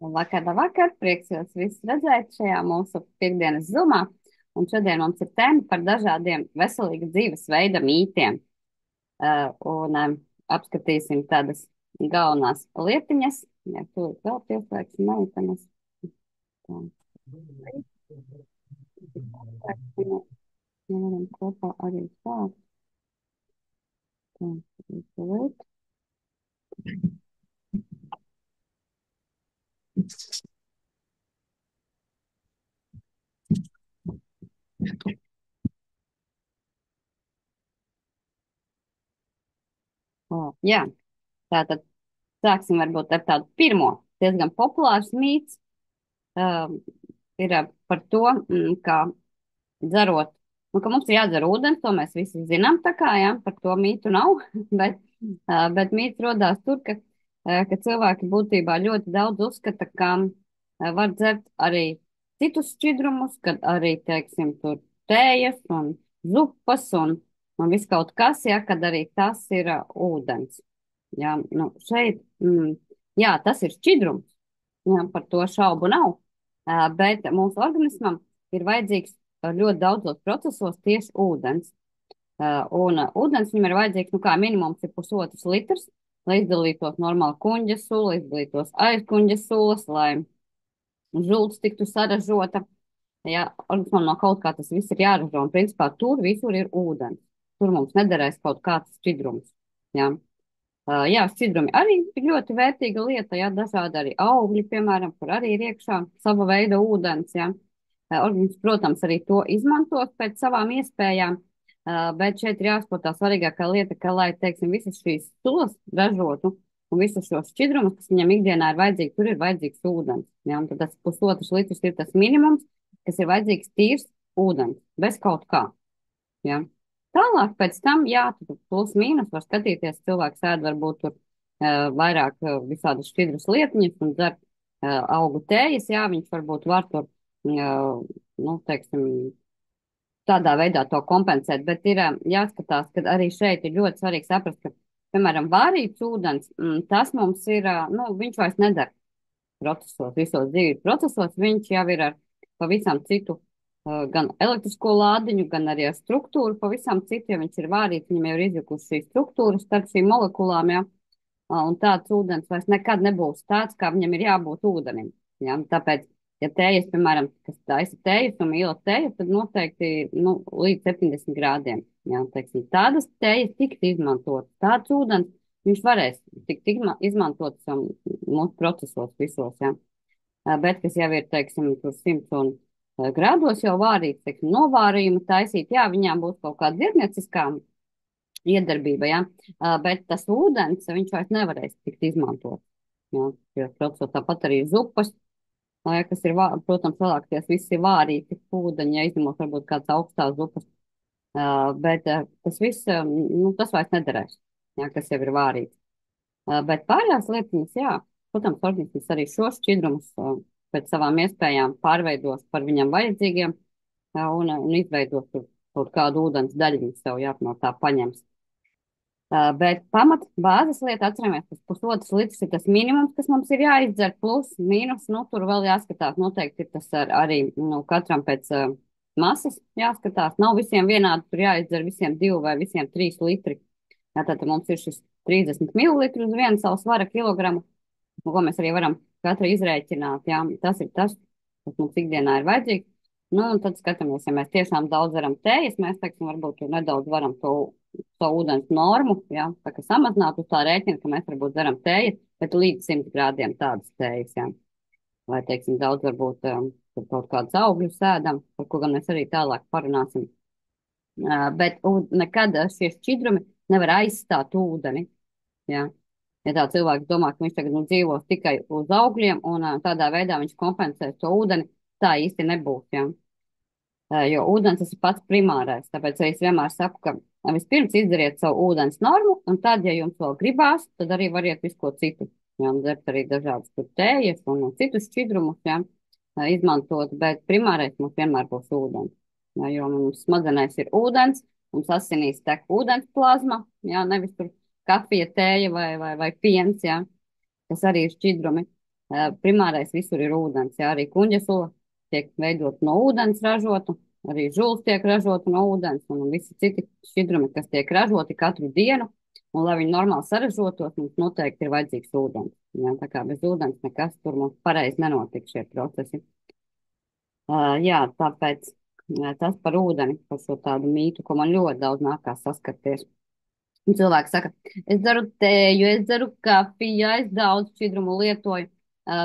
Vakar, vakar, prieks jūs visus redzēt šajā mūsu piekdienas zumā. Un šodien mums ir tēma par dažādiem veselīga dzīvesveida mītiem. Un apskatīsim tādas galvenās lietiņas. Ja tur vēl pieslēgsim meitenes. Tā. Nevaram kopā arī sākt. Tā, izliet. Jā, tātad sāksim varbūt ar tādu pirmo diezgan populārs mīts. Uh, ir par to, kā dzerot, nu, ka mums ir jādzer ūdens, to mēs visi zinām, tā kā, jā, par to mītu nav, bet mīts rodās tur, ka cilvēki būtībā ļoti daudz uzskata, ka var dzert arī citus šķidrumus, kad arī, teiksim, tur tējas un zupas un viss kaut kas, jā, kad arī tas ir ūdens. Jā, nu, šeit, jā, tas ir šķidrums, jā, par to šaubu nav, bet mūsu organismam ir vajadzīgs ļoti daudzos procesos tieši ūdens. Un ūdens viņam ir vajadzīgs, nu kā minimums ir 1,5 litrs, lai izdalītos normāli kuņģa sula, izdalītos aizkuņģa sulas, lai žults tiktu saražota. Ja, organismam no kaut kā tas viss ir jāražo, un principā tur visur ir ūdens. Tur mums nederēs kaut kāds šķidrums. Ja. Jā, šķidrumi arī ir ļoti vērtīga lieta, ja dažādi arī augļi, piemēram, kur arī ir iekšā sava veida ūdens, ja. Organisms, protams, arī to izmantos pēc savām iespējām, bet šeit ir jāsaprot tā svarīgākā lieta, ka, lai, teiksim, visas šīs sulas ražotu un visus šos šķidrumus, kas viņam ikdienā ir vajadzīgi, tur ir vajadzīgs ūdens. Ja, un tad tas 1,5 litrs ir tas minimums, kas ir vajadzīgs tīrs ūdens, bez kaut kā. Ja. Tālāk pēc tam, jā, tur plus mīnus var skatīties, cilvēks ēd varbūt tur vairāk visādas šķidras lietiņas un dzer augu tējas, jā, viņš varbūt var tur, nu, teiksim, tādā veidā to kompensēt, bet ir jāskatās, ka arī šeit ir ļoti svarīgi saprast, ka, piemēram, vārīts ūdens, tas mums ir, nu, viņš vairs nedara procesos, visos dzīves procesos, viņš jau ir ar pavisam citu gan elektrisko lādiņu, gan arī ar struktūru pavisam citu, ja viņš ir vārīts, viņam jau ir izjukusi šī struktūra starp šīm molekulām, ja, un tāds ūdens vairs nekad nebūs tāds, kā viņam ir jābūt ūdenim, ja, tāpēc, ja tējas, piemēram, kas taisa tējas un mīla tējas, tad noteikti, nu, līdz 70 grādiem, ja, teiksim, tādas tējas tiks izmantot, tāds ūdens, viņš varēs tikt izmantots mūsu procesos visos, ja, bet kas jau ir, teiksim, tur 100 grādos jau vārīts, teiksim, novārījumu taisīt, jā, viņām būs kaut kāda dzirnieciskā iedarbība, jā, bet tas ūdens, viņš vairs nevarēs tikt izmantot, jā, jo procesos tāpat arī zupas, jā, kas ir, protams, lielākoties visi vārīti ūdeņi, ja izņemot varbūt kāds augstās zupas, bet tas viss, nu, tas vairs nederēs, jā, kas jau ir vārīts. Bet pārējās lietiņas, jā, protams, organisms arī šos šķidrumus pēc savām iespējām pārveidos par viņam vajadzīgiem un izveidos tur kaut kādu ūdens daļu, sev no tā paņems. Bet pamat bāzes lieta atceramies, tas 1,5 litrs ir tas minimums, kas mums ir jāizdzer, plus, mīnus, nu, tur vēl jāskatās, noteikti ir tas arī, nu, katram pēc masas jāskatās, nav visiem vienādi, tur jāizdzer visiem 2 vai visiem 3 litri. Jā, tātad mums ir šis 30 ml uz vienu savu svara kilogramu, ko mēs arī varam katra izrēķināt, jā, tas ir tas, kas mums ikdienā ir vajadzīgs. Nu, un tad skatāmies, ja mēs tiešām daudz varam tējas, mēs, teiksim, varbūt nedaudz varam to ūdens normu, jā, tā kā samazināt uz tā rēķina, ka mēs varbūt varam tējas, bet līdz 100 grādiem tādas tējas, jā. Vai, teiksim, daudz varbūt kaut kādus augļus sēdam, par ko gan mēs arī tālāk parunāsim. Bet nekad šie šķidrumi nevar aizstāt ūdeni, jā. Ja tā cilvēks domā, ka viņš tagad dzīvos tikai uz augļiem un tādā veidā viņš kompensēs to ūdeni, tā īsti nebūs, jā. Jo ūdens tas ir pats primārais, tāpēc es vienmēr saku, ka vispirms izdzeriet savu ūdens normu, un tad, ja jums vēl gribās, tad arī variet visu ko citu, jā, un dzert arī dažādas tur tējas un citus šķidrumus, jā, izmantot, bet primārais mums vienmēr būs ūdens, jā, jo mums smadzenēs ir ūdens, mums asinīs tek ūdens plazma, jā, nevis tur kafija, tēja vai piens, jā, kas arī ir šķidrumi. Primārais visur ir ūdens, jā, arī kuņģa sula tiek veidot no ūdens ražotu, arī žuls tiek ražota no ūdens, un visi citi šķidrumi, kas tiek ražoti katru dienu, un lai viņi normāli saražotos, mums noteikti ir vajadzīgs ūdens. Jā, tā kā bez ūdens nekas tur mums pareizi nenotiek šie procesi. Jā, tāpēc tas par ūdeni, par šo tādu mītu, ko man ļoti daudz nākās saskarties. Un cilvēki saka, es dzeru tēju, es dzeru kafiju, jā, es daudz šķidrumu lietoju,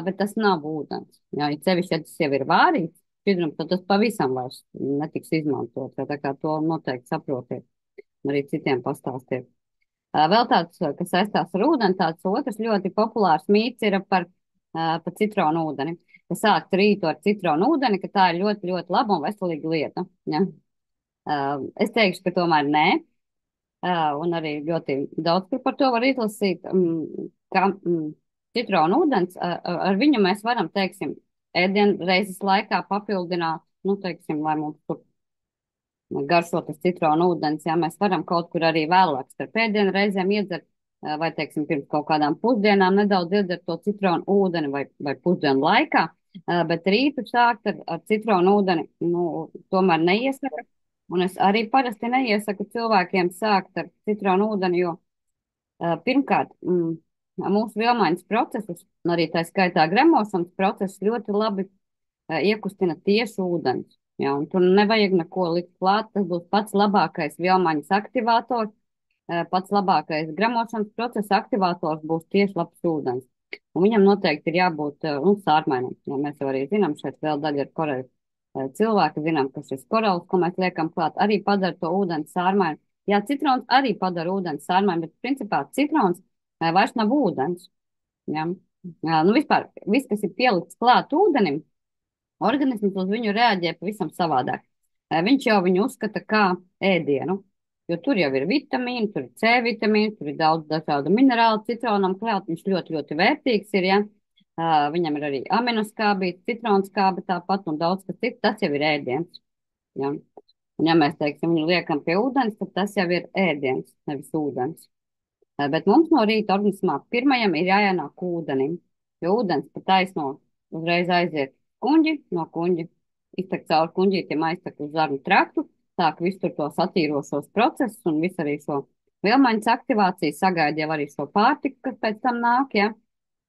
bet tas nav ūdens. Jā, ja sevišķi, ja tas jau ir vārīts šķidrums, tad tas pavisam vairs netiks izmantots. Tā kā to noteikti saprotiet, arī citiem pastāstiet. Vēl tāds, kas saistās ar ūdeni, tāds otrs ļoti populārs mīts ir par citronu ūdeni. Ka sākt rītu ar citronu ūdeni, ka tā ir ļoti, ļoti laba un veselīga lieta. Ja? Es teikšu, ka tomēr nē. Un arī ļoti daudz kur par to var izlasīt, ka citronu ūdens, ar viņu mēs varam, teiksim, ēdienreizes laikā papildināt, nu, teiksim, lai mums tur garšo tas citronu ūdens, ja mēs varam kaut kur arī vēlāk starp ēdienu reizēm iedzert, vai, teiksim, pirms kaut kādām pusdienām nedaudz iedzert to citronu ūdeni vai pusdienu laikā, bet rītu sākt ar citronu ūdeni, nu, tomēr neiesaku. Un es arī parasti neiesaku cilvēkiem sākt ar citronu ūdeni, jo pirmkārt, mūsu vielmaiņas procesus, un arī tā skaitā gremošanas procesus ļoti labi iekustina tieši ūdens. Ja, un tur nevajag neko likt klāt, tas būs pats labākais vielmaiņas aktivators, pats labākais gremošanas procesa aktivators būs tieši labs ūdens. Un viņam noteikti ir jābūt nu, sārmainam. Ja mēs jau arī zinām, šeit vēl daļa ir koreļu cilvēki, zinām, ka šis korals, ko mēs liekam klāt, arī padara to ūdens sārmainu. Jā, citrons arī padara ūdens sārmainu, bet principā citrons vairs nav ūdens. Ja? Nu, vispār, viss, kas ir pielikts klāt ūdenim, organisms uz viņu reaģē pavisam savādāk. Viņš jau viņu uzskata kā ēdienu, jo tur jau ir vitamīni, tur ir C vitamīni, tur ir daudz dažādu minerālu citronam klāt, viņš ļoti, ļoti vērtīgs ir, ja. Viņam ir arī aminoskābīti, citronskābi tāpat un daudz kas cits, tas jau ir ēdiens. Ja, un ja mēs, teiksim, viņu liekam pie ūdens, tad tas jau ir ēdiens, nevis ūdens. Bet mums no rīta organismā pirmajam ir jāienāk ūdenim, jo ūdens pa taisno uzreiz aiziet kuņģi, no kuņģa iztek cauri kuņģītiem aiztek uz zarnu traktu, sāk visu tur tos attīrošos procesus un visu arī šo vielmaiņas aktivāciju, sagaida jau arī šo pārtiku, kas pēc tam nāk, ja.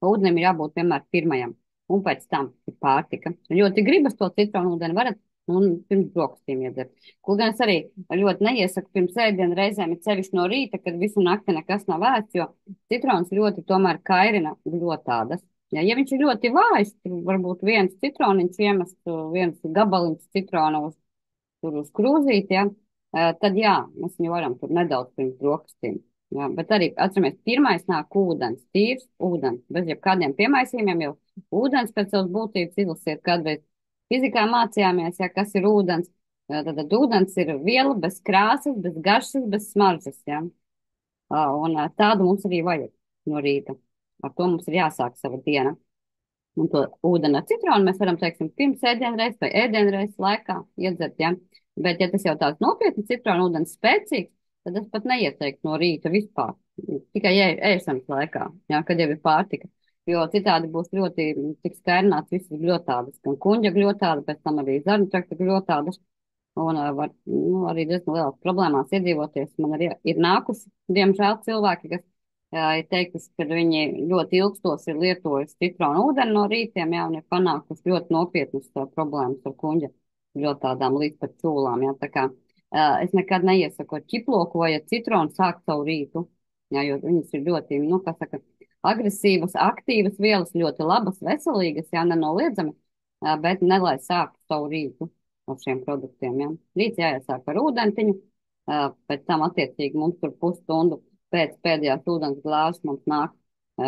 Ūdenim ir jābūt vienmēr pirmajam, un pēc tam ir pārtika. Ļoti gribas to citronu ūdeni, varat un pirms brokastīm iedzert. Ko gan es arī ļoti neiesaku pirms ēdienu reizēm, ir sevišķi no rīta, kad visu nakti nekas nav ēsts, jo citrons ļoti tomēr kairina gļotādas. Ja viņš ir ļoti vājš, tur varbūt viens citroniņš iemest, viens gabaliņš citrona uz krūzīti, ja, tad jā, mēs viņu varam tur nedaudz pirms brokastīm. Jā, bet arī, atceramies, pirmais nāk ūdens, tīrs ūdens, bez jebkādiem piemaisījumiem, jau ūdens pēc savas būtības izlasiet, kādreiz fizikā mācījāmies, ja, kas ir ūdens. Tad ūdens ir viela bez krāsas, bez garšas, bez smaržas, ja. Un tādu mums arī vajag no rīta. Ar to mums ir jāsāk sava diena. Un to ūdeni ar citronu mēs varam, teiksim, pirms ēdienreizes vai ēdienreizes laikā iedzert, ja. Bet, ja tas jau tāds nopietni citronu ūdens spēcīgs, tad es pat neieteiktu no rīta vispār. Tikai ēšanas laikā, ja, kad jau ir pārtika. Jo citādi būs ļoti tiks kairināts visas gļotādas, gan kuņģa gļotāda, pēc tam arī zarnu trakta gļotādas. Un var arī diezgan lielas problēmās iedzīvoties. Man arī ir nākusi, diemžēl, cilvēki, kas ir teikusi, ka viņi ļoti ilgstoši ir lietojuši citronu ūdeni no rītiem, jā, un ir panākuši ļoti nopietnas problēmas ar kuņģa gļotādām līdz pat čūlām, jā, tā kā es nekad neiesaku ar ķiploku vai ar citronu sākt savu rītu, jā, jo viņas ir ļoti, nu, kā saka, agresīvas, aktīvas vielas, ļoti labas, veselīgas, jā, nenoliedzami, bet nelai sākt savu rītu ar šiem produktiem, jā. Rīts jāiesāk ar ūdentiņu, pēc tam attiecīgi mums tur pusstundu pēc pēdējās ūdens glāzes mums nāk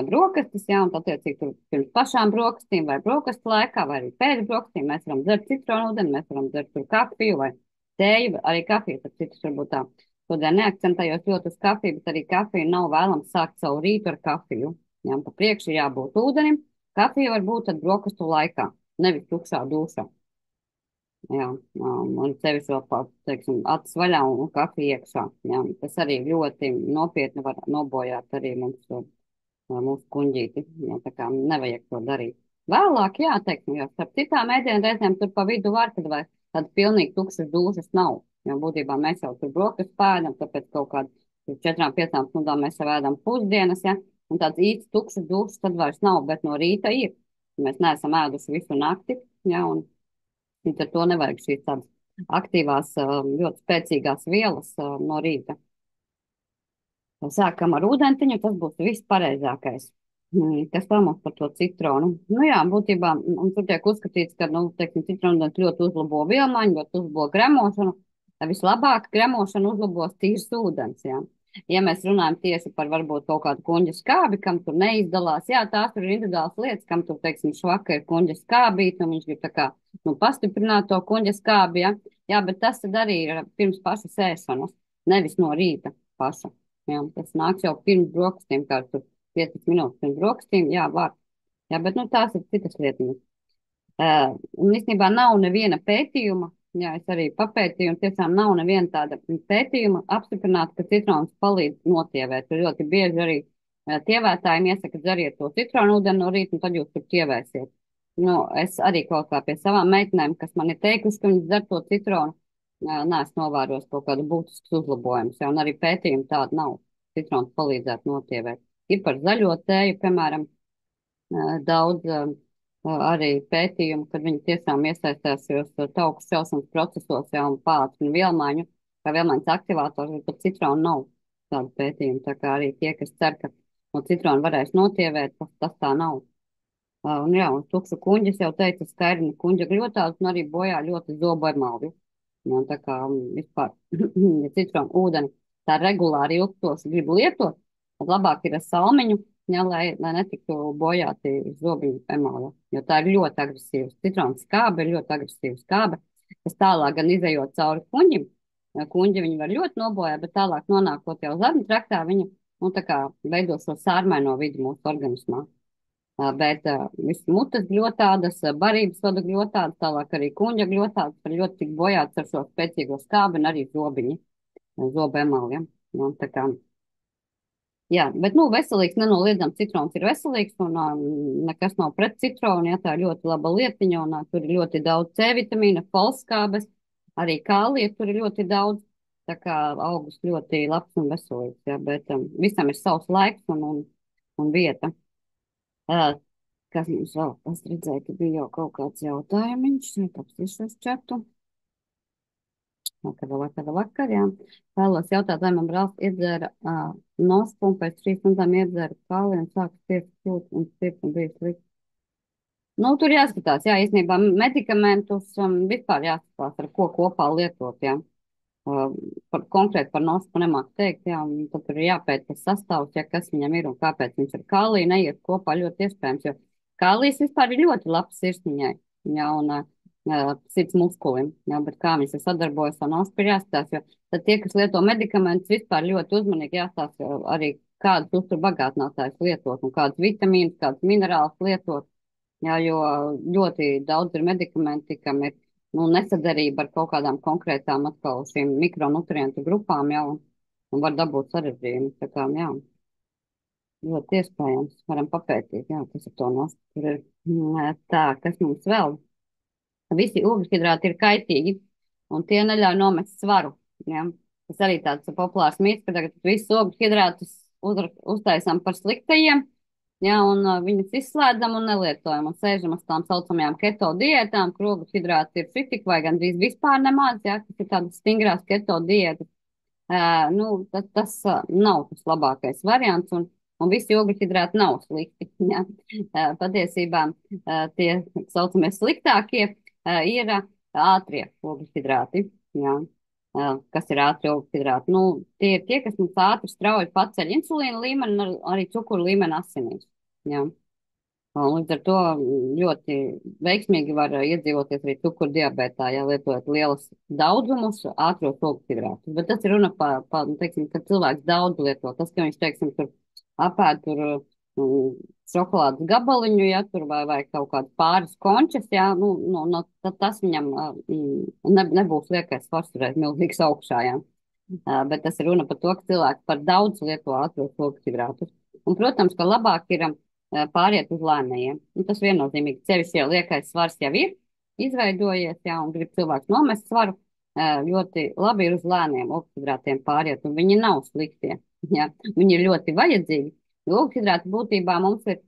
brokastis, jā, un attiecīgi tur pirms pašām brokastīm vai brokastu laikā, vai arī pēc brokastīm mēs varam dzert citronu ūdeni, mēs varam dzert tur kafiju vai tēju, arī kafiju, tad citus varbūt tā. Šodien neakcentējos ļoti uz kafiju, bet arī kafiju nav vēlams sākt savu rītu ar kafiju. Jā, pa priekšu jābūt ūdenim, kafija var būt tad brokastu laikā, nevis tukšā dūšā. Jā, un sevis vēl pat, teiksim, acis vaļā un kafija iekšā. Jā, tas arī ļoti nopietni var nobojāt arī mums mūsu kuņģīti. Jā, tā kā nevajag to darīt. Vēlāk, jā, teiksim, jo starp citām ēdienreizēm tur pa vidu var, kad vai tādas pilnīgi tukšas dūšas nav. Jo būtībā mēs jau tur brokastu pēdam, tāpēc kaut kādu 4-5 stundām mēs jau ēdam pusdienas, ja, un tāds īsts tukšas dūšas tad vairs nav, bet no rīta ir. Mēs neesam ēduši visu nakti, ja, un līdz ar to nevajag šīs tādas aktīvās, ļoti spēcīgās vielas no rīta. Sākam ar ūdentiņu, tas būs viss pareizākais. Kas vēl mums par to citronu? Nu jā, būtībā tur tiek uzskatīts, ka, nu, teiksim, citronu ļoti uzlabo vielmaiņu, ļoti uzlabo gremošanu. Vislabāk gremošanu uzlabos tīrs ūdens, jā. Ja mēs runājam tieši par varbūt kaut kādu kuņģa skābi, kam tur neizdalās, jā, tās tur ir individuāls lietas, kam tur, teiksim, švaka ir kuņģa skābīt, un viņš grib tā kā, nu, pastiprināt to kuņģa skābi, jā. Jā, bet tas tad arī ir pirms pašas ēšanas, nevis no rīta paša. Jā, tas nāks jau pirms brokastīm, kā tur 15 minūtes pirms brokastīm, jā, var. Jā, bet, nu, tās ir citas lietiņas. Un īstenībā nav neviena pētījuma, jā, es arī papētīju, un tiešām nav neviena tāda pētījuma apstiprināta, ka citrons palīdz notievēt. Tur ļoti bieži arī tievētājiem iesaka dzeriet to citronu ūdeni no rīta, un tad jūs tur tievēsiet. Nu, es arī kaut kā pie savām meitenēm, kas man ir teikusi, ka viņas dzer to citronu, neesmu novērojis kaut kādu būtisku uzlabojumu, ja, un arī pētījumu tādu nav. Citrons palīdzētu notievēt. Ir par zaļo tēju, piemēram, daudz arī pētījumu, kad viņi tiešām iesaistās šajos tauku šķelšanas procesos, ja, un pātrina vielmaiņu, kā vielmaiņas aktivātors, bet par citronu nav tādu pētījumu. Tā kā arī tie, kas cer, ka no citrona varēs notievēt, tas tā nav. Un jā, un tukšu kuņģis jau teica, skaidri kuņģa gļotāls un arī bojā ļoti zobu emalvi. Un tā kā vispār, ja citronu ūdeni tā regulāri ilgstoši gribu lietot, tad labāk ir ar salmiņu, ja, lai netiktu bojāti zobiņu emalvi, jo tā ir ļoti agresīva. Citronu skābe ir ļoti agresīva skābe, kas tālāk gan izējot cauri kuņģim, kuņģi viņi var ļoti nobojāt, bet tālāk nonākot jau zarnu traktā, viņa, nu, tā kā veido šo sārmaino vidi mūsu organismā. Bet viss mutes gļotādas, barības vada gļotādas, tālāk arī kuņģa gļotādas var ļoti tik bojāts ar šo spēcīgo skābi un arī zobiņi, zobu emalvi. Ja? Tā kā, jā, bet, nu, veselīgs, nenoliedzam, citrons ir veselīgs un nekas nav pret citronu, ja tā ir ļoti laba lietiņa un tur ir ļoti daudz C vitamīna, folskābes, arī kālija tur ir ļoti daudz, tā kā augus ļoti labs un veselīgs, ja? Bet visam ir savs laiks un vieta. Kas mums vēl? Es redzēju, ka bija jau kaut kāds jautājumiņš. Apstīšos čatu. Vakar, jā. Vēlos jautāt, vai man brālis iedzēra nospu un pēc 3 stundām iedzēra kāli un sāka stiepst kļūt un stiepst un bija slikti. Nu, tur jāskatās, jā, īstenībā medikamentus vispār jāskatās, ar ko kopā lietot, jā. Konkrēti par nospu nemāku teikt, jā, un tad tur ir jāpēt tas sastāvs, ja kas viņam ir un kāpēc viņš ar kāliju neiet kopā ļoti iespējams, jo kālijs vispār ir ļoti labs sirsniņai, jā, un sirds muskulim, jā, bet kā viņš sadarbojas ar nospu ir jāskatās, jo tad tie, kas lieto medikamentus, vispār ļoti uzmanīgi jāstāsta arī kādus uzturbagātinātājus lietot un kādus vitamīnus, kādus minerālus lietot, jā, jo ļoti daudz ir medikamenti, kam ir nu, nesadarība ar kaut kādām konkrētām atkal šīm mikronutrientu grupām, jā, un var dabūt sarežģījumus. Tā kā, jā, ļoti iespējams, varam papētīt, jā, kas ar to nost. Tur ir tā, kas mums vēl. Visi ūglehidrāti ir kaitīgi, un tie neļauj nomest svaru, jā. Tas arī tāds populārs mīts, ka tagad visus ūglehidrātus uztaisām par sliktajiem, jā, un viņas izslēdzam un nelietojam un sēžam uz tām saucamajām keto diētām, kur ūglehidrāti ir fitik vai gandrīz vispār nemaz, jā, kas ir tādas stingrās keto diētas. Nu, tas nav tas labākais variants, un visi ūglehidrāti nav slikti, jā. Patiesībā tie saucamie sliktākie ir ātrie ūglehidrāti, jā. Kas ir ātrie ūglehidrāti? Nu, tie ir tie, kas mums ātri strauji paceļ insulīna līmeni un arī cukuru līmeni asinīs, jā. Līdz ar to ļoti veiksmīgi var iedzīvoties arī cukurdiabētā, ja lietojot lielas daudzumus ātros ūglehidrātus. Bet tas ir runa nu, teiksim, kad cilvēks daudz lieto. Tas, ka viņš, teiksim, tur apēd tur šokolādes gabaliņu, ja tur vai kaut kādu pāris končas, ja, nu, tad tas viņam nebūs liekais svars reiz milzīgs augšā, ja. Bet tas ir runa par to, ka cilvēks par daudz lieto ātros ūglehidrātus. Un, protams, ka labāk ir pāriet uz lēnajiem. Un tas viennozīmīgi sevišķi, ja liekais svars jau ir izveidojies, jā, un grib cilvēks nomest svaru, ļoti labi ir uz lēniem ogļhidrātiem pāriet, un viņi nav sliktie, jā. Viņi ir ļoti vajadzīgi, jo ogļhidrāti būtībā mums ir,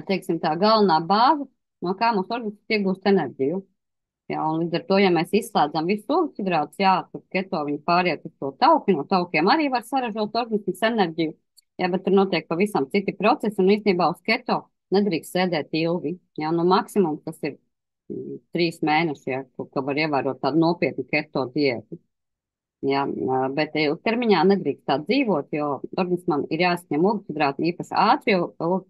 teiksim, tā galvenā bāze, no kā mūsu organisms iegūst enerģiju. Jā, un līdz ar to, ja mēs izslēdzam visu ogļhidrātus, jā, tad keto viņi pāriet uz to tauki, no taukiem arī var saražot organismas enerģiju, jā, bet tur notiek pavisam citi procesi, un īstenībā uz keto nedrīkst sēdēt ilgi, jā, nu maksimums tas ir 3 mēneši, jā, ka var ievērot tādu nopietnu keto diētu. Jā, bet ilgtermiņā nedrīkst tā dzīvot, jo organismam ir jāsaņem ogļhidrāti, īpaši ātri,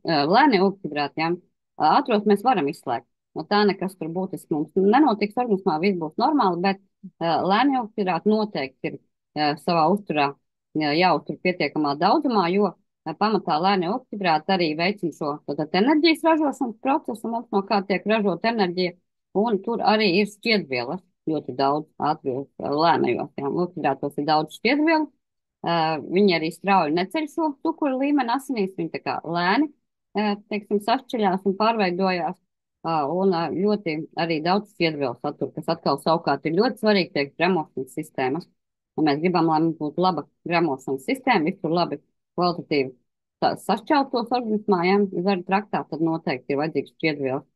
lēni ogļhidrāti, jā. Ātros mēs varam izslēgt. No tā nekas tur būtiski mums nenotiks, organismā viss būs normāli, bet lēni ogļhidrāti noteikti ir savā uzturā jāuztur pietiekamā daudzumā, jo pamatā lēni ogļhidrāti arī veicina šo tātad enerģijas ražošanas procesu, mums no kā tiek ražot enerģija, un tur arī ir šķiedvielas ļoti daudz ātrijos, lēnajos, jā, ogļhidrātos ir daudz šķiedvielu. Viņi arī strauji neceļ šo cukuru līmeni asinīs, viņi tā kā lēni, teiksim, sašķeļās un pārveidojās, un ļoti arī daudz šķiedvielu satur, kas atkal savukārt ir ļoti svarīgi, teikt, gremošanas sistēmas. Ja mēs gribam, lai mums būtu laba gremošanas sistēma, visur labi kvalitatīvi sašķeltos organismā, ja, zaļu traktā, tad noteikti ir vajadzīgs šķiedvielas.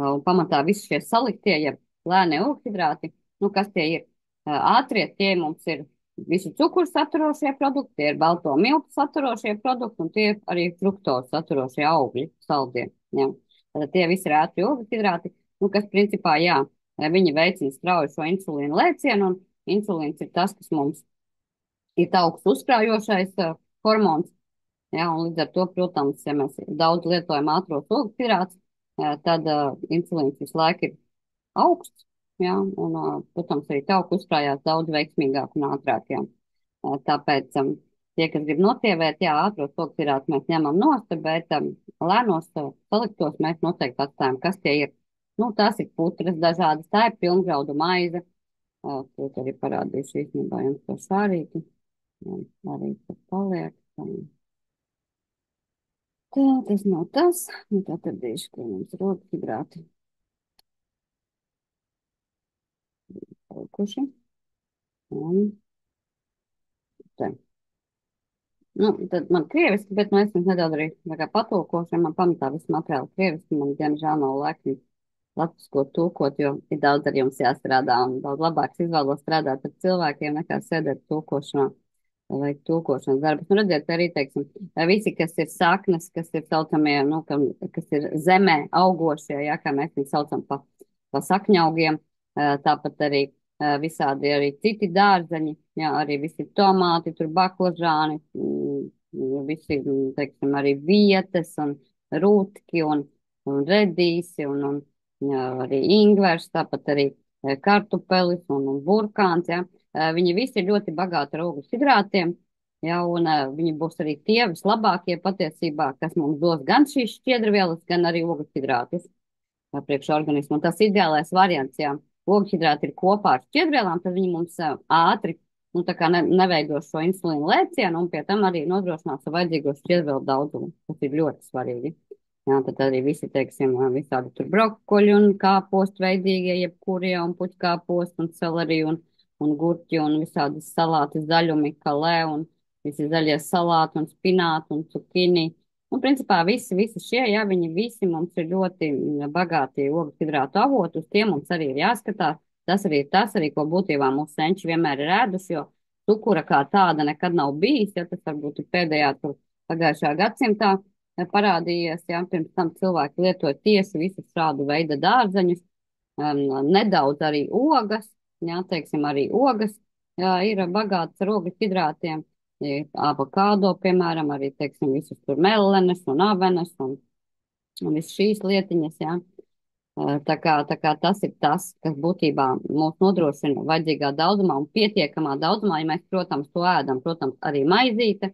Un pamatā visi šie saliktie, ja lēnie ogļhidrāti, nu kas tie ir? Ātrie tie mums ir visu cukuru saturošie produkti, tie ir balto miltu saturošie produkti, un tie ir arī fruktozu saturošie augļi, saldie. Ja. Tad tie visi ir ātrie ogļhidrāti, nu kas principā, jā, viņi veicina strauju šo insulīnu lēcienu, un insulīns ir tas, kas mums ir augsts uzkrājošais hormons. Ja, un līdz ar to, protams, ja mēs daudz lietojam ātros ogļhidrātus, tad insulīns visu laiku ir augsts, ja, un, protams, arī tauku uzkrājās daudz veiksmīgāk un ātrāk. Ja. Tāpēc tie, kas grib notievēt, jā, ātros ogļhidrātus mēs ņemam nost, bet lēnos saliktos mēs noteikti atstājam, kas tie ir. Nu, tās ir putras dažādas, tā ir pilngraudu maize, to arī parādīšu īstenībā jums to šārīti, arī tas paliek. Tā, tas nav tas. Nu, tā tad dīšu, ka mums ir ogļhidrāti palikuši. Un te. Nu, tad man krieviski, bet nu, es jums nedaudz arī tā kā patulkošu, ja man pamatā visu materiālu krieviski, man diemžēl nav laika latvisko tulkot, jo ir daudz ar jums jāstrādā un daudz labāks izvēlos strādāt ar cilvēkiem nekā sēdēt tulkošanā. Vai tulkošanas darbus. Nu, redziet, arī, teiksim, visi, kas ir saknes, kas ir saucamie, nu, kas ir zemē augošie, jā, kā mēs viņus saucam pa sakņaugiem, tāpat arī visādi arī citi dārzeņi, jā, arī visi tomāti, tur baklažāni, visi, teiksim, arī vietes un rūtki un redīsi un jā, arī ingvers, tāpat arī kartupelis un burkāns, jā. Viņi visi ir ļoti bagāti ar ogļhidrātiem, ja, un viņi būs arī tie vislabākie patiesībā, kas mums dos gan šīs šķiedrvielas, gan arī ogļhidrātus priekš organismu. Un tas ideālais variants, ja ogļhidrāti ir kopā ar šķiedrvielām, tad viņi mums ātri, nu, tā kā neveidos šo insulīnu lēcienu, un pie tam arī nodrošinās vajadzīgo šķiedrvielu daudzumu, kas ir ļoti svarīgi. Jā, tad arī visi, teiksim, visādi tur brokoļi un kāpostu veidīgie, jebkurie, un puķkāposti un selerī un gurķi un visādas salātas zaļumi, kalē un visi zaļie salāti un spināti un cukini. Un, principā, visi šie, jā, viņi visi mums ir ļoti bagāti ogļhidrātu avoti, uz tiem mums arī ir jāskatās. Tas arī ir tas, arī, ko būtībā mūsu senči vienmēr ir ēduši, jo cukura kā tāda nekad nav bijis, ja tas varbūt ir pēdējā tur pagājušā gadsimtā parādījies, jā, pirms tam cilvēki lietoja tieši visus šādu veidu dārzeņus, nedaudz arī ogas, jā, teiksim, arī ogas, jā, ir bagātas ar ogļhidrātiem, avokādo, piemēram, arī, teiksim, visus tur melenes un avenes un viss šīs lietiņas, jā. Tā kā tas ir tas, kas būtībā mūs nodrošina vajadzīgā daudzumā un pietiekamā daudzumā, ja mēs, protams, to ēdam, protams, arī maizīte,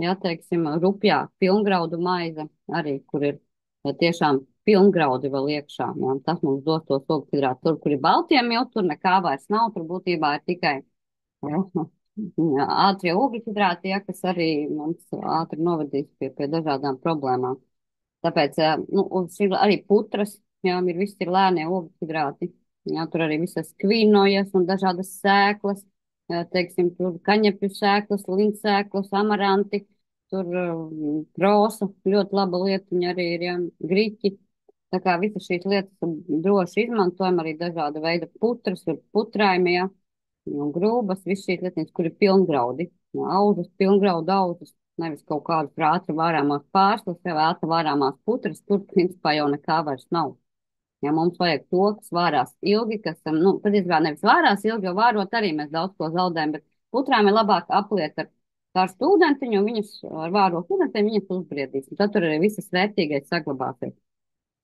jā, teiksim, rupjā pilngraudu maize, arī, kur ir tiešām pilngraudi vēl iekšā, jā, tas mums dos tos ogļhidrātus. Tur, kur ir baltie milti, tur nekā vairs nav, tur būtībā ir tikai jā, ātrie ugļhidrāti, ja, kas arī mums ātri novadīs pie dažādām problēmām. Tāpēc, nu, un šī arī putras, jā, ir lēnie ugļhidrāti, jā, tur arī visas kvīnojas un dažādas sēklas, jā, teiksim, tur kaņepju sēklas, lindsēklas, amaranti, tur prosa, ļoti laba lietiņa arī ir, jā, griķi. Tā kā visas šīs lietas droši izmantojam, arī dažāda veida putras, ir putrājumi, jā, un grūbas, viss šīs lietiņas, kur ir pilngraudi, jā, auzus, pilngraudu auzus, nevis kaut kādas ātri vārāmās pārslas, jau ātri vārāmās putras, tur principā jau nekā vairs nav. Ja mums vajag to, kas vārās ilgi, kas, nu, tad izvēl nevis vārās ilgi, jo vārot arī mēs daudz ko zaudējam, bet putrām ir labāk apliet ar karstu ūdentiņu, un viņas ar vāro ūdentiņu viņas uzbriedīs, un tad tur arī visas vērtīgais saglabāsies.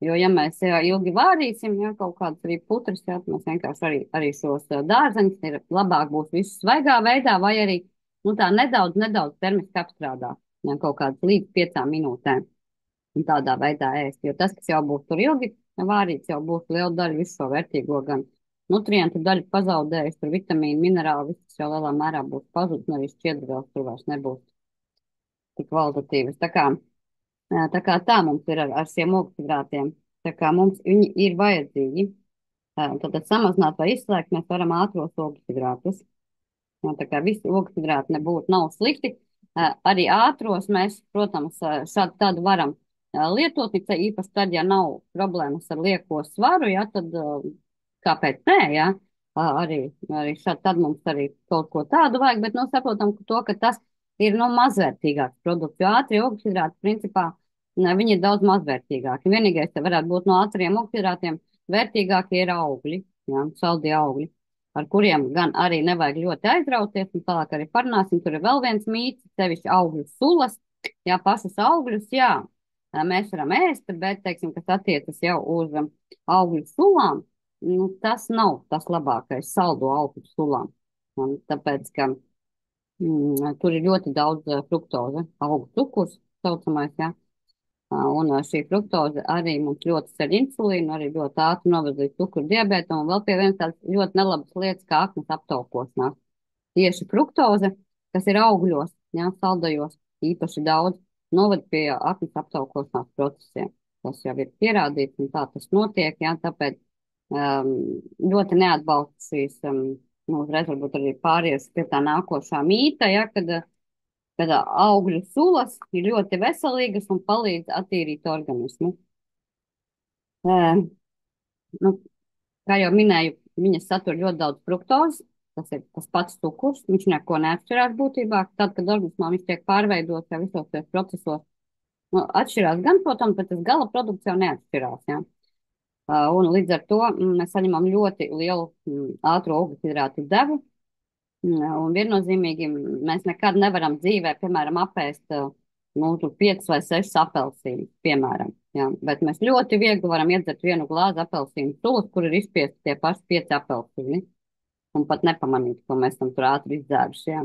Jo, ja mēs ilgi vārīsim, ja kaut kādas arī putras, ja mēs vienkārši arī šos dārzeņus, ir labāk būs visu svaigā veidā, vai arī, nu, tā nedaudz termiski apstrādāt, ja kaut kādas līdz 5 minūtēm, un tādā veidā ēst. Jo tas, kas jau būs tur ilgi vārīts, jau būs liela daļa visu šo vērtīgo gan nutrientu daļu pazaudējis, tur vitamīnu, minerālu, viss jau lielā mērā būs pazudis, nevis šķiedrvielas tur vairs nebūs tik kvalitatīvas. Tā kā mums ir ar šiem ogļhidrātiem. Tā kā mums viņi ir vajadzīgi. Tad samazināt vai izslēgt mēs varam ātros ogļhidrātus. Tā kā visi ogļhidrāti nebūtu nav slikti. Arī ātros mēs, protams, šādu tādu varam lietot, īpaši tad, ja nav problēmas ar lieko svaru, ja, tad kāpēc nē, ja? Arī šādi tad mums arī kaut ko tādu vajag, bet, nu, saprotam to, ka tas ir, nu, mazvērtīgāks produkts, jo ātrie ogļhidrāti, principā, viņi ir daudz mazvērtīgāki. Vienīgais, te varētu būt no ātriem ogļhidrātiem vērtīgākie ir augļi, ja, saldie augļi, ar kuriem gan arī nevajag ļoti aizrauties, un tālāk arī parunāsim, tur ir vēl viens mīts, sevišķi augļu sulas, jā, pašas augļus, jā, mēs varam ēst, bet, teiksim, kas attiecas jau uz augļu sulām, nu, tas nav tas labākais saldo augļu sulām. Un tāpēc, ka tur ir ļoti daudz fruktoze, augļu cukurs, saucamais, jā. Un šī fruktoze arī mums ļoti ceļ insulīnu, arī ļoti ātri novada līdz cukuru diabetam, un vēl pie vienas tādas ļoti nelabas lietas kā aknas aptaukošanās. Tieši fruktoze, kas ir augļos, jā, saldajos, īpaši daudz, novada pie aknas aptaukošanās procesiem. Tas jau ir pierādīts, un tā tas notiek, jā, tāpēc ļoti neatbalstu šīs, nu, uzreiz varbūt arī pāries pie tā nākošā mīta, jā, kad augļu sulas ir ļoti veselīgas un palīdz attīrīt organismu. Nu, kā jau minēju, viņas satur ļoti daudz fruktozes, tas ir tas pats cukurs, viņš neko neatšķirās būtībā. Tad, kad organismā viņš tiek pārveidots jau visos tajos procesos, nu, atšķirās gan, protams, bet tas gala produkts jau neatšķirās, jā. Un līdz ar to mēs saņemam ļoti lielu ātro ogļhidrātu devu, un viennozīmīgi mēs nekad nevaram dzīvē, piemēram, apēst, nu, tur 5 vai 6 apelsīnus, piemēram. Jā, bet mēs ļoti viegli varam iedzert vienu glāzi apelsīnu sulas, kur ir izspiesti tie paši 5 apelsīni, un pat nepamanīt, ko mēs tam tur ātri izdzēruši. Jā.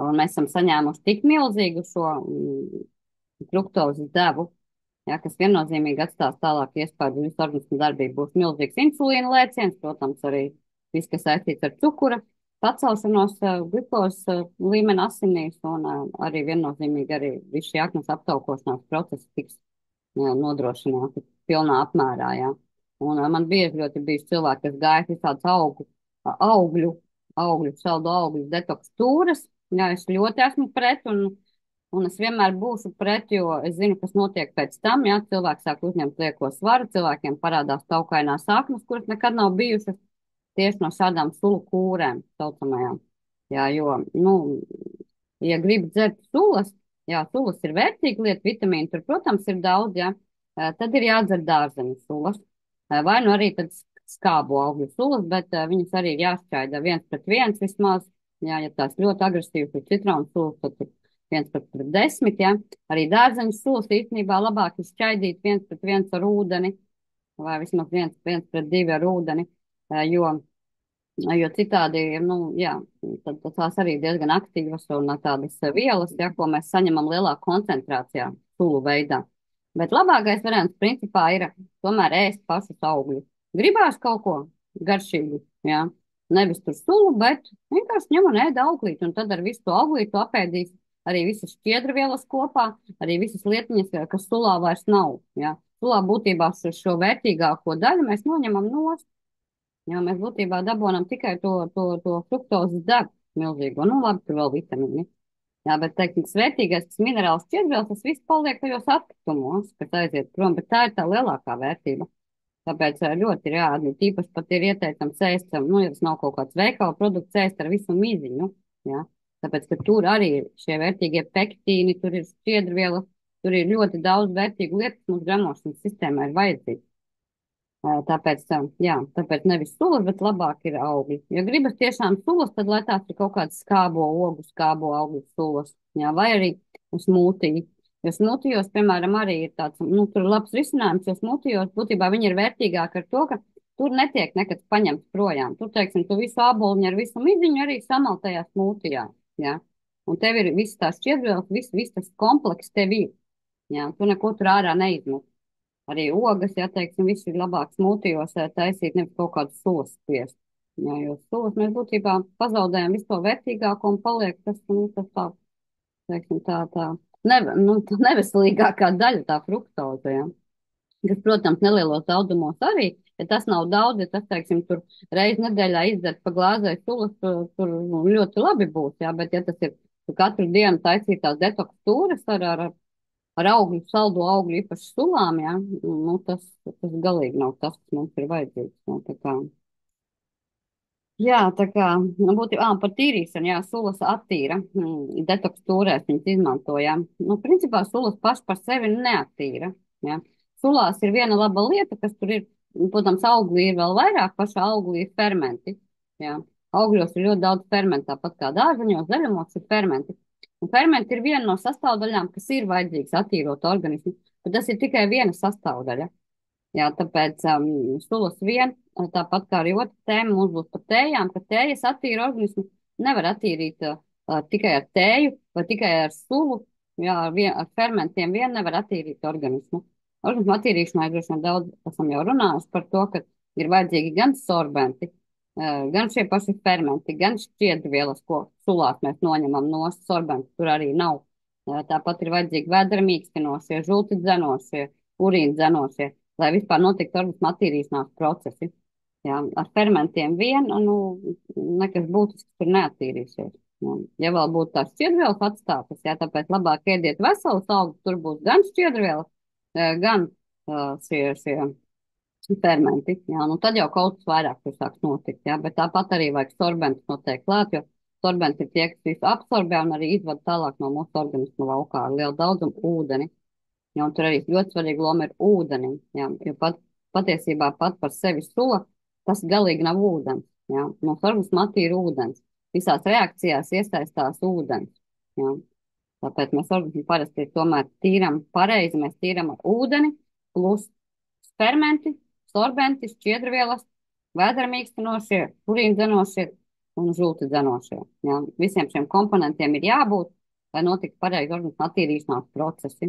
Un mēs esam saņēmuši tik milzīgu šo fruktozes devu, jā, kas viennozīmīgi atstās tālāk iespēju uz visu organismu darbību. Būs milzīgs insulīna lēciens, protams, arī viss, kas saistīts ar cukura pacelšanos, glukozes līmeni asinīs, un arī viennozīmīgi arī viss šī aknas aptaukošanās procesi tiks nodrošināti pilnā apmērā, jā. Un man bieži ļoti bijis cilvēki, kas gāja visādas saldu augļu detoks tūras, jā, es ļoti esmu pret, un es vienmēr būšu pret, jo es zinu, kas notiek pēc tam, jā, cilvēks sāk uzņemt lieko svaru, cilvēkiem parādās taukainās aknas, kuras nekad nav bijušas tieši no šādām sulu kūrēm, saucamajām. Jā, jo, nu, ja grib dzert sulas, jā, sulas ir vērtīga lieta, vitamīnu tur, protams, ir daudz, jā, tad ir jādzer dārzeņu sulas, vai nu arī tad skābo augļu sulas, bet viņas arī ir jāšķaida 1:1 vismaz, jā, ja tās ļoti agresīvas ir citronu sulas, tad ir 1:10, jā, arī dārzeņu sulas īstenībā labāk ir šķaidīt 1:1 ar ūdeni, vai vismaz 1:2 ar ūdeni, jo citādi, nu, jā, tad tās arī diezgan aktīvas un tādas vielas, ja, ko mēs saņemam lielā koncentrācijā sulu veidā. Bet labākais variants principā ir tomēr ēst pašus augļus. Gribās kaut ko garšīgu, jā, Nevis tur sulu, bet vienkārši ņem un ēd auglīti, un tad ar visu to auglītu apēdīs arī visas šķiedrvielas kopā, arī visas lietiņas, kas sulā vairs nav. Ja. Sulā būtībā šo vērtīgāko daļu mēs noņemam nost. Jā, mēs būtībā dabonam tikai to fruktozes degu milzīgo. Nu, labi, tur vēl vitamīni. Jā, bet, teiksim, svētīgais, tas minerāls šķiedrvielas, tas viss paliek tajos atkritumos, kas aiziet prom, bet tā ir tā lielākā vērtība. Tāpēc ļoti ir jāatdod. Tīpaši pat ir ieteicams ēst, nu, ja tas nav kaut kāds veikala produkts, ēst ar visu miziņu. Jā. Tāpēc, ka tur arī ir šie vērtīgie pektīni, tur ir šķiedrviela, tur ir ļoti daudz vērtīgu lietu, kas mums gremošanas sistēmā ir vajadzīgs. Tāpēc, jā, tāpēc nevis sulas, bet labāk ir augļi. Ja gribas tiešām sulas, tad lai tās ir kaut kādas skābo ogu, skābo augļu sulas, jā, vai arī smūtī. Jo smūtijos, piemēram, arī ir tāds, nu, tur ir labs risinājums, jo smūtijos būtībā viņi ir vērtīgāki ar to, ka tur netiek nekas paņemts projām. Tur, teiksim, tu visu āboliņu ar visu miziņu arī samal tajā smūtijā, jā. Un tev ir viss tās šķiedrvielas, viss tas komplekss tev ir, jā, tu neko tur ārā neizmet. Arī ogas, ja teiksim, viss ir labāk smūtijos taisīt, nevis kaut kādu sulas spiest. Jā, jo sulas mēs būtībā pazaudējam visu to vērtīgāko un paliek tas, nu, tas tā, teiksim, tā neveselīgākā daļa, tā fruktoze, ja. Kas, protams, nelielos daudzumos arī, ja tas nav daudz, ja tas, teiksim, tur reiz nedēļā izdzert pa glāzē sulas, tur ļoti labi būs, jā, bet ja tas ir katru dienu taisīt tās detoks tūras ar augļu, saldo augļu īpaši sulām, jā, nu, tas galīgi nav tas, kas mums ir vajadzīgs. Nu, tā kā, jā, tā kā, nu, būtībā, par tīrīšanu, jā, sulas attīra, detoks tūrēs viņas izmantojā. Nu, principā sulas paši par sevi neattīra, jā. Sulās ir viena laba lieta, kas tur ir, protams, auglī ir vēl vairāk, pašā auglī ir fermenti, jā. Augļos ir ļoti daudz fermentu, tāpat kā dārzeņos, zaļumos ir fermenti. Un fermenti ir viena no sastāvdaļām, kas ir vajadzīgs attīrot organismu, bet tas ir tikai viena sastāvdaļa. Jā, tāpēc sulas vien, tāpat kā arī otra tēma mums būs par tējām, ka tējas attīra organismu nevar attīrīt tikai ar tēju vai tikai ar sulu, jā, ar fermentiem vien nevar attīrīt organismu. Organismu attīrīšanai droši vien daudz esam jau runājuši par to, ka ir vajadzīgi gan sorbenti, gan šie paši fermenti, gan šķiedrvielas, ko sulās mēs noņemam no sorbentu, tur arī nav. Tāpat ir vajadzīgi vēdera mīkstinošie, žulti dzenošie, urīna dzenošie, lai vispār notiktu organismu attīrīšanās procesi. Jā, ar fermentiem vien, nu, nekas būtisks tur neattīrīsies. Jā. Ja vēl būtu tās šķiedrvielas atstātas, jā, tāpēc labāk ēdiet veselus augus, tur būs gan šķiedrvielas, gan šie fermenti, jā, nu tad jau kaut kas vairāk tur sāks notikt, jā, bet tāpat arī vajag sorbentus noteikti klāt, jo sorbenti ir tie, kas visu absorbē un arī izvada tālāk no mūsu organismu laukā ar lielu daudzumu ūdeni, jā, un tur arī ļoti svarīga loma ir ūdenim, jā, jo patiesībā pat par sevi sula, tas galīgi nav ūdens, jā, mums organismu attīra ūdens, visās reakcijās iesaistās ūdens, jā, tāpēc mēs organismu parasti tomēr tīram pareizi, mēs tīram ar ūdeni plus fermenti, sorbenti, šķiedrvielas, vēdera mīkstinošie, urīna dzenošie un žulti dzenošie. Ja? Visiem šiem komponentiem ir jābūt, lai notiktu pareizi organismu attīrīšanās procesi.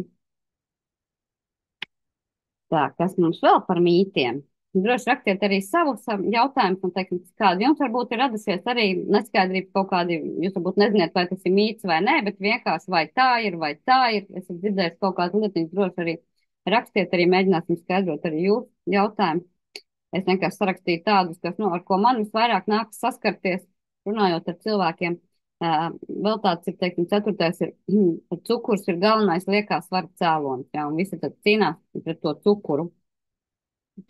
Tā, kas mums vēl par mītiem? Droši rakstiet arī savus jautājumus un teiksim, kādi jums varbūt ir radusies arī neskaidrība kaut kādi, jūs varbūt neziniet, vai tas ir mīts vai nē, bet vienkārši vai tā ir, esat dzirdējis kaut kādu lietiņu, droši arī rakstiet, arī mēģināsim skaidrot arī jūsu jautājumu. Es vienkārši sarakstīju tādus, kas, nu, ar ko man visvairāk nākas saskarties, runājot ar cilvēkiem. Vēl tāds ir, teiksim, ceturtais ir, cukurs ir galvenais liekā svara cēlonis, jā, un visi tad cīnās pret to cukuru.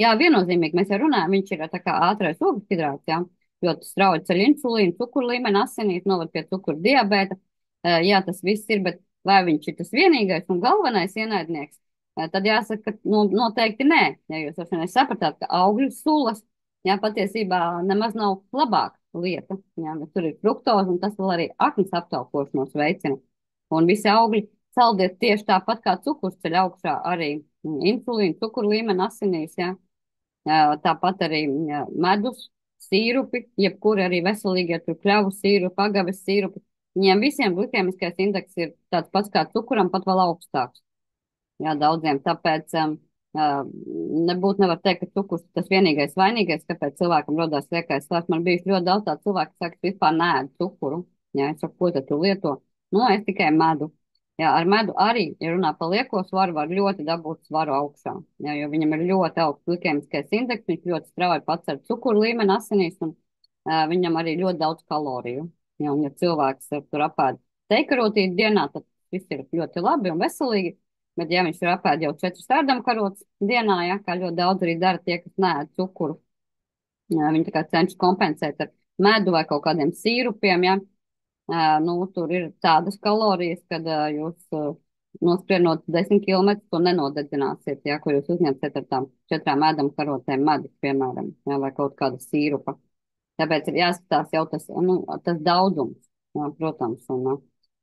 Jā, viennozīmīgi mēs jau runājam, viņš ir tā kā ātrais oglehidrāts, jā, ļoti strauji ceļ insulīnu, cukuru līmeni asinīs, novad pie cukuru diabēta. Jā, tas viss ir, bet vai viņš ir tas vienīgais un galvenais ienaidnieks? Tad jāsaka, ka nu, noteikti nē, ja jūs jau sapratāt, ka augļu sulas, jā, patiesībā nemaz nav labāka lieta, jā, bet tur ir fruktoze un tas vēl arī aknas aptaukošanos veicina. Un visi augļi saldiet tieši tāpat kā cukurs ceļ augšā arī insulīnu, cukuru līmeni asinīs, jā. Tāpat arī medus, sīrupi, jebkuri arī veselīgie tur kļavu sīrupi, agaves sīrupi. Viņiem visiem glikēmiskais indeks ir tāds pats kā cukuram, pat vēl augstāks. Jā, daudziem. Tāpēc Nebūtu nevar teikt, ka cukurs tas vienīgais vainīgais, kāpēc cilvēkam rodās liekais svars. Man bija ļoti daudz tādu cilvēku, kas saka, ka vispār nēd cukuru. Jā, es saku, ko tad tu lieto? Nu, es tikai medu. Jā, ar medu arī, ja runā par lieko svaru, var ļoti dabūt svaru augšā. Jā, jo viņam ir ļoti augsts glikēmiskais indeks, viņš ļoti strauji pacer cukuru līmeni asinīs un viņam arī ļoti daudz kaloriju. Jā, un ja cilvēks tur apēd teikarotīti dienā, tad viss ir ļoti labi un veselīgi. Bet, ja viņš ir apēd jau 4 ēdamkarotes dienā, ja, kā ļoti daudz arī dara tie, kas neēd cukuru, ja, viņi tā kā cenšas kompensēt ar medu vai kaut kādiem sīrupiem, ja, nu, tur ir tādas kalorijas, kad jūs noskrienot 10 km to nenodedzināsiet, ja, ko jūs uzņemsiet ar tām 4 ēdamkarotēm medus, piemēram, ja, vai kaut kāda sīrupa. Tāpēc ir jāskatās jau tas, nu, tas daudzums, jā, protams, un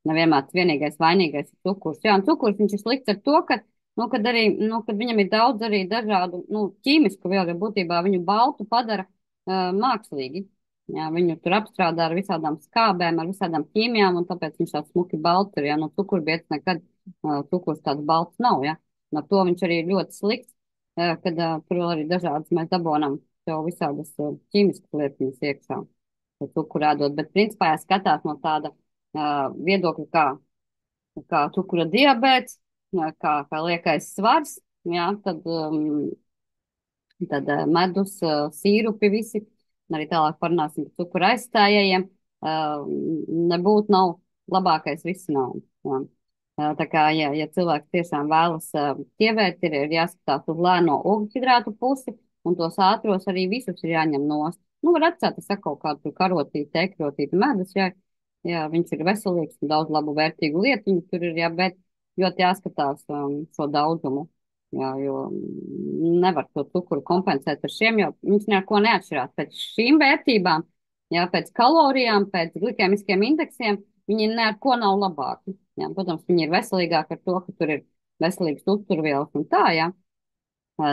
nevienmēr tas vienīgais vainīgais ir cukurs. Jā, un cukurs viņš ir slikts ar to, ka, nu, kad arī, nu, kad viņam ir daudz arī dažādu, nu, ķīmisku vielu, jo būtībā viņu baltu padara mākslīgi. Jā, viņu tur apstrādā ar visādām skābēm, ar visādām ķīmijām, un tāpēc viņš tāds smuki balts ir, jā, no cukurbietas nekad cukurs tāds balts nav, jā. No to viņš arī ir ļoti slikts, kad tur arī dažādas mēs dabonam tev visādas ķīmiskas lietiņas iekšā, ko cukurādot, bet principā jāskatās no tāda viedokļa, kā cukura diabēts, kā liekais svars, jā, tad medus, sīrupi visi, un arī tālāk parunāsim par cukura aizstājējiem, nebūtu nav labākais risinājums. Jā. Tā kā, ja cilvēks tiešām vēlas ķievēt, ir jāskatās uz lēno ogļhidrātu pusi, un tos ātros arī visus ir jāņem nost. Nu, var atcelt, es saku, kaut kādu karotīti, tekrotīti medus, ja viņš ir veselīgs un daudz labu vērtīgu lietiņu tur ir, jā, bet ļoti jāskatās šo daudzumu, jā, jo nevar to cukuru kompensēt ar šiem, jo viņš neko neatšķirās pēc šīm vērtībām, jā, pēc kalorijām, pēc glikēmiskiem indeksiem, viņi neko nav labāki. Jā, protams, viņi ir veselīgāki ar to, ka tur ir veselīgs uzturvielas un tā, jā.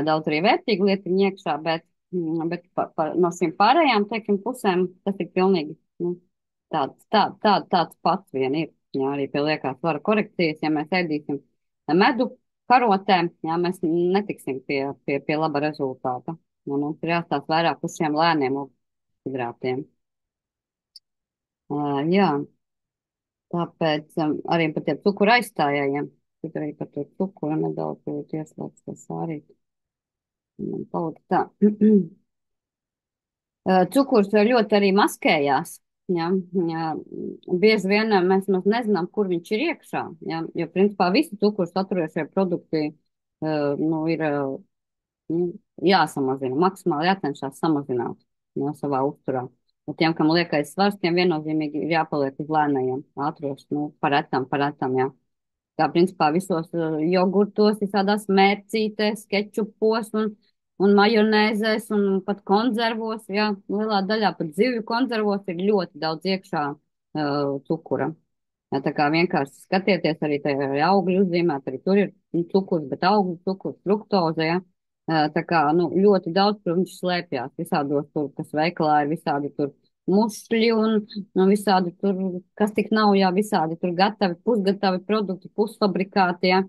Daudz arī vērtīgu lietiņu iekšā, bet no šīm pārējām, teiksim, pusēm tas ir pilnīgi, nu, tāds pats vien ir. Jā, arī pie liekā svara korekcijas, ja mēs ēdīsim medu karotēm, jā, mēs netiksim pie laba rezultāta. Un mums ir jāstās vairāk uz šiem lēniem hidrātiem. Jā. Tāpēc arī par tiem cukuru aizstājējiem. Tad arī par to cukuru nedaudz ieslēgts tas arī. Man palika tā. Cukurs ļoti arī maskējās. Ja, ja, bieži vien mēs nezinām, kur viņš ir iekšā. Ja, jo, principā, visi cukuru saturošie produkti nu, ir jāsamazina. Maksimāli jācenšas samazināt no savā uzturā. Un tiem, kam liekais svars, tiem viennozīmīgi ir jāpaliek uz lēnajiem, ātros, nu, par etam, jā. Kā principā visos jogurtos, visādās mērcītēs, kečupos un majonēzēs un pat konzervos, jā. Lielā daļā pat zivju konzervos ir ļoti daudz iekšā cukura. Jā, tā kā vienkārši skatieties arī tajā augļu uzzīmēt, arī tur ir cukurs, bet augļu cukurs, fruktoze, jā. Tā kā, nu, ļoti daudz tur viņš slēpjās, visādos tur, kas veikalā ir visādi tur mušļi un visādi tur, kas tik nav, jā, visādi tur gatavi, pusgatavi produkti, pusfabrikāti, jā,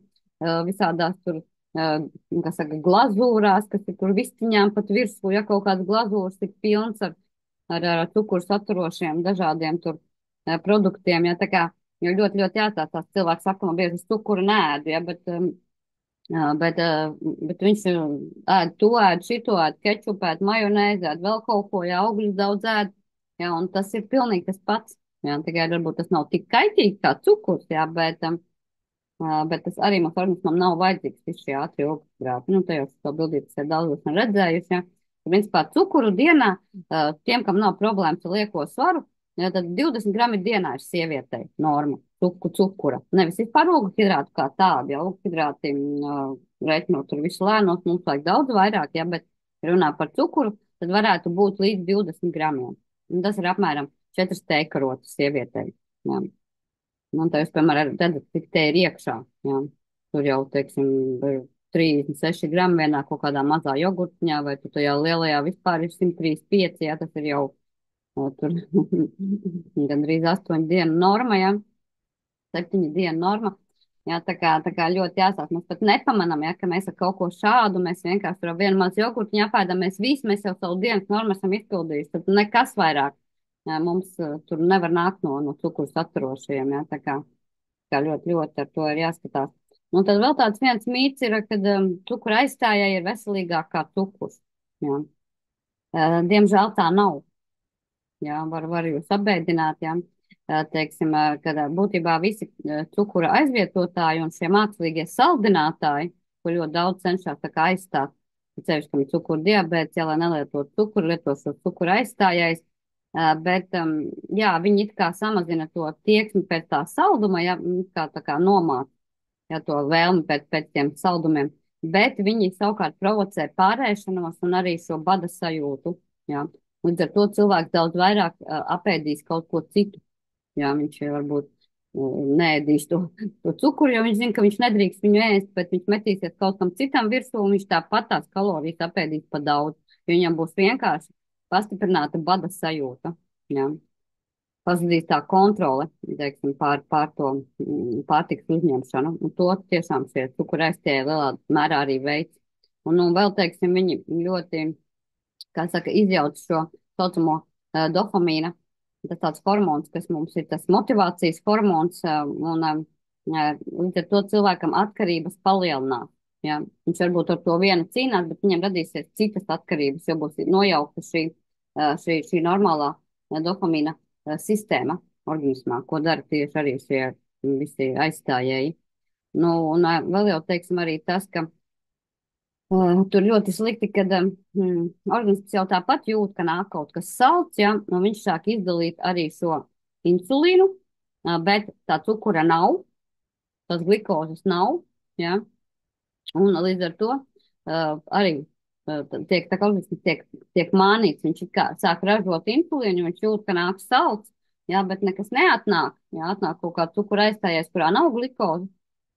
visādās tur, kas saka, glazūrās, kas ir tur vistiņām pat virsū, ja kaut kāds glazūrs ir pilns ar cukuru saturošiem dažādiem tur produktiem, jā, tā kā, jo ļoti jāstāstās, cilvēks saka, man bieži es cukuru nēdu, ja, bet viņš ēd to, ēd šito, ēd kečupu, ēd majonēzi, ēd vēl kaut ko, ja augļus daudz ēd, jā, un tas ir pilnīgi tas pats, jā, tikai varbūt tas nav tik kaitīgi kā cukurs, jā, bet tas arī mums organismam nav vajadzīgs visi šie ātrie ogļhidrāti. Nu, tajos to bildītas ir daudz esmu redzējusi, jā. Principā cukuru dienā, tiem, kam nav problēmas ar lieko svaru, jā, tad 20 grami dienā ir sievietei norma cukura. Nevis vispār ogļhidrātu kā tādu, ja ogļhidrāti reiķinot tur visu lēnos, mums vajag daudz vairāk, ja, bet runā par cukuru, tad varētu būt līdz 20 gramiem. Un tas ir apmēram 4 teikarotas sievietei. Jā. Un tā jūs, piemēram, redzat, cik te ir iekšā. Jā. Tur jau, teiksim, ir 36 grami vienā kaut kādā mazā jogurtiņā, vai tu tajā lielajā vispār ir 135, jā, tas ir jau tur gandrīz 8 dienu norma, jā, 7 dienu norma. Jā, tā kā ļoti jāsāk. Mēs pat nepamanām, ja, ka mēs ar kaut ko šādu, mēs vienkārši ar vienu mazu jogurtu jāpēdām, mēs jau savu dienas normu esam izpildījuši, tad nekas vairāk mums tur nevar nākt no cukuru saturošajiem, jā, tā kā ļoti ar to ir jāskatās. Un tad vēl tāds viens mīts ir, kad cukura aizstājēji ir veselīgāk kā cukurs. Jā. Diemžēl tā nav. Jā, var jūs apbēdināt, jā. Teiksim, kad būtībā visi cukura aizvietotāji un šie mākslīgie saldinātāji, ko ļoti daudz cenšas tā kā aizstāt, ceļš, kam ir cukura diabēts, ja lai nelietot cukuru, lieto šo cukura aizstājais, bet, jā, viņi it kā samazina to tieksmi pēc tā salduma, ja, kā tā kā nomāk, ja to vēlmi pēc tiem saldumiem, bet viņi savukārt provocē pārēšanos un arī šo bada sajūtu, jā. Līdz ar to cilvēks daudz vairāk apēdīs kaut ko citu. Jā, viņš varbūt neēdīs to cukuru, jo viņš zina, ka viņš nedrīkst viņu ēst, bet viņš metīsies kaut kam citam virsū, un viņš tāpat tās kalorijas apēdīs pa daudz, jo viņam būs vienkārši pastiprināta bada sajūta. Jā. Pazudīs tā kontrole, teiksim, pār to pārtiks uzņemšanu, un to tiešām šie cukurēstie lielā mērā arī veids. Un, nu, vēl, teiksim, viņi ļoti, kā saka, izjauc šo saucamo dopamīna. Tas tāds hormons, kas mums ir tas motivācijas hormons, līdz ar to cilvēkam atkarības palielinās. Ja? Viņš varbūt ar to vienu cīnās, bet viņam radīsies citas atkarības, jo būs nojaukta šī normālā dopamīna sistēma organismā, ko dara tieši arī šie visi aizstājēji. Nu, un vēl jau teiksim arī tas, ka tur ļoti slikti, kad organisms jau tāpat jūt, ka nāk kaut kas salds, ja, un viņš sāk izdalīt arī šo insulīnu, bet tā cukura nav, tās glikozes nav, ja, un līdz ar to arī tā kā organisms tiek mānīts, viņš it kā sāk ražot insulīnu, viņš jūt, ka nāk salds, ja, bet nekas neatnāk, ja, atnāk kaut kā cukura aizstājies, kurā nav glikoze.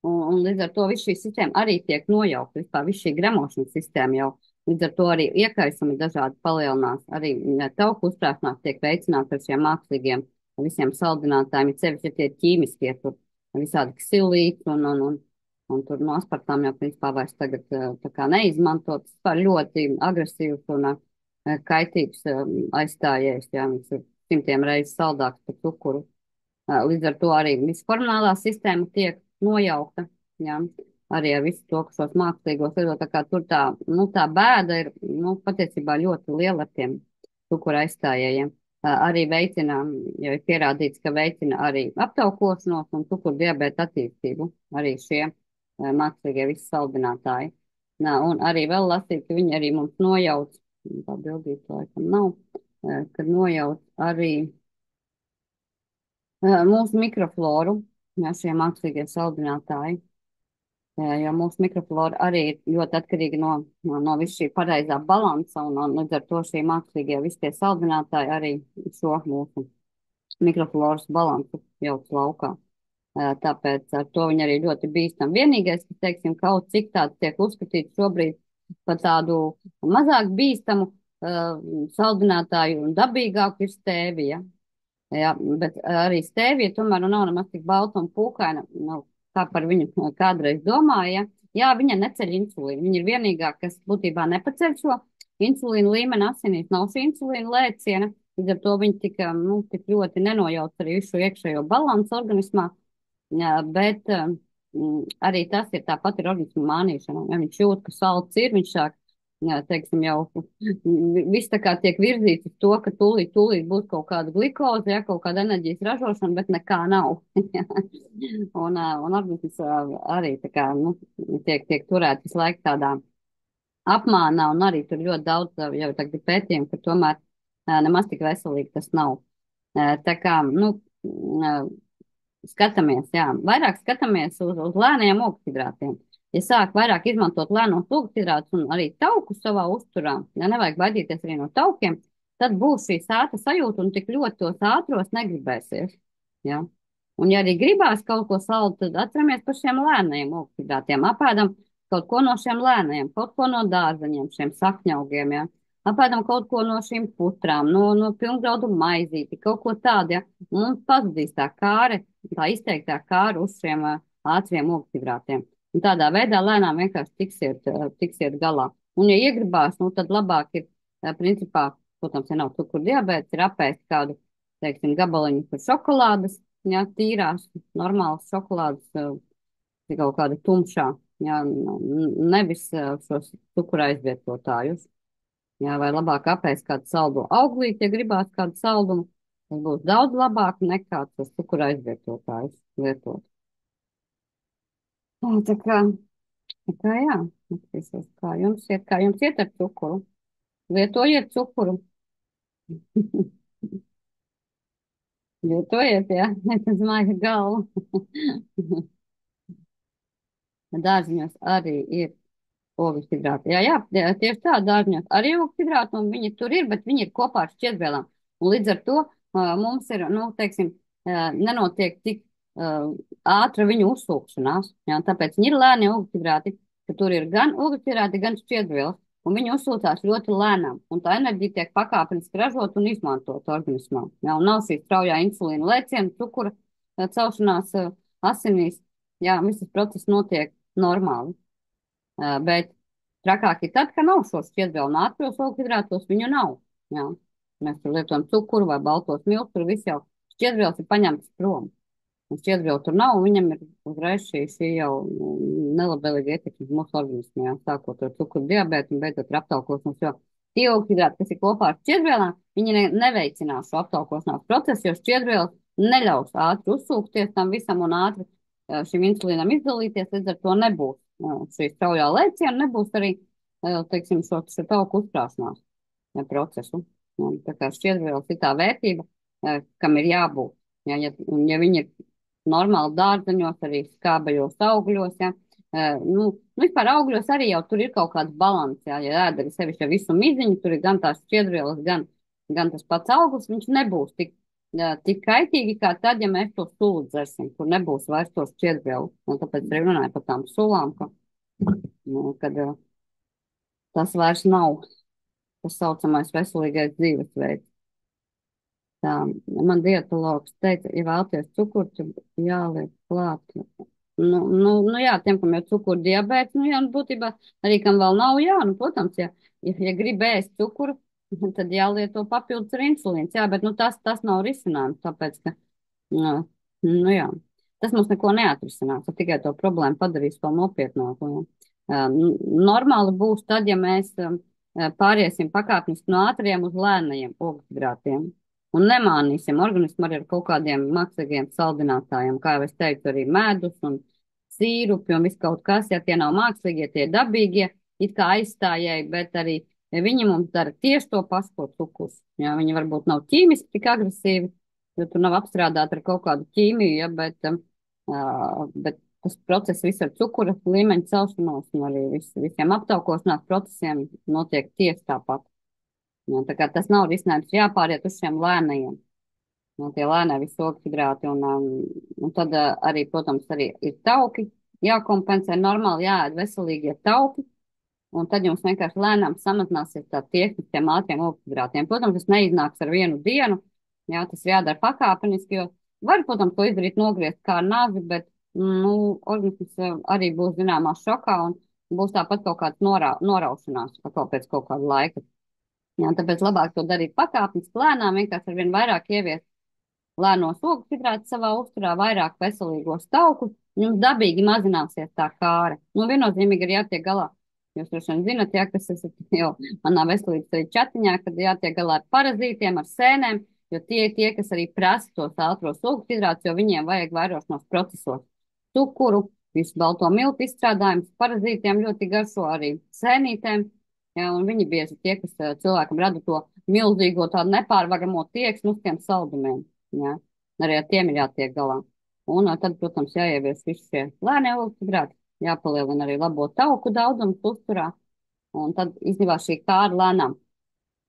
Un līdz ar to viss šī sistēma arī tiek nojaukta, vispār viss šī gremošanas sistēma jau, līdz ar to arī iekaisumi dažādi palielinās, arī tauku uzkrāšanās tiek veicināta ar šiem mākslīgiem visiem saldinātājiem, ir sevišķi, ja tie ir ķīmiskie, tur visādi ksilīti un tur no aspartām jau principā vairs tagad tā kā neizmantot, vispār ļoti agresīvs un kaitīgs aizstājies, jā, viņš ir simtiem reizes saldāks par cukuru. Līdz ar to arī viss hormonālā sistēma tiek nojaukta, jā, arī ar visu to, kas šos mākslīgos lietot, tā kā tur tā bēda ir, patiesībā ļoti liela ar tiem cukura aizstājējiem. Arī veicina, jo ir pierādīts, ka veicina arī aptaukošanos un cukura diabēta attīstību, arī šie mākslīgie visi saldinātāji. Un arī vēl lasīt, ka viņi arī mums nojauc, tā bildīt laikam nav, kad nojauc arī mūsu mikrofloru, ja šie mākslīgie saldinātāji, jo mūsu mikroflora arī ir ļoti atkarīga no visu šī pareizā balansa, un līdz ar to šie mākslīgie visi tie saldinātāji arī šo mūsu mikrofloras balansu jauc laukā. Tāpēc ar to viņi arī ļoti bīstam. Vienīgais, ka, teiksim, kaut cik tāds tiek uzskatīts šobrīd par tādu mazāk bīstamu saldinātāju un dabīgāku ir stēvija. Jā, bet arī stēvija tomēr nav nemaz tik balta un pūkaina, kā par viņu kādreiz domāja. Jā, viņa neceļ insulīnu. Viņa ir vienīgā, kas būtībā nepaceļ šo insulīnu līmeni asinīs. Nav šī insulīna lēciena, līdz ar to viņa tik ļoti nenojauc arī visu iekšējo balansu organismā. Jā, bet arī tas ir tāpat ir organismu mānīšana. Ja viņš jūt, ka salds ir, viņš sāk, jā, teiksim, jau viss tā kā tiek virzīts uz to, ka tūlīt būs kaut kāda glikoze, ja, kaut kāda enerģijas ražošana, bet nekā nav. un organisms arī tā kā, tiek turēts visu laiku tādā apmānā, un arī tur ļoti daudz jau tagad ir pētījumi, ka tomēr nemaz tik veselīgi tas nav. Tā kā, skatāmies, jā, vairāk skatāmies uz lēniem ogļhidrātiem. Ja sāk vairāk izmantot lēnos ogļhidrātus un arī tauku savā uzturā, ja nevajag baidīties arī no taukiem, tad būs šī sāta sajūta un tik ļoti tos ātros negribēsies. Ja? Un ja arī gribās kaut ko saldu, tad atceramies par šiem lēniem ogļhidrātiem. Apēdam kaut ko no šiem lēniem, kaut ko no dārzeņiem, šiem sakņaugiem, ja? Apēdam kaut ko no šīm putrām, no pilngraudu maizīti, kaut ko tādu, ja? Un pazudīs tā kāre, tā izteiktā kāra uz šiem ātriem ogļhidrātiem. Un tādā veidā lēnām vienkārši tiksiet galā. Un, ja iegribās, nu, tad labāk ir, principā, protams, ja nav cukuru diabēts, ir apēst kādu, teiksim, gabaliņu par šokolādes, jā, tīrās, normālas šokolādes, kaut kāda tumšā, jā, nevis šos cukura aizvietotājus. Jā, vai labāk apēst kādu saldo auglīti, ja gribās kādu saldumu, tas būs daudz labāk nekā tas cukura aizvietotājs lietot. Tā kā jā, attīstos, kā jums iet ar cukuru. Lietojiet cukuru. Lietojiet, jā, tas maigi galvu. Dārziņos arī ir ogļhidrāti. Tieši tā, dārziņos arī ogļhidrāti, un viņi tur ir, bet viņi ir kopā ar šķiedrvielām. Un līdz ar to mums ir, nu, teiksim, nenotiek tik ātra viņu uzsūkšanās. Jā, tāpēc viņi ir lēni ogļhidrāti, ka tur ir gan ogļhidrāti, gan šķiedrvielas. Un viņi uzsūcās ļoti lēnām, un tā enerģija tiek pakāpeniski ražot un izmantot organismā. Jā, un nav šī straujā insulīna lēciena, cukura celšanās asinīs. Jā, viss process notiek normāli. Bet trakāk ir tad, ka nav šo šķiedrvielu un ātros ogļhidrātos, viņu nav. Jā. Mēs tur lietojam cukuru vai baltos miltus, tur viss jau šķiedrvielas ir paņemtas prom. Un šķiedrvielu tur nav, un viņam ir uzreiz šī jau nelabvēlīga ietekme uz mūsu organismu, jā, sākot ar cukuru diabētu un beidzot ar aptaukošanos, jo tie ogļhidrāti, kas ir kopā ar šķiedrvielām, viņi neveicinās šo aptaukošanās procesu, jo šķiedrvielas neļaus ātri uzsūkties tam visam un ātri šim insulīnam izdalīties, līdz ar to nebūs šī straujā lēciena, nebūs arī, teiksim, šo tauku uzkrāšanās procesu. Un, tā kā šķiedrvielas ir tā vērtība, kam ir jābūt. Ja viņi ir normāli dārzeņos, arī skābajos augļos, nu, vispār augļos arī jau tur ir kaut kāds balans, ja ēderi sevišķi visu miziņu, tur ir gan tās šķiedrvielas, gan tas pats auglis, viņš nebūs tik kaitīgi kā tad, ja mēs to sulu dzersim, kur nebūs vairs to šķiedrvielu. Un tāpēc arī runāju par tām sulām, kad tas vairs nav tas saucamais veselīgais dzīvesveids. Tā, man dietologs teica, ja vēlaties cukuru, tad jāliek klāt. Jā, tiem, kam jau cukuru diabēts, nu jā, nu būtībā arī kam vēl nav, jā, nu, protams, ja grib ēst cukuru, tad jālieto papildus ar insulīns, jā, bet, nu, tas nav risinājums, tāpēc, ka, jā, tas mums neko neatrisinās, tas tikai to problēmu padarīs vēl nopietnāku, jā. Normāli būs tad, ja mēs pāriesim pakāpeniski no ātriem uz lēnajiem ogļhidrātiem. Un nemānīsim organismu arī ar kaut kādiem mākslīgiem saldinātājiem, kā jau es teicu, arī medus un sīrupi un viss kaut kas, ja tie nav mākslīgie, tie dabīgie, it kā aizstājēji, bet arī viņi mums dara tieši to pašu, ko cukurs. Ja, viņi varbūt nav ķīmiski tik agresīvi, jo tur nav apstrādāti ar kaut kādu ķīmiju, ja, bet tas process viss ar cukura līmeņa celšanos un arī visiem aptaukošanās procesiem notiek tieši tāpat. Ja, tā kā tas nav risinājums, jāpāriet uz šiem lēnajiem. No tie lēnē visi ogļhidrāti un tad arī, protams, arī ir tauki, jākompensē normāli, jāēd veselīgie tauki, un tad jums vienkārši lēnām samazināsies tā tieksme tiem ātriem ogļhidrātiem. Protams, tas neiznāks ar vienu dienu, jā, tas jādara pakāpeniski, jo var, protams, to izdarīt nogriezt kā nazi, bet, nu, organisms arī būs zināmā šokā un būs tāpat kaut kāds noraušanās pēc kaut kāda laika. Jā, tāpēc labāk to darīt pakāpeniski, lēnām, vienkārši ar vien vairāk ieviest lēnos ogļhidrātus savā uzturā, vairāk veselīgos taukus, jums dabīgi mazināsies tā kāre. Nu, viennozīmīgi ir jātiek galā. Jūs droši vien zinat, jā, kas esat jau manā veselības arī čatiņā, kad jātiek galā ar parazītiem, ar sēnēm, jo tie, kas arī prasa tos ātros ogļhidrātus, jo viņiem vajag vairošanos procesos cukuru, visu balto miltu izstrādājumus, parazītiem ļoti garšo arī sēnītēm. Jā, un viņi bieži tie, kas cilvēkam rada to milzīgo tādu nepārvaramo tieksmi uz tiem saldumiem. Jā, arī ar tiem ir jātiek galā. Un tad, protams, jāievies visi šie lēnie ogļhidrāti, jāpalielina arī labo tauku daudzums uzturā. Un tad, īstenībā, šī kāra lēnām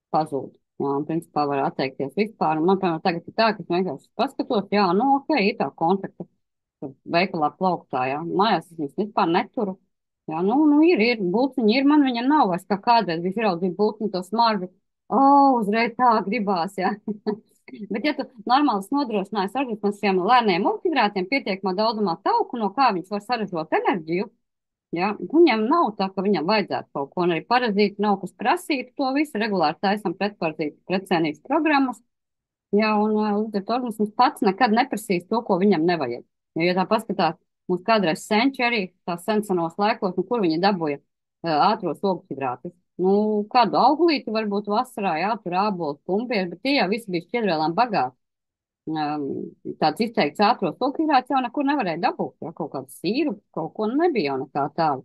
pazūd. Jā, un principā var atteikties vispār. Un man, piemēram, tagad ir tā, ka es vienkārši paskatos, jā, nu, ok, ir tā kontakta veikalā plauktā, jā. Mājās es viņus vispār neturu. Jā, nu ir, būciņi ir, man viņa nav vairs kā kādreiz, viņš ieraudzīja būciņu to smaržu, uzreiz tā gribās, jā. Bet, ja tu normāli nodrošināji sažģītnes šiem lēniem ugļhidrātiem pietiekamā daudzumā tauku, no kā viņš var saražot enerģiju, ja, viņam nav tā, ka viņam vajadzētu kaut ko, un arī parazīti nav, kas prasītu to visu, regulāri taisam pretparazītu pretcēnības programmas, jā, un līdz ar to organisms pats nekad neprasīs to, ko viņam nevajag. Jo, ja tā paskatās, mums kādreiz senči arī tā sensenos laikos, nu, kur viņi dabūja ātros ogļhidrātus. Nu, kādu auglīti varbūt vasarā, jā, tur ābols, kumpieši, bet tie jau visi bija šķiedrvēlām bagāti. Um, Tāds izteikts ātros ogļhidrāts jau nekur nevarēja dabūt, jā, kaut kādu sīru, kaut ko nebija jau nekā tāda.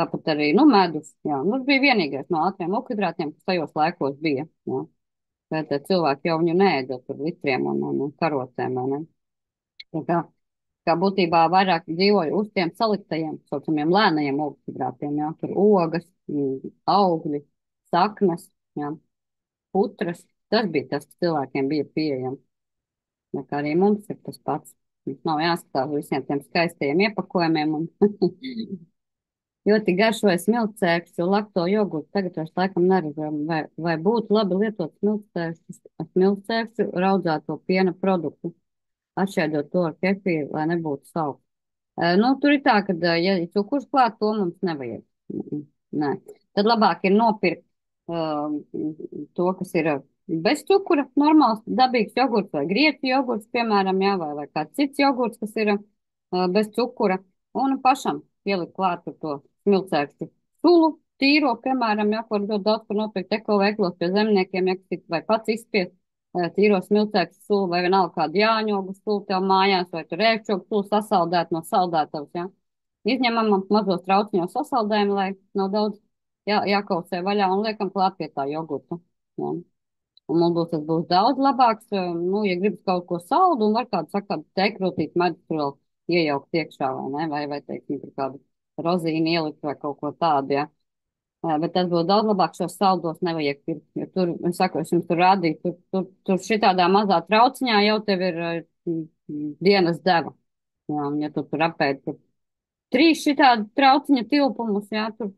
Tāpat arī, nu, medus, jā, nu, tas bija vienīgais no ātriem ogļhidrātiem, kas tajos laikos bija, jā. Bet cilvēki jau viņu neēda tur litriem un karotēm, vai ne? Tā kā būtībā vairāk dzīvoja uz tiem saliktajiem, saucamiem lēnajiem ogļhidrātiem, jā, tur ogas, augļi, saknes, jā, putras. Tas bija tas, kas cilvēkiem bija pieejams. Tā kā arī mums ir tas pats. Mums nav jāskatās uz visiem tiem skaistajiem iepakojumiem un ļoti garšoja smiltcēkšus, jo lakto jogurtu tagad vairs laikam neredzam, vai būtu labi lietot smiltcēkšu raudzēto piena produktu, atšķaidot to ar kefīru, lai nebūtu salds. Nu, tur ir tā, ka, ja ir cukurs klāt, to mums nevajag. Nē. Tad labāk ir nopirkt to, kas ir bez cukura, normāls, dabīgs jogurts vai grieķu jogurts, piemēram, jā, vai kāds cits jogurts, kas ir bez cukura, un pašam pielikt klāt to smilcēkstu sulu, tīro, piemēram, jā, ko ļoti daudz par nopirkt eko veiklos pie zemniekiem, ja kas vai pats izspiest tīro smilcēkstu sulu, vai vienalga kādu jāņogu sulu tev mājās, vai tur ēkšķogu sulu sasaldēt no saldētavas, jā. Izņemam mazos trauciņos sasaldējumu, lai nav daudz jākausē vaļā un liekam klāt pie tā jogurta. Jā. Un mums būs, tas būs daudz labāks, nu, ja gribas kaut ko saldu un var kādu, saka, teikrūtīt medus tur vēl iejaukt iekšā, vai ne, vai teiksim, tur kādu rozīnu ielikt vai kaut ko tādu, jā. Bet tas būtu daudz labāk, šos saldos nevajag pirkt, jo tur, es saku, es jums tur rādīju, tur šitādā mazā trauciņā jau tev ir dienas deva. Jā, un ja tu tur apēdi tur trīs šitādi trauciņa tilpumus, jā, tur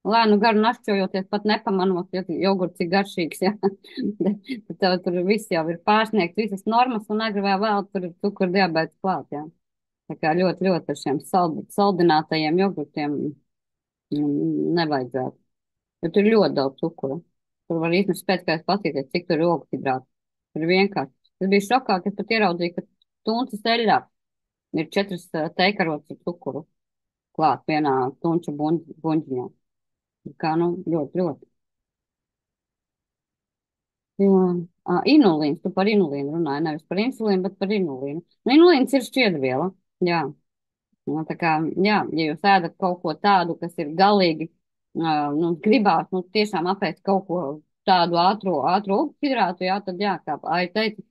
lēnu garu našķojoties, pat nepamanot, ja jogurts ir garšīgs, jā. Tad tev tur viss jau ir pārsniegts, visas normas, un agri vai vēl tur ir cukura diabēts klāt, jā. Tā kā ļoti, ļoti ar šiem saldinātajiem jogurtiem nevajadzētu. Jo tur ir ļoti daudz cukura. Tur var īstenībā pēckārt paskatīties, cik tur ir ogļhidrāti. Tur ir vienkārši. Tas bija šokā, ka es pat ieraudzīju, ka tuncis eļļā ir 4 teikarots ar cukuru klāt vienā tunča buņģiņā. Kā, nu, ļoti, ļoti. Jo, inulīns, tu par inulīnu runāji, nevis par insulīnu, bet par inulīnu. Nu, inulīns ir šķiedrviela, jā. Nu, tā kā, jā, ja jūs ēdat kaut ko tādu, kas ir galīgi, nu, gribās, nu, tiešām apēst kaut ko tādu ātru hidrātu, jā, tad jā, kā Ai teica,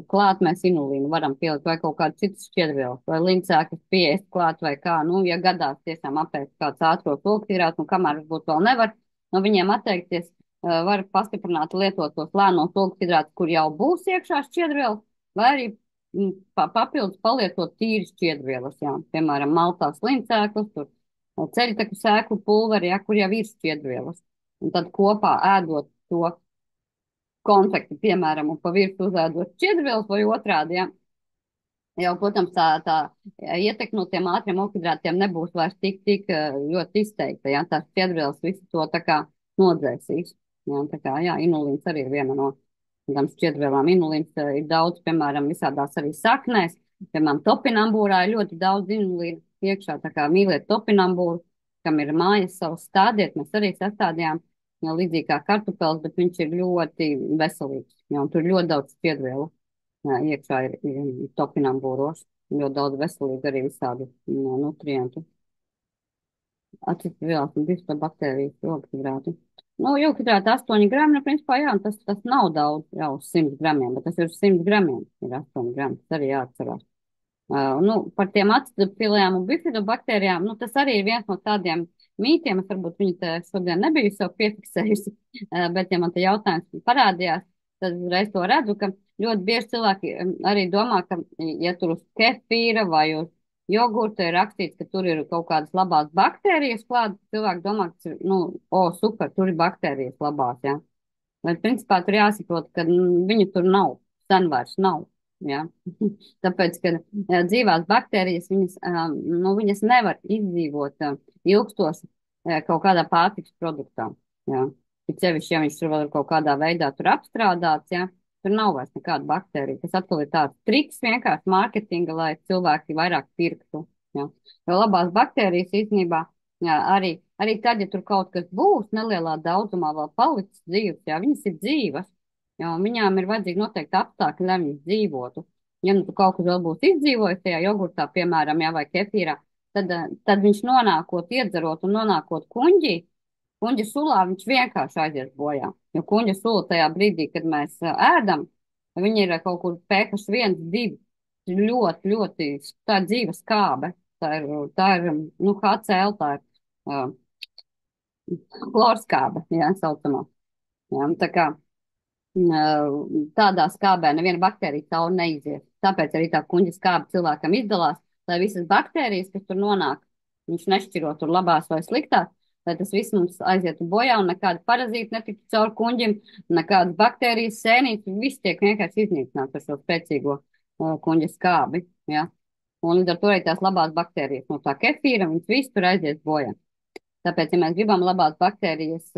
klāt mēs inulīnu varam pielikt vai kaut kādu citu šķiedrvielu, vai lincēkas pieest klāt vai kā, nu, ja gadās tiešām apēst kāds ātros ogļhidrātus, un kamēr varbūt vēl nevar no viņiem atteikties, var pastiprināt lietot tos lēnos ogļhidrātus, kur jau būs iekšā šķiedrvielas, vai arī papildus palietot tīri šķiedrvielas, jā, piemēram, maltās lincēklas, tur ceļteku sēklu pulveri, jā, kur jau ir šķiedrvielas. Un tad kopā ēdot to konfekti, piemēram, un pa virsmu uzēdot šķiedrvielas vai otrādi, jā. Jau, protams, tā ietekme no tiem ātriem ogļhidrātiem nebūs vairs tik ļoti izteikta, jā, tās šķiedrvielas visu to tā kā nodzēsīs. Jā, tā kā, jā, inulīns arī ir viena no tādām šķiedrvielām. Inulīns ir daudz, piemēram, visādās arī saknēs. Piemēram, topinambūrā ir ļoti daudz inulīna iekšā, tā kā mīliet topinambūru, kam ir mājas savs stādiet, mēs arī sastādījām, jā, līdzīgi kā kartupels, bet viņš ir ļoti veselīgs, jā, un tur ir ļoti daudz šķiedrvielu. Jā, iekšā ir topinambūros, ļoti daudz veselīgi arī visādi nutrientu. Atcīt vielas un bifidobakterijas, ogļhidrāti. Nu, ogļhidrāti 8 grami, nu, principā, jā, tas nav daudz jau uz 100 gramiem, bet tas ir uz 100 gramiem, ir 8 grami, tas arī jāatcerās. Nu, par tiem acetofilējām un bifidobakterijām, nu, tas arī ir viens no tādiem mītiem, es varbūt viņu te šodien nebiju sev piefiksējusi, bet ja man te jautājums parādījās, tad reiz to redzu, ka ļoti bieži cilvēki arī domā, ka, ja tur uz kefīra vai uz jogurta ir rakstīts, ka tur ir kaut kādas labās baktērijas klāt, cilvēki domā, ka, nu, o, super, tur ir baktērijas labās, jā. Bet, principā, tur jāsaprot, ka viņu tur nav sen vairs nav. Ja? Tāpēc, ka dzīvās baktērijas, viņas nevar izdzīvot ilgstoši kaut kādā pārtiks produktā. Ja? It sevišķi, ja viņš tur vēl ir kaut kādā veidā tur apstrādāts, ja? Tur nav vairs nekāda baktērija. Tas atkal ir tāds triks vienkārši mārketinga, lai cilvēki vairāk pirktu. Ja? Jo labās baktērijas īstenībā, jā, arī tad, ja tur kaut kas būs nelielā daudzumā vēl palicis dzīves, jā, viņas ir dzīvas, jā, un viņām ir vajadzīgi noteikti apstākļi, lai viņas dzīvotu. Ja nu tu kaut kas vēl būs izdzīvojis tajā jogurtā, piemēram, jā, vai kefīrā, tad viņš nonākot, iedzerot un nonākot kuņģa sulā, viņš vienkārši aizies bojā. Jo kuņģa sula tajā brīdī, kad mēs ēdam, viņa ir kaut kur pēkaš 1, 2, ļoti, ļoti tā ir dzīva skābe. Tā ir, nu, HCl, tā ir uh, chlorskābe, jā, saucamā. Jā, nu, tā kā tādā skābē neviena baktērija cauri neizies. Tāpēc arī tā kuņģa skābe cilvēkam izdalās, lai visas baktērijas, kas tur nonāk, viņš nešķiro tur labās vai sliktās, lai tas viss mums aizietu bojā un nekāda parazīta netiktu caur kuņģim, nekādas baktērijas, sēnītes, viss tiek vienkārši iznīcināts ar šo spēcīgo kuņģa skābi. Ja? Un līdz ar to arī tās labās baktērijas no tā kefīra, viņas viss tur aizies bojā. Tāpēc, ja mēs gribam labās baktērijas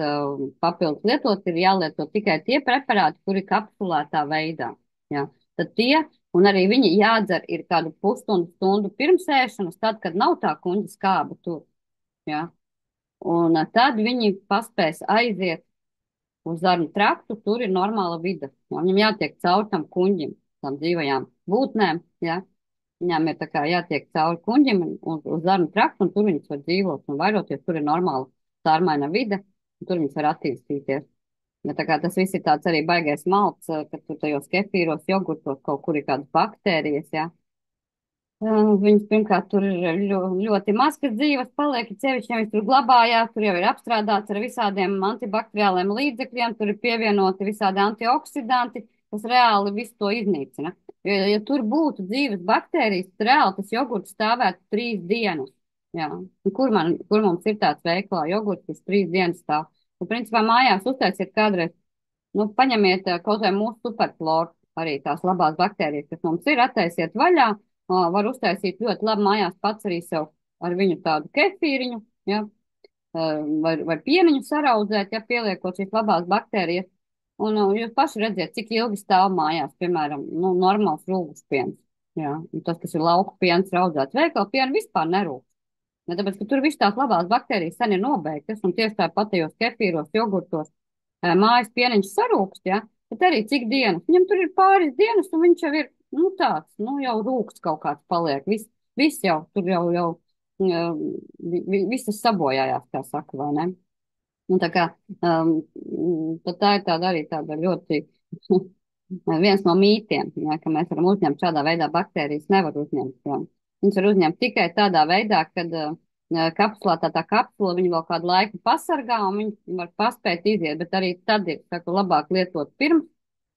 papildus lietot, ir jālieto tikai tie preparāti, kuri kapsulētā veidā. Ja? Tad tie, un arī viņi jādzer ir kādu pusstundu pirms ēšanas, tad, kad nav tā kuņģa skāba tur. Ja? Un tad viņi paspēs aiziet uz zarnu traktu, tur ir normāla vide. Ja? Viņam jātiek caur tam kuņģim, tam dzīvajām būtnēm. Ja? Viņām ir tā kā jātiek cauri kuņģim un uz zarnu traktu, un tur viņas var dzīvot un vairoties. Tur ir normāla sārmaina vide, un tur viņas var attīstīties. Ja tā kā tas viss ir tāds arī baigais malts, ka tur tajos kefīros, jogurtos kaut kur ir kādas baktērijas, jā. Viņas pirmkārt tur ir ļoti maz, kas dzīves paliek, ja sevišķi, ja viņas tur glabājās, tur jau ir apstrādāts ar visādiem antibakteriāliem līdzekļiem, tur ir pievienoti visādi antioksidanti, kas reāli visu to iznīcina. Ja tur būtu dzīves baktērijas, tad reāli tas jogurts stāvētu 3 dienas. Jā. Kur mums ir tāds veiklā jogurts, kas 3 dienas stāv? Un, principā, mājās uztaisiet kādreiz, nu, paņemiet kaut vai mūsu superfloru, arī tās labās baktērijas, kas mums ir, attaisiet vaļā. Var uztaisīt ļoti labi mājās pats arī sev ar viņu tādu kefīriņu, ja, vai pieniņu saraudzēt, ja, pieliekot šīs labās baktērijas. Un jūs paši redziet, cik ilgi stāv mājās, piemēram, nu, normāls rūgas piens. Ja, un tas, kas ir lauku piens raudzēts veikala piena, vispār nerūg. Ja, tāpēc, ka tur viss tās labās baktērijas sen ir nobeigtas, un tieši tāpat tajos kefīros, jogurtos, mājas pieniņš sarūkst, ja, bet arī cik dienas. Viņam tur ir pāris dienas, un viņš jau ir, nu, tāds, nu, jau rūkts kaut kāds paliek. Viss jau, tur jau viss tas sabojājās, kā saka, vai ne? Un tā kā, tad tā ir tāda arī tāda ļoti, viens no mītiem, ja, ka mēs varam uzņemt šādā veidā baktērijas, nevar uzņemt. Ja. Viņas var uzņemt tikai tādā veidā, kad kapsulā tā kapsula viņu vēl kādu laiku pasargā un viņi var paspēt iziet, bet arī tad ir, saku, labāk lietot pirms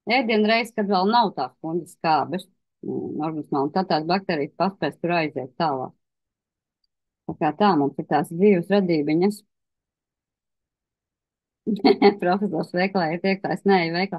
ēdienreiz, kad vēl nav tās kuņģa skābes organismā, un tad tās baktērijas paspēs tur aiziet tālāk. Tā kā tā mums ir tās dzīves radībiņas. Profesors veiklā ir tiektājs, nē, veiklā.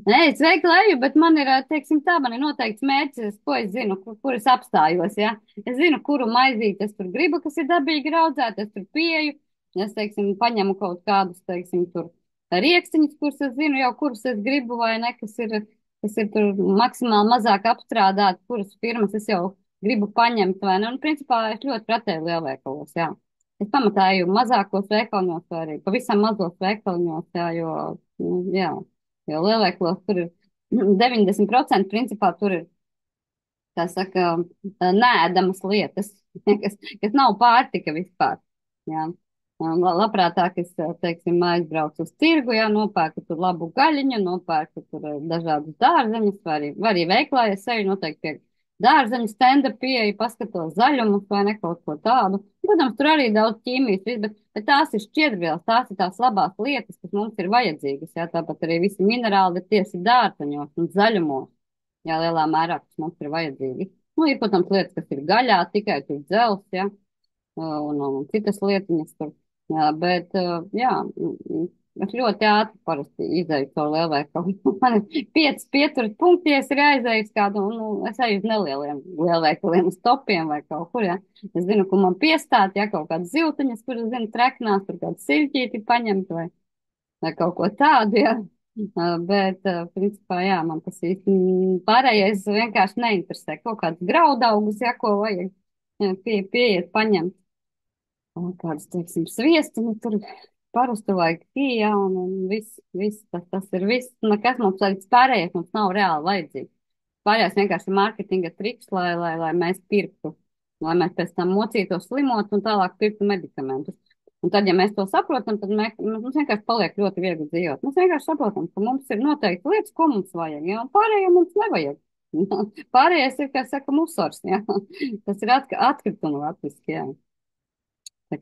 Nē, es veiklā eju, bet man ir, teiksim tā, man ir noteikts mērķis, ko es zinu, kur es apstājos, ja. Es zinu, kuru maizīti es tur gribu, kas ir dabīgi raudzēta, es tur pieeju, es, teiksim, paņemu kaut kādus, teiksim, tur riekstiņus, kurus es zinu jau, kurus es gribu, vai ne, kas ir tur maksimāli mazāk apstrādāt, kuras firmas es jau gribu paņemt, vai ne, un principā es ļoti pretēju lielveikalos, jā. Es pamatā eju mazākos veikaliņos, vai arī pavisam mazos veikaliņos, jā, nu, jā, jo lielveikalos tur ir 90% principā tur ir, tā saka, neēdamas lietas, kas nav pārtika vispār, jā. Un labprātāk es, teiksim, aizbraucu uz tirgu, jā, nopērku tur labu gaļiņu, nopērku tur dažādas dārzeņus, vai arī veiklā, ja seju noteikti pie dārzeņu stenda pieeja, paskatos zaļumus vai ne kaut ko tādu. Protams, tur arī daudz ķīmijas, bet tās ir šķiedrvielas, tās ir tās labās lietas, kas mums ir vajadzīgas, jā, tāpat arī visi minerāli ir tieši dārzeņos un zaļumos, jā, lielā mērā, kas mums ir vajadzīgi. Nu, ir, protams, lietas, kas ir gaļā, tikai tur dzels, jā, un citas lietiņas tur. Jā, bet, jā, Es ļoti ātri parasti izēju to lielveikalu. Man ir 5 pieturas punkti, ja es ir aizējis kādu, es eju uz nelieliem lielveikaliem, uz topiem vai kaut kur, ja. Es zinu, kur man piestāt, ja kaut kādas ziltiņas, kuras zinu treknās, tur kādu siļķīti paņemt vai kaut ko tādu, ja. Bet, principā, jā, man tas īsti pārējais vienkārši neinteresē. Kaut kāds graudaugus, ja ko vajag, ja, pieiet paņemt. Un kādas, teiksim, sviestiņu tur parastu vai kījā un viss, tas ir viss. Nekas mums vajag pārējais, mums nav reāli vajadzīgs. Pārējais vienkārši ir mārketinga triks, lai mēs pirktu, lai mēs pēc tam mocītos slimot un tālāk pirktu medikamentus. Un tad, ja mēs to saprotam, tad mums vienkārši paliek ļoti viegli dzīvot. Mēs vienkārši saprotam, ka mums ir noteikti lietas, ko mums vajag, ja, un pārējie mums nevajag. Pārējais ir, kā saka, musors, ja. Tas ir atkritumi latviski, jā. Tā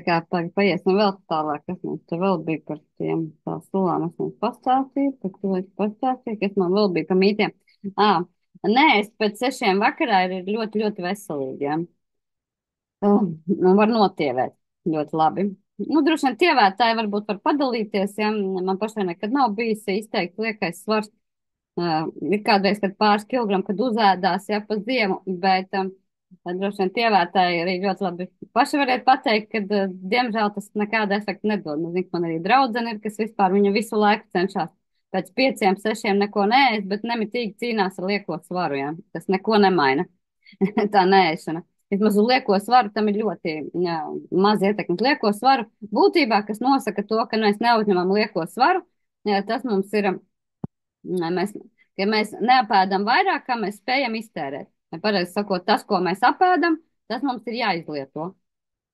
kā, paiesim vēl tālāk, kas mums te vēl bija par tiem tā sulām. Es mums pastāstīju, par to es pastāstīju, kas man vēl bija par mītiem. Ā, nē, es pēc 6 vakarā ir ļoti, ļoti veselīgi, ja. Un var notievēt ļoti labi. Nu, droši vien tievētāji varbūt var padalīties, ja. Man pašai nekad nav bijis izteikti liekais svars. Ir kādreiz, kad pāris kilogramu, kad uzēdās, ja, pa ziemu, bet droši vien tievētāji arī ļoti labi paši varētu pateikt, ka, diemžēl, tas nekāda efekta nedod. Nu, zinu, man arī draudzene ir, kas vispār viņa visu laiku cenšas pēc 5, 6 neko neēst, bet nemitīgi cīnās ar lieko svaru, ja. Tas neko nemaina, tā neēšana. Vismaz uz lieko svaru tam ir ļoti jā, maz ietekmes. Lieko svaru būtībā, kas nosaka to, ka mēs neuzņemam lieko svaru, jā, tas mums ir. Mēs, ja mēs neapēdam vairāk, kā mēs spējam iztērēt. Ja pareizi sakot, tas, ko mēs apēdam, tas mums ir jāizlieto.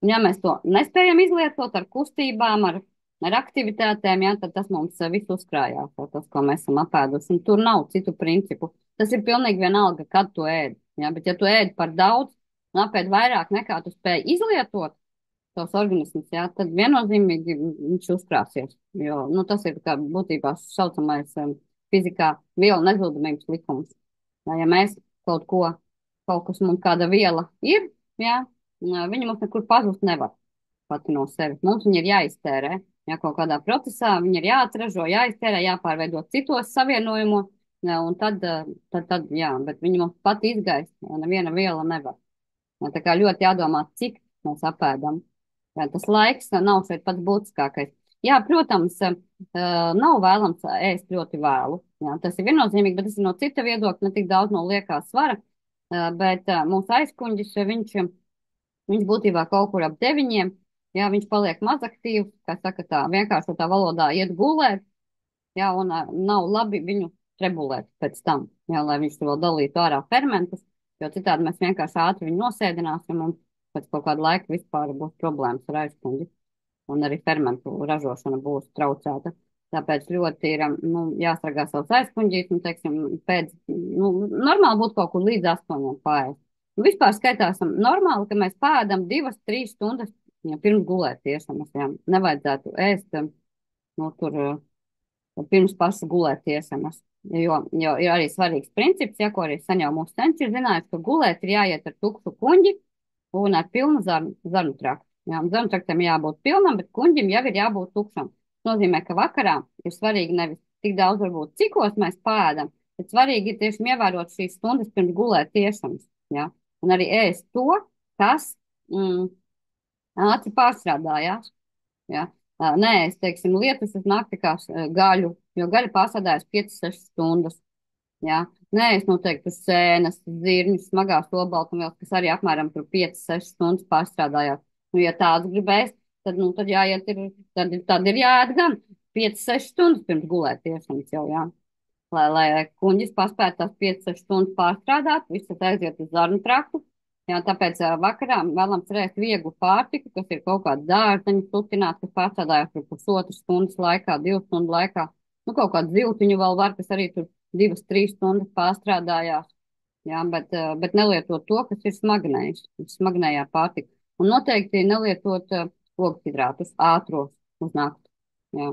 Un ja mēs to nespējam izlietot ar kustībām, ar aktivitātēm, ja, tad tas mums viss uzkrājās, tas, ko mēs esam apēdusi. Un tur nav citu principu. Tas ir pilnīgi vienalga, kad tu ēd. Ja, bet ja tu ēd par daudz un apēd vairāk nekā tu spēj izlietot tos organismus, ja, tad viennozīmīgi viņš uzkrāsies. Jo, nu, tas ir kā būtībā saucamais fizikā vielu nezudamības likums. Ja mēs kaut kas mums kāda viela ir, ja, viņa mums nekur pazust nevar pati no sevis. Mums viņa ir jāiztērē, ja kaut kādā procesā viņa ir jāatražo, jāiztērē, jāpārveido citos savienojumos, ja, un tad, jā, bet viņa mums pati izgaist, ja, neviena viela nevar. Ja, tā kā ļoti jādomā, cik mēs apēdam. Ja, tas laiks nav šeit pats būtiskākais. Jā, protams, nav vēlams ēst ļoti vēlu. Jā, tas ir viennozīmīgi, bet tas ir no cita viedokļa, ne tik daudz no liekā svara. Bet mūsu aizkuņģis, viņš būtībā kaut kur ap 9. Jā, viņš paliek mazaktīvs, kā saka tā, vienkārši tā valodā iet gulēt. Jā, un nav labi viņu trebulēt pēc tam, jā, lai viņš vēl dalītu ārā fermentus, jo citādi mēs vienkārši ātri viņu nosēdināsim un pēc kaut kāda laika vispār būs problēmas ar aizkuņģi. Un arī fermentu ražošana būs traucēta. Tāpēc ļoti ir jāsargā savs aizkuņģis, un, teiksim, normāli būtu kaut kur līdz 8 pārējais. Vispār skaitās normāli, ka mēs pēdam 2, 3 stundas ja, pirms gulētiešanas. Ja. Nevajadzētu ēst, tur pirms paša gulētiešanas. Jo ir arī svarīgs princips, ja, ko arī sen jau mūsu senči ir zinājis, ka gulēt ir jāiet ar tukšu kuņģi un ar pilnu zarnu traktu. Jā, zarnu traktam jābūt pilnam, bet kuņģim jau ir jābūt tukšam. Tas nozīmē, ka vakarā ir svarīgi nevis tik daudz, varbūt, cikos mēs pēdam, bet svarīgi ir tiešām ievērot šīs stundas pirms gulētiešanas. Ja? Un arī ēst to, kas ātri pārstrādājās. Ja? Nē, es teiksim, lietas uz nakti kā gaļu, jo gaļa pārstrādājas 5-6 stundas. Ja? Nē, es noteikti uz sēnes, zirņus, smagās olbaltumvielas, kas arī apmēram 5-6 stundas pārstrādājās. Nu, ja tāds gribēs, tad jāiet tad ir jāēd gan 5-6 stundas pirms gulētiešanas jau, jā. Lai kuņģis paspētu tās 5-6 stundas pārstrādāt, viss tas aiziet uz zarnu traktu. Jā, tāpēc vakarā vēlams ēst vieglu pārtiku, kas ir kaut kāda dārzeņu sutināts, kas pārstrādājās tur 1,5 stundas laikā, 2 stundu laikā. Nu, kaut kādu ziltiņu vēl var, kas arī tur 2-3 stundas pārstrādājās. Jā, bet nelietot to, kas ir smagnējs, smagnējā pārtika. Un noteikti nelietot ogļhidrātus ātros uz nakti. Jā.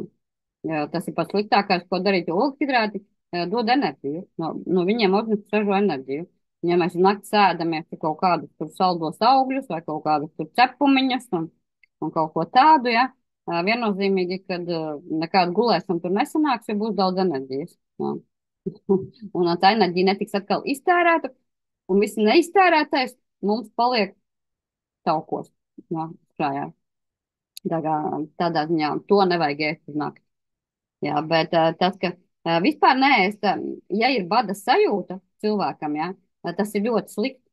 Jā, tas ir pats sliktākais, ko darīt, jo ogļhidrāti dod enerģiju. No viņiem organisms ražo enerģiju. Ja mēs uz nakti sēdamies kaut kādus tur saldos augļus vai kaut kādus tur cepumiņus un kaut ko tādu, ja, Viennozīmīgi, ka nekāda gulēšana tur nesanāks, jo būs daudz enerģijas. Jā. Un tā enerģija netiks atkal iztērēta, un viss neiztērētais mums paliek taukos. Jā, krājā. Tādā ziņā to nevajag ēst uz nakti. Jā, bet tas, ka vispār neēst, ja ir bada sajūta cilvēkam, jā, tas ir ļoti slikti.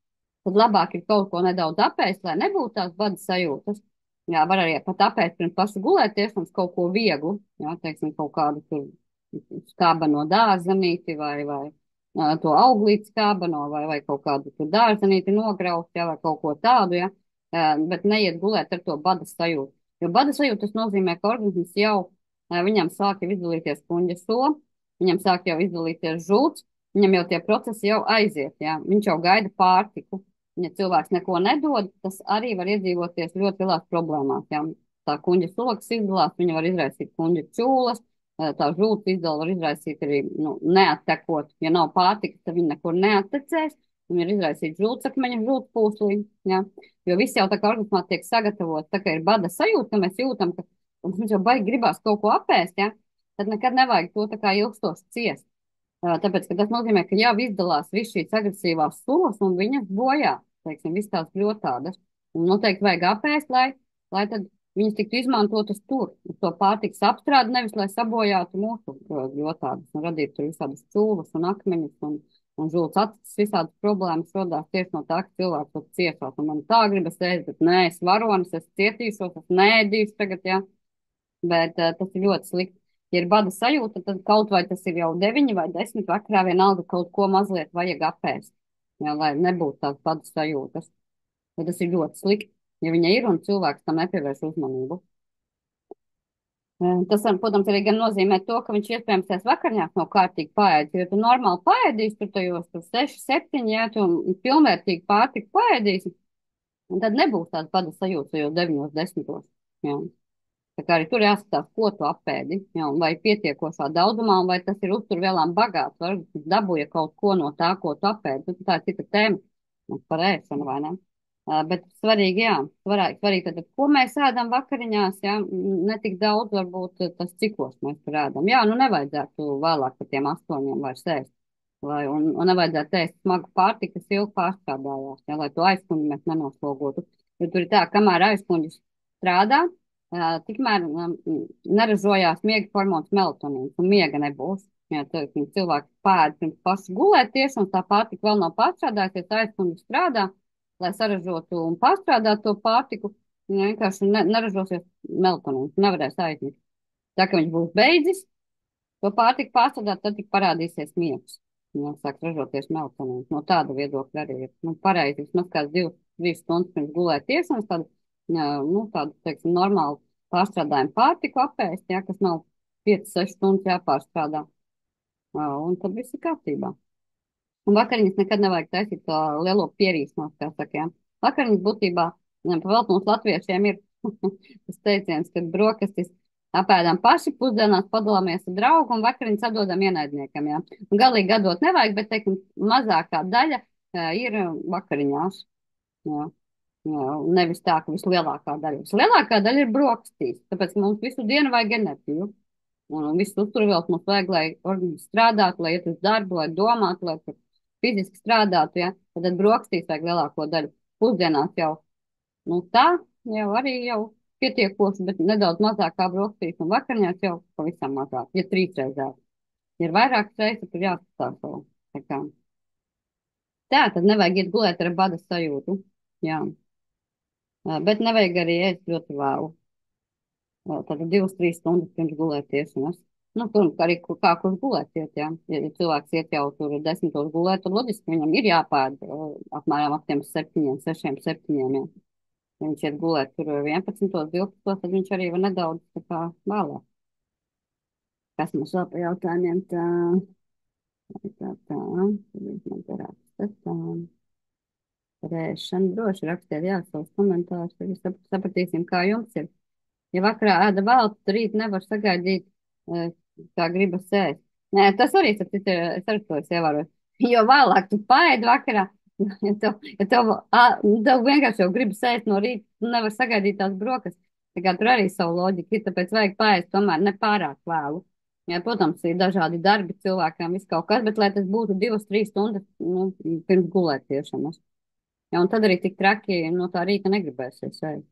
Tad labāk ir kaut ko nedaudz apēst, lai nebūtu tās bada sajūtas. Jā, var arī pat apēst pirms paša gulēties, kaut ko vieglu, jā, teiksim, kaut kādu tur skābeno dārzenīti vai to auglīti skābeno vai kaut kādu tur dārzenīti nograut, jā, vai kaut ko tādu, jā, bet neiet gulēt ar to bada sajūtu. Jo bada sajūta tas nozīmē, ka organisms jau, viņam sāk jau izdalīties kuņģa sula, viņam sāk jau izdalīties žults, viņam jau tie procesi jau aiziet, jā, viņš jau gaida pārtiku. Ja cilvēks neko nedod, tas arī var iedzīvoties ļoti lielās problēmās. Ja tā kuņģa sloks izdalās, viņa var izraisīt kuņģa čūlas, tā žults izdala var izraisīt arī neattekot. Ja nav pārtikas, tad viņa nekur neattecēs. Viņa var izraisīt žultsakmeņa, žultspūslī. Ja? Jo viss jau tā kā organismā tiek sagatavots, tā kā ir bada sajūta, ka mēs jūtam, ka mums jau baigi gribās kaut ko apēst, ja? Tad nekad nevajag to tā kā ilgstoši ciest. Tāpēc, ka tas nozīmē, ka jau izdalās viss šīs agresīvās sulas un viņas bojā, teiksim, viss tās bļotādas. Un noteikti vajag apēst, lai tad viņas tiktu izmantotas tur, uz to pārtikas apstrādi, nevis lai sabojātu mūsu bļotādas un radītu tur visādas cūlas un akmeņus un žults acis, visādas problēmas rodās tieši no tā, ka cilvēks to ciešās. Un man tā gribas ēst, bet nē, es varonis, es cietīšos, es nēdīšu tagad, jā. Bet tas ir ļoti slikti. Ja ir bada sajūta, tad kaut vai tas ir jau 9 vai 10 vakarā, vienalga kaut ko mazliet vajag apēst, jā, lai nebūtu tās bada sajūtas. Bet tas ir ļoti slikti, ja viņa ir un cilvēks tam nepievērš uzmanību. Tas, protams, arī gan nozīmē to, ka viņš iespējams tās vakarņās nav kārtīgi paēdis. Ja tu normāli paēdīsi tur tajos 6, 7, ja tu pilnvērtīgi pārtiku paēdīsi, tad nebūs tās bada sajūtas jau 9, 10. Jā. Tā kā arī tur jāskatās, ko tu apēdi, jā, vai pietiekošā daudzumā, vai tas ir uzturvielām bagāts, vai dabūja kaut ko no tā, ko tu apēdi. Nu, tā ir cita tēma par ēšanu, vai ne? Bet svarīgi, jā, svarīgi tad, ko mēs ēdam vakariņās, jā, ne tik daudz varbūt tas, cikos mēs tur ēdam. Jā, nu nevajadzētu vēlāk par tiem 8 vairs ēst. Un nevajadzētu ēst smagu pārtiku, kas ilgi pārstrādājās, jā, lai to aizkuņu mēs nenoslogotu. Jo tur ir tā, kamēr aizkuņus strādā, tikmēr neražojās miega hormons melatonīns, un miega nebūs. Ja cilvēks pēd pirms paša gulēties, un tā pārtika vēl nav pārstrādājusies, aizkuņi strādā, lai saražotu un pārstrādātu to pārtiku, ja vienkārši neražosies melatonīns, nevarēs aizmigt. Tā kā viņš būs beidzis to pārtiku pārstrādāt, tad tik parādīsies miegs. Ja sāks ražoties melatonīns. No tāda viedokļa arī ir. Pareizi, vismaz kāds 2-3 stundas pirms gulēties, un tādu, teiksim, normālu pārstrādājumu pārtiku apēst, ja, kas nav 5-6 stundas jāpārstrādā. Un tad viss ir kārtībā. Un vakariņas nekad nevajag taisīt to lielo pierīsnos, kā saka, ja. Vakariņas būtībā, vēl mums latviešiem ir tas teiciens, ka brokastis apēdām paši, pusdienās padalāmies ar draugu un vakariņas atdodam ienaidniekam, ja. Un galīgi atdot nevajag, bet, teiksim, mazākā daļa ir vakariņās, ja. Jā, nevis tā, ka vislielākā daļa. Vislielākā daļa ir brokastīs, tāpēc mums visu dienu vajag enerģiju. Un visu uzturvielas mums vajag, lai organisms strādātu, lai iet uz darbu, lai domātu, lai fiziski strādātu. Ja? Tad brokastīs vajag lielāko daļu. Pusdienās jau tā, jau arī jau pietiekoši, bet nedaudz mazāk kā brokastīs. Un vakariņās jau pavisam mazāk, ja 3 reizes. Ja ir vairākas reizes, tad jāskatās vēl. Tā, tad nevajag iet gulēt ar bada sajūtu. Jā. Bet nevajag arī ēst ļoti vēlu. Tātad 2-3 stundas pirms gulētiešanas. Protams, arī kā kurš gulēties, jā. Ja cilvēks iet jau tur 10 gulēt, tad loģiski viņam ir jāpēd apmēram ap tiem 7, 6, 7, jā. Ja viņš iet gulēt tur 11, 12, tad viņš arī var nedaudz tā kā vēlāk. Kas mums vēl par jautājumiem tā, man parāds, tā. Rēšana droši rakstiet, jā, savus komentārus, tad sapratīsim, kā jums ir. Ja vakarā ēda vēl, tad rīt nevar sagaidīt, kā gribas ēst. Nē, tas arī, es arī to ievēroju. Jo vēlāk tu paēdi vakarā, ja tev vienkārši jau gribas ēst no rīta, tu nevar sagaidīt tās brokastis. Tā kā tur arī savu loģiku ir, tāpēc vajag paēst tomēr ne pārāk vēlu. Jā, protams, ir dažādi darbi cilvēkiem, viss kaut kas, bet lai tas būtu 2, 3 stundas, nu, pirms gulētiešanas. Jā, un tad arī tik traki no tā rīta negribēsies ēst.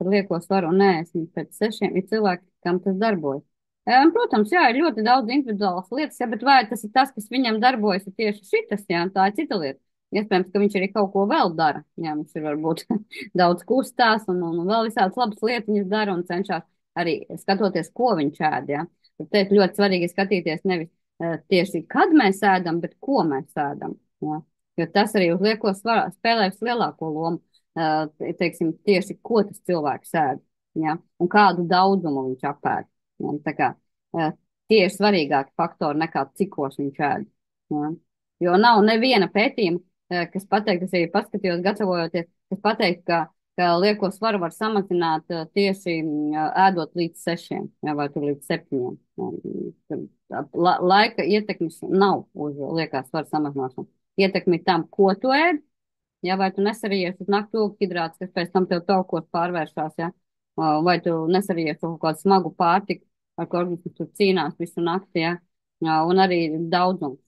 Par lieko svaru un ēsmu pēc 6 ir cilvēki, kam tas darbojas. Protams, jā, ir ļoti daudz individuālas lietas, jā, bet vai tas ir tas, kas viņam darbojas, ir tieši šitas, jā, tā ir cita lieta. Iespējams, ka viņš arī kaut ko vēl dara. Jā, viņš ir varbūt daudz kustās un vēl visādas labas lietas viņš dara un cenšas arī skatoties, ko viņš ēd, jā. Tad te ļoti svarīgi ir skatīties nevis tieši, kad mēs ēdam, bet ko mēs ēdam, jā. Jo tas arī uz lieko svaru spēlē vislielāko lomu teiksim, tieši ko tas cilvēks ēd, ja? Un kādu daudzumu viņš apēd. Ja? Tā kā tie ir svarīgāki faktori nekā cikos viņš ēd. Ja? Jo nav neviena pētījuma, kas pateikt, es arī paskatījos gatavojoties, kas pateikt, ka lieko svaru var samazināt tieši ēdot līdz 6, ja, vai tur līdz 7. Ja. Laika ietekmes nav uz liekā svara samazināšanu. Ietekmi tam, ko tu ēd, ja, vai tu nesarījies uz nakti ogļhidrātus, kas pēc tam tev taukos pārvēršās, ja, vai tu nesarījies uz kaut kādu smagu pārtiku, ar ko organisms tur cīnās visu nakti, ja, un arī daudzums,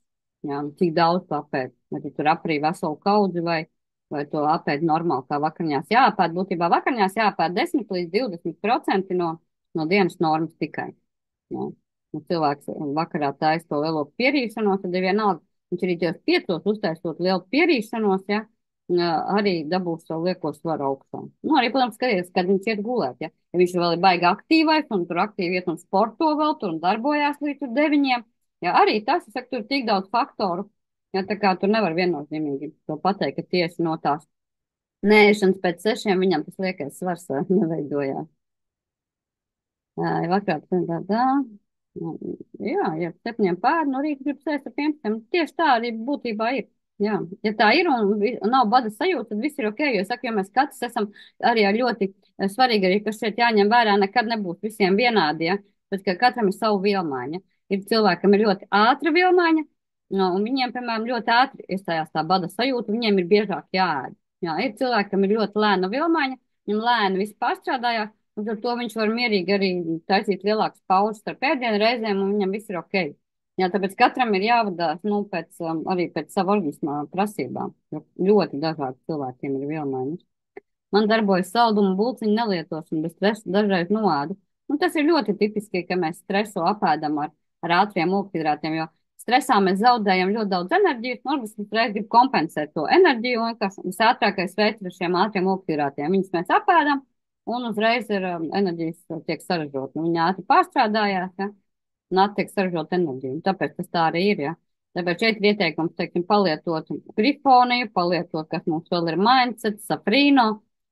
ja, cik daudz tu apēd, vai tu tur aprī veselu kaudzi, vai tu apēd normāli kā vakariņās jāapēd, būtībā vakariņās jāapēd 10 līdz 20% no dienas normas tikai, ja. Un cilvēks vakarā taisa to lielo pierīšanos, tad ir vienalga, viņš arī tos 5 uztaisot lielu pierīšanos, ja, arī dabūs savu lieko svaru augstā. Nu, arī, protams, skaties, kad viņš iet gulēt, ja. Ja viņš vēl ir baigi aktīvais un tur aktīvi iet un sporto vēl tur un darbojās līdz 9, ja arī tas, es saku, tur ir tik daudz faktoru, ja, tā kā tur nevar viennozīmīgi to pateikt, ka tieši no tās nēšanas pēc 6 viņam tas liekais svars neveidojās. Vakarā tā. Jā, ja 7 pār, no rīta grib sēst ar 11. Tieši tā arī būtībā ir. Jā, ja tā ir un nav bada sajūta, tad viss ir ok, jo es saku, jo mēs katrs esam arī ar ļoti svarīgi arī, kas šeit jāņem vērā, nekad nebūs visiem vienādi, ja, bet ka katram ir savu vielmaiņa. Ir cilvēkam ir ļoti ātra vielmaiņa, no, un viņiem, piemēram, ļoti ātri iestājās tā bada sajūta, viņiem ir biežāk jāēd. Jā, ir cilvēkam ir ļoti lēna vielmaiņa, viņam lēni viss pārstrādājās, un ar to viņš var mierīgi arī taisīt lielākas pauzes starp ēdienu reizēm, un viņam viss ir ok. Jā, tāpēc katram ir jāvadās, nu, arī pēc sava organisma prasībām, jo ļoti dažādi cilvēkiem ir vielmaiņas. Man darbojas saldumu bulciņu nelietošana, bet stresu dažreiz noēdu. Nu, tas ir ļoti tipiski, ka mēs stresu apēdam ar ātriem ogļhidrātiem, jo stresā mēs zaudējam ļoti daudz enerģijas, un organisms reiz grib kompensēt to enerģiju, un kas visātrākais veids ir šiem ātriem ogļhidrātiem. Viņus mēs apēdam, un uzreiz ir enerģijas tiek saražot. Nu, viņa ātri pārstrādājās, ja? Un attiek saražot enerģiju. Tāpēc tas tā arī ir, ja. Tāpēc šeit ir ieteikums, teiksim, palietot grifoniju, palietot, kas mums vēl ir mindset, saprīno,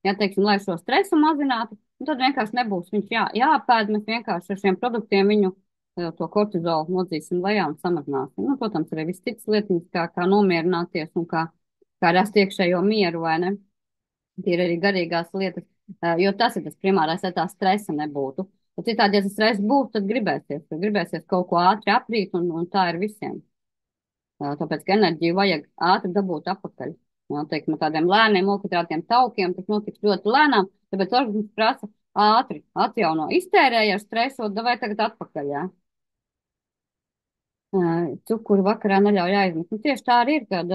ja, teiksim, lai šo stresu mazinātu, un tad vienkārši nebūs viņš jāpēd, mēs vienkārši ar šiem produktiem viņu to kortizolu nodzīsim lejā un samazināsim. Nu, protams, arī viss cits lietiņas, kā nomierināties un kā rast iekšējo mieru, vai ne? Tie ir arī garīgās lietas, jo tas ir tas primārais, lai tā stresa nebūtu. Bet citādi, ja tas stress būs, tad gribēsies kaut ko ātri aprīt, un tā ir visiem. Tāpēc, ka enerģiju vajag ātri dabūt atpakaļ. Teiksim, tādiem lēniem, ogļhidrātiem taukiem, tas notiks ļoti lēnām, tāpēc organisms prasa ātri atjauno. Iztērēja ar stresot, vai tagad atpakaļ, jā. Cukuru vakarā neļauj aizmest. Nu, tieši tā arī ir, kad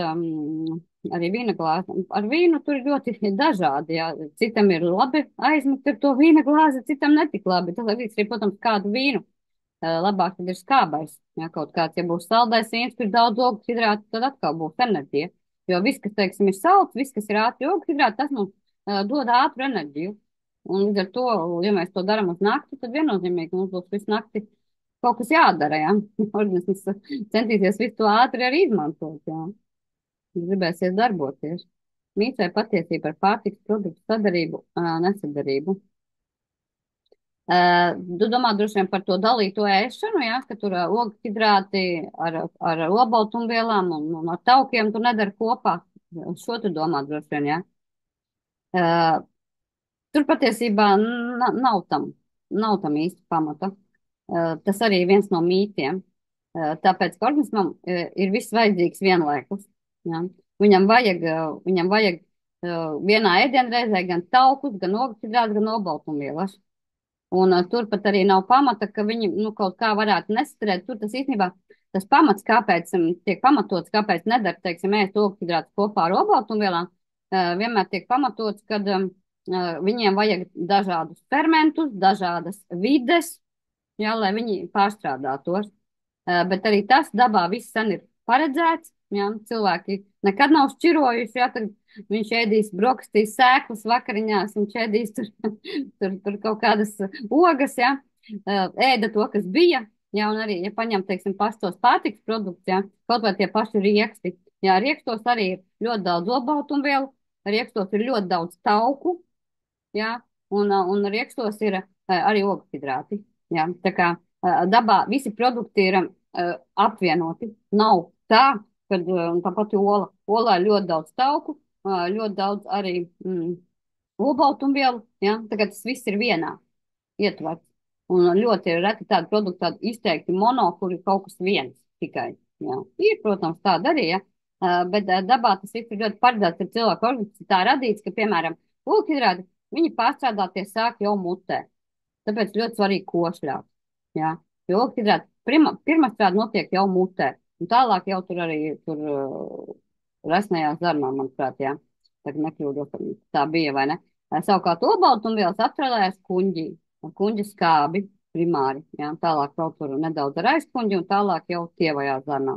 arī vīna glāze. Ar vīnu tur ir ļoti dažādi. Jā. Citam ir labi aizmest ar to vīna glāzi, citam netik labi. Tas arī, protams, kādu vīnu. Labāk tad ir skābais. Ja kaut kāds, ja būs saldais vīns, kur daudz ogļhidrātu, tad atkal būs enerģija. Jo viss, kas, teiksim, ir salds, viss, kas ir ātri ogļhidrāti, tas mums dod ātru enerģiju. Un līdz ar to, ja mēs to darām uz nakti, tad viennozīmīgi mums būs visu nakti kaut kas jādara, jā. Organisms centīsies visu to ātri arī izmantot, jā. Gribēsies darboties. Mīts vai patiesība par pārtikas produktu sadarību, nesadarību. Tu domā droši vien par to dalīto ēšanu, jā, ka tur ogļhidrāti ar olbaltumvielām un ar taukiem tu nedara kopā. Šo tu domā droši vien, jā. Tur patiesībā nav tam īsti pamata. Tas arī ir viens no mītiem. Tāpēc, ka organismam ir viss vajadzīgs vienlaikus. Ja? Viņam vajag vienā ēdienreizē gan taukus, gan ogļhidrātus, gan olbaltumvielas. Un turpat arī nav pamata, ka viņi nu, kaut kā varētu nesaturēt. Tur tas īstenībā tas pamats, kāpēc tiek pamatots, kāpēc nedara, teiksim, ēst ogļhidrātus kopā ar olbaltumvielām, vienmēr tiek pamatots, kad viņiem vajag dažādus fermentus, dažādas vides, jā, lai viņi pārstrādātos. Bet arī tas dabā viss sen ir paredzēts. Jā, cilvēki nekad nav šķirojuši, jā, tad viņš ēdīs brokastīs sēklas vakariņās, viņš ēdīs tur kaut kādas ogas, jā, ēda to, kas bija, jā, un arī, ja paņem, teiksim, paši tos pārtiks produktus, jā, kaut vai tie paši rieksti, jā, riekstos arī ir ļoti daudz olbaltumvielu, riekstos ir ļoti daudz tauku, jā, un riekstos ir arī ogļhidrāti, jā, tā kā dabā visi produkti ir apvienoti, nav tā, kad tā pati ola, olā ir ļoti daudz tauku, ļoti daudz arī olbaltumvielu, jā, tagad tas viss ir vienā ietverts. Un ļoti ir reti tādi produkti, tādi izteikti mono, kur ir kaut kas viens tikai. Jā. Ir, protams, tāda arī, ja. Bet dabā tas viss ir ļoti paredzēts ar cilvēku organismu. Tā radīts, ka, piemēram, ogļhidrāti, viņi pārstrādāties sāk jau mutē. Tāpēc ļoti svarīgi košļāt. Jā. Jo ogļhidrāti pirmstrāde notiek jau mutē. Un tālāk jau tur arī tur resnajās zarnā, manuprāt, jā. Tagad nekļūdos, tā bija, vai ne? Savukārt olbaltumvielas apstrādājās kuņģī. Kuņģa skābi primāri, jā, tālāk vēl tur nedaudz ar aizkuņģi un tālāk jau tievajā zarnā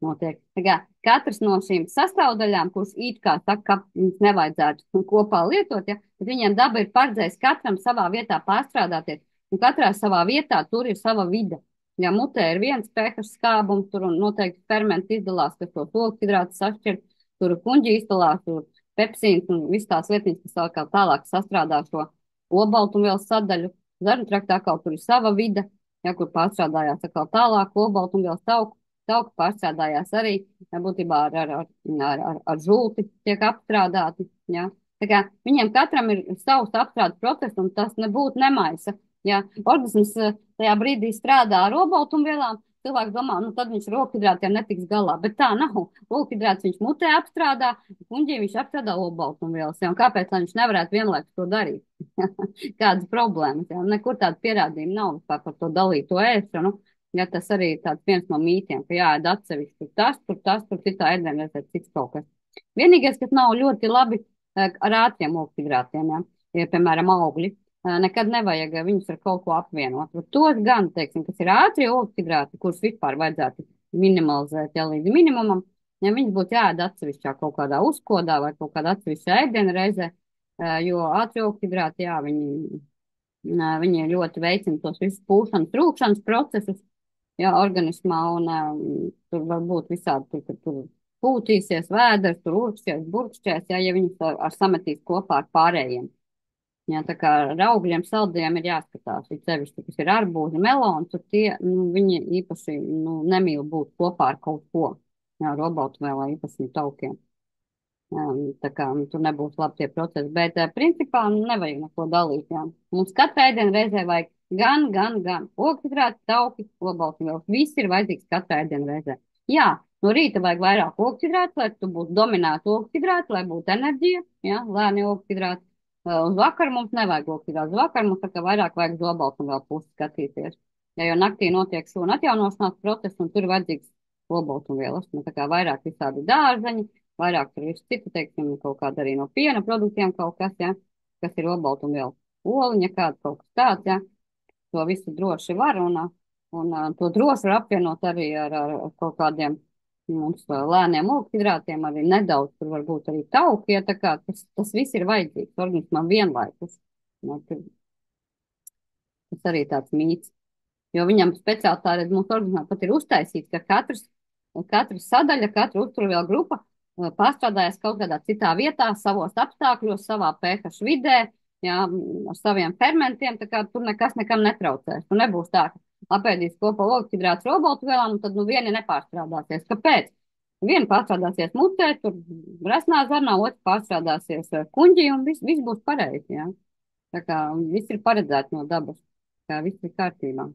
notiek. Tā kā katrs no šīm sastāvdaļām, kuras it kā saka, ka viņas nevajadzētu kopā lietot, ja, bet viņiem daba ir paredzējis katram savā vietā pārstrādāties, un katrā savā vietā tur ir sava vide. Ja mutē ir viens pH skābums, tur noteikti fermenti izdalās, kas to ogļhidrātu sašķir, tur kuņģi izdalās, tur pepsīns un viss tās lietiņas, kas tālāk sastrādā šo olbaltumvielas sadaļu. Zarnu traktā kaut kur ir sava vide, ja, kur pārstrādājās atkal tālāk, olbaltumvielas tauku pārstrādājās arī, ja, būtībā ar žulti tiek apstrādāti, ja. Tā kā viņiem katram ir savs apstrādes process, un tas nebūtu nemaisa, ja. Organisms tajā brīdī strādā ar olbaltumvielām, cilvēks domā, nu tad viņš ar ogļhidrātiem netiks galā, bet tā nav. Ogļhidrāts viņš mutē apstrādā, kuņģī viņš apstrādā olbaltumvielas, ja, un kāpēc viņš nevarētu vienlaikus to darīt? Kādas problēmas. Ja? Nekur tāda pierādījuma nav vispār par to dalīto ēšanu. Ja, tas arī ir tāds viens no mītiem, ka jāēd atsevišķi tur citā ēdienreizē cits kaut kas. Vienīgais, kas nav ļoti labi ar ātriem ogļhidrātiem, ja, ir, piemēram, augļi. Nekad nevajag viņus ar kaut ko apvienot. Tos gan, teiksim, kas ir ātrie ogļhidrāti, kurus vispār vajadzētu minimalizēt ja, līdz minimumam, ja viņus būtu jāēd atsevišķā kaut kādā uzkodā vai kaut kādā atsevišķā ēdienreizē, jo ātrie ogļhidrāti, jā, viņi ļoti veicina tos visus pūšanas, rūkšanas procesus, jā, organismā, un tur var būt visādi, tur pūtīsies vēders, tur urkšķies, burkšķies, jā, ja viņus ar sametīs kopā ar pārējiem. Jā, tā kā ar augļiem, saldējiem ir jāskatās, ir sevišķi, kas ir arbūzi, meloni, tur tie, viņi īpaši, nemīl būt kopā ar kaut ko, jā, ar olbaltumvielām, īpaši taukiem. Tā kā tur nebūs labi tie procesi, bet principā nevajag neko dalīt. Jā. Mums katrai ēdienreizē vajag gan ogļhidrāti, tauki, olbaltumvielas. Viss ir vajadzīgs katrai ēdienreizē. Jā, no rīta vajag vairāk ogļhidrātu, lai tu būtu dominēta ogļhidrāta, lai būtu enerģija, jā, lēni ogļhidrāti. Uz vakaru mums nevajag ogļhidrātu. Uz vakaru mums tā kā vairāk vajag uz olbaltumvielu pusi skatīties. Ja jau naktī notiek šūna atjaunošanās process, un tur ir vajadzīgs olbaltumvielas. Tā kā vairāk visādi dārzeņi, vairāk tur viss citu, teiksim, kaut kāda arī no piena produktiem kaut kas, ja, kas ir olbaltumviela oliņa, kāda kaut kas tāds, ja, to visu droši var, un to droši var apvienot arī ar kaut kādiem mums lēniem ogļhidrātiem, arī nedaudz, tur varbūt arī tauki, ja, tā kā tas viss ir vajadzīgs organismam vienlaikus. Ja, tas arī tāds mīts, jo viņam speciāli tā redz, mūsu organismā pat ir uztaisīts, ka katra sadaļa, katra uzturvielu grupa pārstrādājas kaut kādā citā vietā, savos apstākļos, savā pH vidē, jā, ar saviem fermentiem, tā kā tur nekas nekam netraucēs. Tur nebūs tā, ka apēdīs kopā ogļhidrātus ar olbaltumvielām, un tad vieni nepārstrādāsies. Kāpēc? Viena pārstrādāsies mutē, tur resnā zarnā, otra pārstrādāsies kuņģī, un viss būs pareizi, jā. Tā kā viss ir paredzēts no dabas, kā viss ir kārtībā.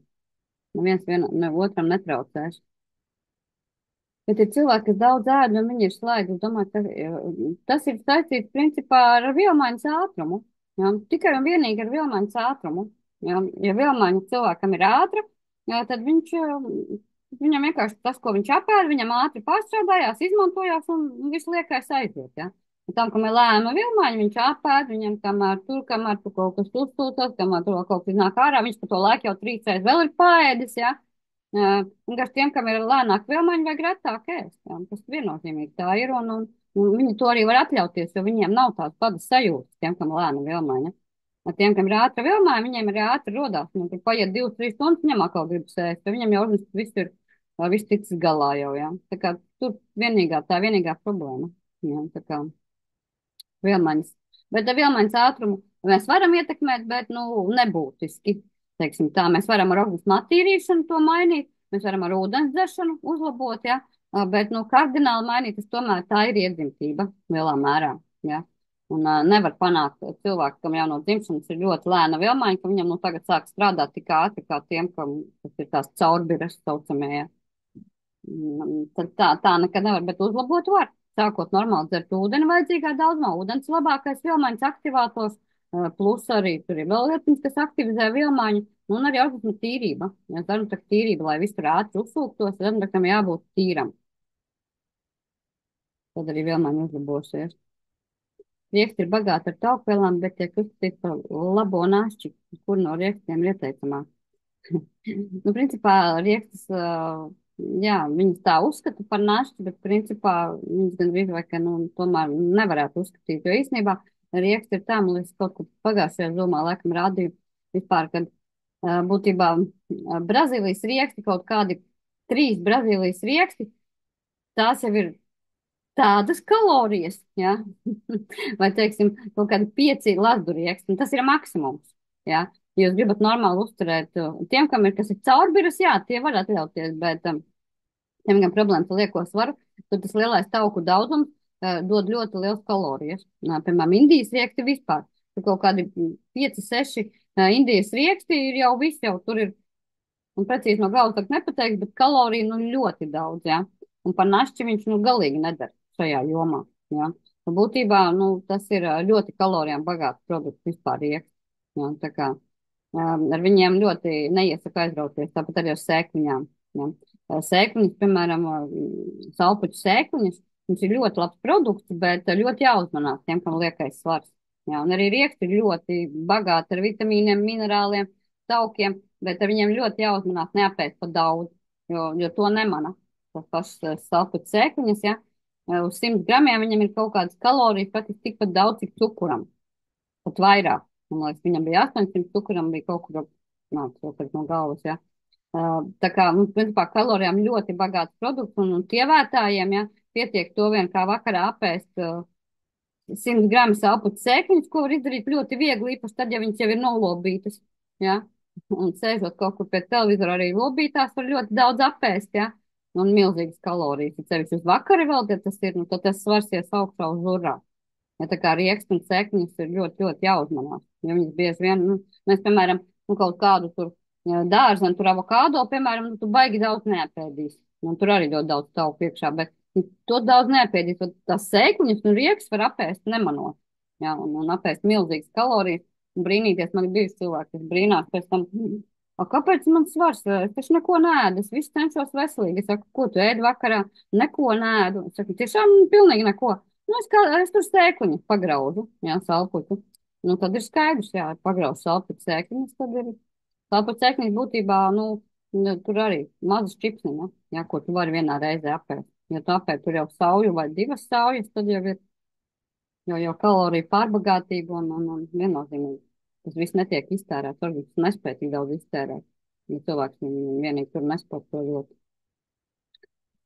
Neviens otram netraucēs. Bet ir cilvēki, kas daudz ēd, un viņi ir slaigi. Es domāju, ka tas ir saistīts principā ar vielmaiņas ātrumu. Ja? Tikai un vienīgi ar vielmaiņas ātrumu. Ja vielmaiņa cilvēkam ir ātra, tad viņam vienkārši tas, ko viņš apēd, viņam ātri pārstrādājās, izmantojās un viss liekais aiziet. Ja? Un tam, kam ir lēma vilmaiņa, viņš apēd, viņam kamēr tur kaut kas uzsūcās, kamēr tur vēl kaut kas nāk ārā, viņš pa to laiku jau trīsreiz vēl ir paēdis. Ja? Vienkārši tiem, kam ir lēnāk vilmaiņa, vajag retāk ēst. Ja? Tas viennozīmīgi tā ir, un viņi to arī var atļauties, jo viņiem nav tādas padas sajūtas, tiem, kam ir lēna vilmaiņa. Ar tiem, kam ir ātra vilmaiņa, viņiem ir ātri rodās. Nu, tur paiet 2, 3 stundas, viņam atkal gribas ēst, jo viņam jau viss ticis galā jau, jā. Tā kā tur vienīgā problēma. Jā, tā kā vilmaiņas. Bet ar vilmaiņas ātrumu mēs varam ietekmēt, bet, nu, nebūtiski. Teiksim tā, mēs varam ar organismu attīrīšanu to mainīt, mēs varam ar ūdens dzeršanu uzlabot, jā. Bet, nu, kardināli mainīt, tas tomēr tā ir iedzimtība lielā mērā, jā. Un nevar panākt cilvēku, kam jau no dzimšanas ir ļoti lēna vilmaiņa, ka viņam nu tagad sāk strādāt tik ātri kā tiem, kam tas ir tās caurbiras saucamie, jā. Tad tā nekad nevar, bet uzlabot var. Sākot normāli dzert ūdeni vajadzīgā daudzumā. Ūdens labākais vilmaiņas aktivators, plus arī tur ir vēl lietas, kas aktivizē vilmaiņu, un arī organisma tīrība. Ja zarnutrakta tīrība, lai viss tur ātri uzsūktos, zarnutraktam jābūt tīram. Tad arī vilmaiņa uzlabosies. Rieksti ir bagāti ar taukvielām, bet tiek uzskatīti par labo našķi, kur no riekstiem ir ieteicamāk. Nu, principā, riekstas, jā, viņas tā uzskata par našķi, bet, principā, viņas gandrīz vai, ka, nu, tomēr nevarētu uzskatīt, jo īstenībā rieksti ir tā, man liekas, kaut kur pagājušajā zomā, laikam, rādīju vispār, kad būtībā Brazīlijas rieksti, kaut kādi 3 Brazīlijas rieksti, tās jau ir tādas kalorijas, jā, vai, teiksim, kaut kādi 5 lazdurieksti, un tas ir maksimums, jā. Ja jūs gribat normāli uzturēt, tiem, kam ir, kas ir caurbiras, jā, tie var atļauties, bet tiem, kam problēmas ar lieko svaru, tad tas lielais tauku daudzums dod ļoti liels kalorijas. Piemēram, Indijas rieksti vispār. Tur kaut kādi 5, 6 Indijas rieksti ir jau viss, jau tur ir, un precīzi no galvas tak nepateiks, bet kaloriju nu ļoti daudz, jā. Un par našķi viņš nu galīgi nedara šajā jomā, jā. Un būtībā, nu, tas ir ļoti kalorijām bagāts produkts vispār rieksti, jā, tā kā. Ar viņiem ļoti neiesaka aizrauties, tāpat arī ar sēkliņām. Ja. Sēkliņas, piemēram, salpuķu sēkliņas, viņš ir ļoti labs produkts, bet ļoti jāuzmanās tiem, kam liekais svars. Ja. Un arī rieksti ir ļoti bagāti ar vitamīniem, minerāliem, taukiem, bet ar viņiem ļoti jāuzmanās neapēst pa daudz, jo to nemana. Tas pašs salpuķu sēkliņas, ja. Uz 100 gramiem viņam ir kaut kādas kalorijas, praktiski tikpat daudz, cik cukuram, pat vairāk. Man liekas, viņam bija 800, cukuram bija kaut kur, no galvas, ja. Tā kā, nu, principā, kalorijām ļoti bagāts produkts, un tievētājiem, ja, pietiek to vien kā vakarā apēst 100 gramu salpuķu sēkliņas, ko var izdarīt ļoti viegli, īpaši tad, ja viņas jau ir nolobītas, ja. Un sēžot kaut kur pie televizora arī lobītās var ļoti daudz apēst, ja. Un milzīgas kalorijas, ja sevišķi uz vakari vēl, ja tas ir, nu, tad tas svarsies augšā uz urā. Ja tā kā rieksti un sekņas ir ļoti, ļoti jāuzmanās. Jo viņas bieži vien, nu, mēs, piemēram, nu, kaut kādu tur dārzu, un tur avokādo, piemēram, nu, tu baigi daudz neapēdīsi. Un tur arī ļoti daudz tauku iekšā, bet nu, to daudz neapēdīs. Tās sekņas un rieksts var apēst nemanot. Jā, un apēst milzīgas kalorijas. Un brīnīties, man ir bijis cilvēki, kas brīnās pēc tam, kāpēc man svars? Es taču neko nēdu, es visu cenšos veselīgi. Es saku, ko tu ēdi vakarā? Neko nēdu. Es saku, tiešām pilnīgi neko. Nu, es tur sēkliņu pagraužu, jā, salpuķu. Nu, tad ir skaidrs, jā, pagraužu salpuķu sēkliņas, tad ir salpuķu sēkliņas būtībā, nu, tur arī mazas čipsniņa, jā, ko tu vari vienā reizē apēst. Ja tu apēd tur jau sauju vai 2 saujas, tad jau ir jau kaloriju pārbagātība un viennozīmīgi. Tas viss netiek iztērēts, varbūt nespēj tik daudz iztērēt. Ja cilvēks vienīgi tur nesporto ļoti.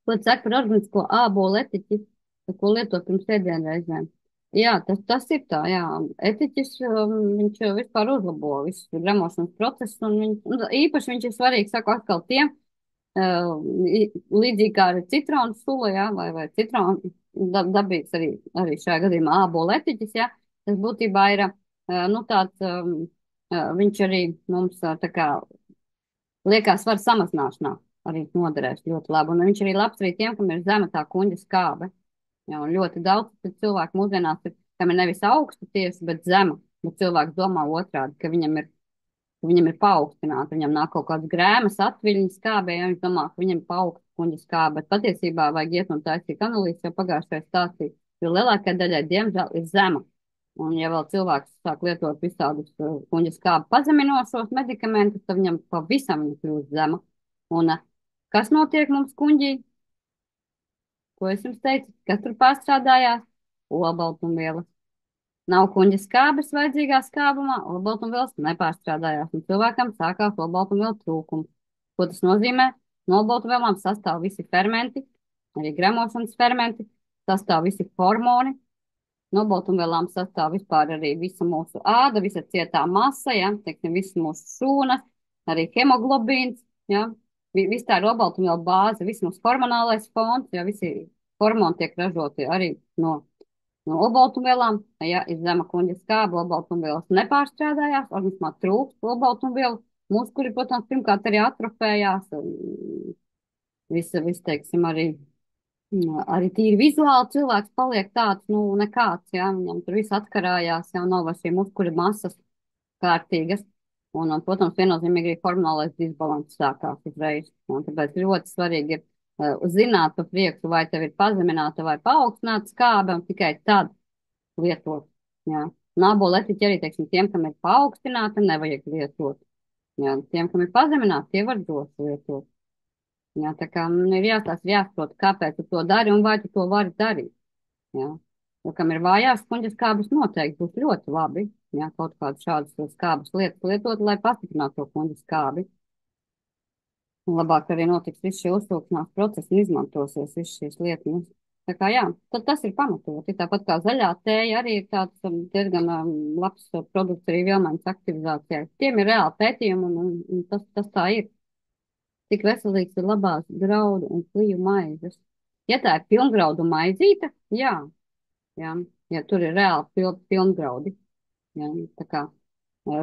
Ko tu saki par organisko ābolu etiķi, ko lieto pirms ēdienreizēm? Jā, tas ir tā, jā. Etiķis, viņš vispār uzlabo visu gremošanas procesu, un īpaši viņš ir svarīgs, saku atkal tiem, līdzīgi kā ar citronu sula, jā, vai citronu dabīgs arī šajā gadījumā ābolu etiķis, jā. Tas būtībā ir, nu, tāds, viņš arī mums tā kā liekās svara samazināšanā arī noderēs ļoti labi. Un viņš arī labs arī tiem, kam ir zema tā kuņģa skābe. Jā, un ļoti daudz cilvēku mūsdienās ir, kam ir nevis augsta tiesa, bet zema. Bet cilvēks domā otrādi, ka viņam ir Viņam ir paaugstināta, viņam nāk kaut kāds grēmas, atviļņas skābē, ja viņš domā, ka viņam ir paaugsta kuņģa skābe, bet patiesībā vajag iet un taisīt analīzes, jau pagājušajā stāstīt, jo lielākajai daļai, diemžēl, ir zema. Un ja vēl cilvēks sāk lietot visādus kuņģa skābi pazeminošos medikamentus, tad viņam pavisam viņa kļūst zema. Un kas notiek mums kuņģī? Ko es jums teicu? Kas tur pārstrādājās? Olbaltumvielas. Nav kuņģa skābes vajadzīgā skābumā, olbaltumvielas nepārstrādājās, un cilvēkam sākās olbaltumvielu trūkums. Ko tas nozīmē? No olbaltumvielām sastāv visi fermenti, arī gremošanas fermenti, sastāv visi hormoni. No olbaltumvielām sastāv vispār arī visa mūsu āda, visa cietā masa, ja, teiksim, visas mūsu šūnas, arī hemoglobīns, ja, viss tā ir olbaltumvielu bāze, viss mūsu hormonālais fons, ja, visi hormoni tiek ražoti arī no olbaltumvielām, ja ir zema kuņģa skābe, olbaltumvielas nepārstrādājās, organismā trūkst olbaltumvielu, muskuļi, protams, pirmkārt arī atrofējās, teiksim, arī tīri vizuāli cilvēks paliek tāds, nu, nekāds, jā, viņam tur viss atkarājās, jau nav vairs šie muskuļu masas kārtīgas, un protams, viennozīmīgi arī hormonālais disbalans sākās uzreiz, un tāpēc ļoti svarīgi ir zināt pa priekšu, vai tev ir pazemināta vai paaugstināta skābe, un tikai tad lietot, jā. Nābola etiķi arī, teiksim, tiem, kam ir paaugstināta, nevajag lietot, jā. Tiem, kam ir pazemināta, tie var droši lietot. Jā, tā kā ir jāsaprot, kāpēc tu to dari un vai tu to vari darīt. Jā. Jo, kam ir vājās kuņģa skābes, noteikti būs ļoti labi, jā, kaut kādas šādas skābes lietas lietot, lai pastiprinātu to kuņģa skābi. Un labāk arī notiks viss šie uzsūkšanās procesi un izmantosies viss šīs lietas. Tā kā jā, tad tas ir pamatoti. Tāpat kā zaļā tēja arī ir tāds diezgan labs produkts arī vielmaiņas aktivizācijai. Tiem ir reāli pētījumi un tas tā ir. Cik veselīgs ir labās graudu un kliju maizes. Ja tā ir pilngraudu maizīte, jā, ja tur ir reāli pilngraudi, jā, tā kā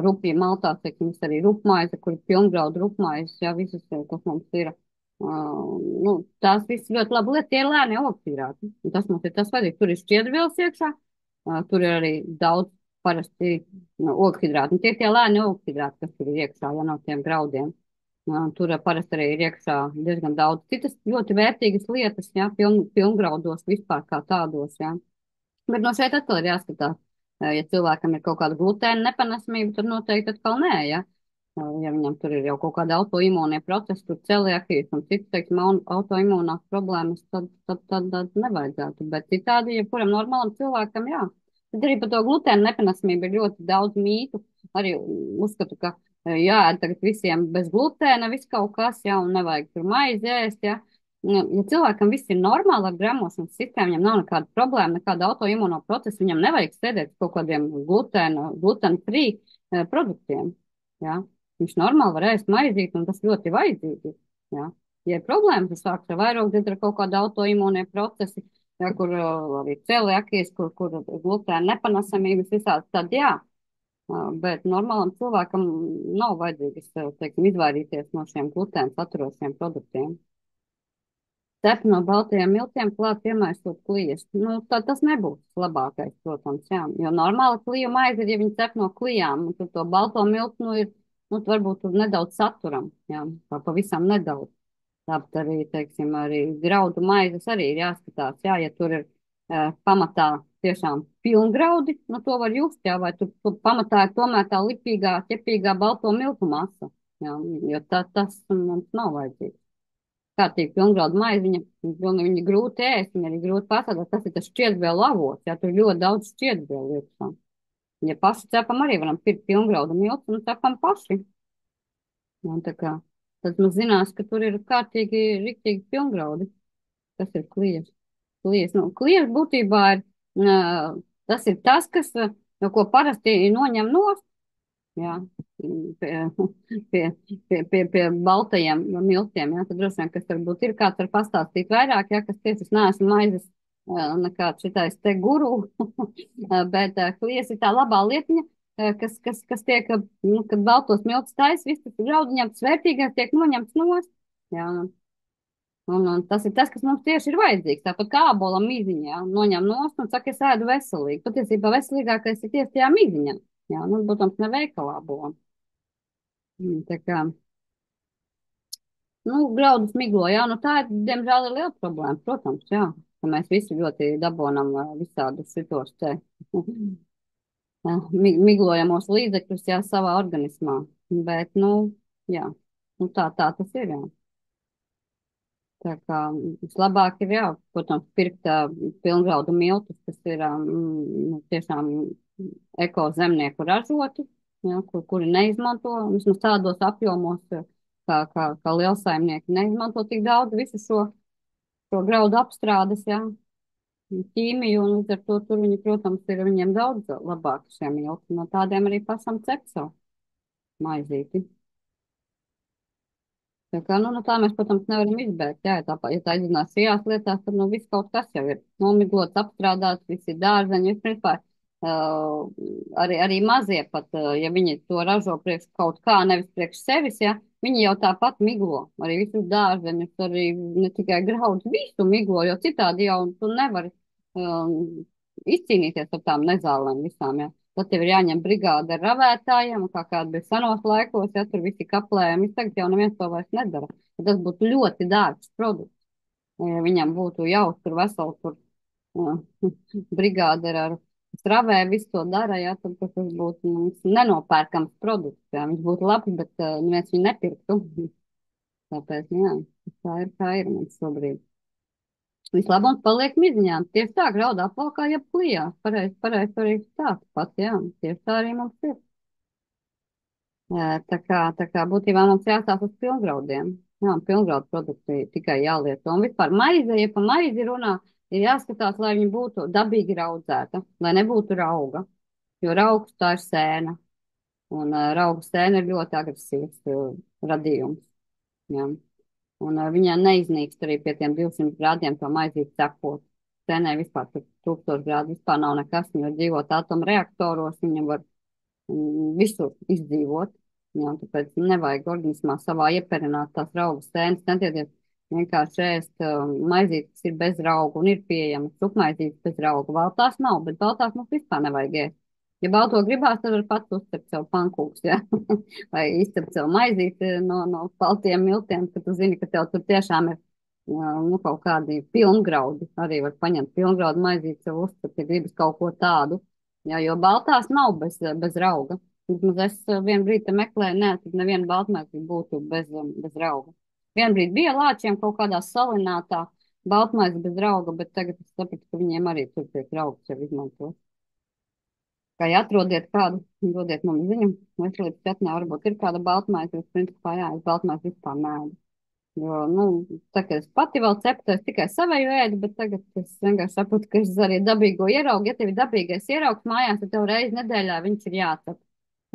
rupja maltā, teiksim, arī rupmaize, kur ir pilngraudu rupmaizes, jā, visas, kas mums ir, nu, tās visas ļoti labi lieta, tie ir lēni ogļhidrāti. Tas mums ir tas vajadzīgs, tur ir šķiedrvielas iekšā, tur ir arī daudz parasti ogļhidrāti, un tie ir tie lēni ogļhidrāti, kas tur ir iekšā, ja no tiem graudiem. Tur parasti arī ir iekšā diezgan daudz citas ļoti vērtīgas lietas, jā, pilngraudos vispār kā tādos, jā. Bet no šeit atkal ir jāskatās, ja cilvēkam ir kaut kāda glutēna nepanesamība, tad noteikti atkal nē, jā. Ja viņam tur ir jau kaut kāda autoimūnie procesi, tur celiakijas un citas, teiksim, autoimūnās problēmas, tad nevajadzētu. Bet citādi, ja kuram normālam cilvēkam, jā. Tad arī par to glutēna nepanesamību ir ļoti daudz mītu. Arī uzskatu, ka jāēd tagad visiem bez glutēna, viss kaut kas, jā, un nevajag tur maizi ēst, jā. Ja cilvēkam viss ir normāli ar gremošanas sistēmu, viņam nav nekāda problēma, nekāda autoimūno procesa, viņam nevajag sēdēt kaut kādiem gluten free produktiem, jā. Viņš normāli var ēst maizīt, un tas ļoti vajadzīgi, jā. Ja ir problēmas, tas sāks ar vairogdzirdu ar kaut kādu autoimūnie procesi, jā, kur arī celiakijas, kur glutēna nepanesamības visādi, tad jā. Bet normālam cilvēkam nav vajadzīgas, teiksim, izvairīties no šiem glutēna saturošiem produktiem. Cep no baltajiem miltiem klāt piemaisot klijas. Nu, tas nebūs labākais, protams, jā. Jo normāla kliju maize ir, ja viņi cep no klijām, un tur to balto miltu, nu, ir, nu, varbūt tur nedaudz saturam, jā, pavisam nedaudz. Tāpat arī, teiksim, arī graudu maizes arī ir jāskatās, jā, ja tur ir pamatā tiešām pilngraudi, nu to var just, jā, vai tur pamatā ir tomēr tā lipīgā, ķepīgā balto miltu masa, jā, jo tas mums nav vajadzīgs. Kārtīgi pilngraudu maizi, viņa grūti ēst, viņa arī grūti pasādāt, tas ir tas šķiedrvielu avots, jā, tur ļoti daudz šķiedrvielu iekšā. Ja paši cepam arī varam pirkt pilngraudu miltu, un cepam paši. Jā, tā kā, tad mums zinās, ka tur ir kārtīgi, riktīgi pilngraudi, kas ir klijas. Klievs būtībā ir, tas ir tas, kas, no ko parasti noņem nost, jā, pie baltajiem miltiem, jā, tad droši vien, kas varbūt ir kāds var pastāstīt vairāk, jā, kas tieši es neesmu maizes nekāds šitais te guru, bet klievs ir tā labā lietiņa, kas tiek, nu, kad baltos miltus tais, viss tas graudiņām svērtīgais tiek noņemts nost, jā. Un tas ir tas, kas mums tieši ir vajadzīgs. Tāpat kā ābola mīziņā noņem nost un saka, es ēdu veselīgi. Patiesībā veselīgākais ir tieši tajā mīziņā. Jā, nu, protams, ne veikalā ābolam. Tā kā, nu, graudus miglo, jā, nu tā ir, diemžēl, ir liela problēma, protams, jā, ka mēs visi ļoti dabonam visādus šitos te miglojamos līdzekļus, jā, savā organismā. Bet, nu, jā, nu tā tas ir, jā. Tā kā vislabāk ir, jā, protams, pirkt pilngraudu miltus, kas ir nu, tiešām eko zemnieku ražoti, jā, kuri neizmanto, vismaz tādos apjomos, kā lielsaimnieki, neizmanto tik daudz visu šo graudu apstrādes, jā, ķīmiju, un līdz ar to tur viņi, protams, ir viņiem daudz labāk šie milti. No tādiem arī pašam cep savu maizīti. Tā kā, nu, no tā mēs, protams, nevaram izbēgt. Jā, ja tā izzinās šajās lietās, tad, nu, viss kaut kas jau ir nomiglots, apstrādāts, visi dārzeņi, viss principā, arī mazie pat, ja viņi to ražo priekš kaut kā, nevis priekš sevis, ja, viņi jau tāpat miglo, arī visus dārzeņus, arī ne tikai graudus, visu miglo, jo citādi jau tu nevari um, izcīnīties ar tām nezālēm visām, ja. Tad tev ir jāņem brigāde ar ravētājiem, kā kāda bija senos laikos, ja tur visi kaplējumi. Tagad jau neviens to vairs nedara. Tas būtu ļoti dārgs produkts. Ja viņam būtu jāuztur veselu tur brigāde ar stravē, visu to dara, ja tad tas būtu mums nenopērkams produkts. Ja. Viņš būtu labs, bet neviens viņu nepirktu. Tāpēc, jā, tā ir mums šobrīd. Vislabāk paliek miziņām. Tieši tā, graudā apvalkā, jeb klijā. Pareizi arī tāds pats, jā. Tieši tā arī mums ir. Tā kā būtībā mums jāstāsta uz pilngraudiem. Jā, un pilngraudu produkti tikai jālieto. Un vispār maize, ja pa maizi runā, ir jāskatās, lai viņa būtu dabīgi raudzēta, lai nebūtu rauga. Jo raugs tā ir sēna. Un rauga sēna ir ļoti agresīvs radījums. Jā. Un viņā neiznīkst arī pie tiem 200 grādiem to maizīt cepot. Sēnē vispār tur 1000 grādu vispār nav nekas. Viņa var dzīvot atomreaktoros, viņa var visur izdzīvot. Jā, tāpēc nevajag organismā savā ieperināt tās raugas sēnes. Centieties vienkārši ēst maizītes, kas ir bez rauga un ir pieejamas cukmaizītes bez rauga. Baltās nav, bet baltās mums vispār nevajag ēst. Ja balto gribās, tad var pats uzcept sev pankūks, ja? Vai izcept sev maizīti no baltiem miltiem, ka tu zini, ka tev tur tiešām ir nu, kaut kādi pilngraudi. Arī var paņemt pilngraudu maizīti sev uzcept, ja gribas kaut ko tādu. Jā, jo baltās nav bez rauga. Vismaz es vienu brīdi te meklēju, neatradu nevienu baltmaizi būtu bez rauga. Vienu brīdi bija lāčiem kaut kādā salinātā baltmaize bez rauga, bet tagad es sapratu, ka viņiem arī tur tiek raugs jau izmantot. Kā ja atrodiet kādu, dodiet mums ziņu, veselības cetnē varbūt ir kāda baltmaize, bet principā jā, es baltmaizi vispār neēdu. Jo, nu, tā kā es pati vēl ceptu, es tikai savēju ēdu, bet tagad es vienkārši saprotu, ka es arī dabīgo ieraugu. Ja tev ir dabīgais ieraugs mājās, tad tev reizi nedēļā viņš ir jācep.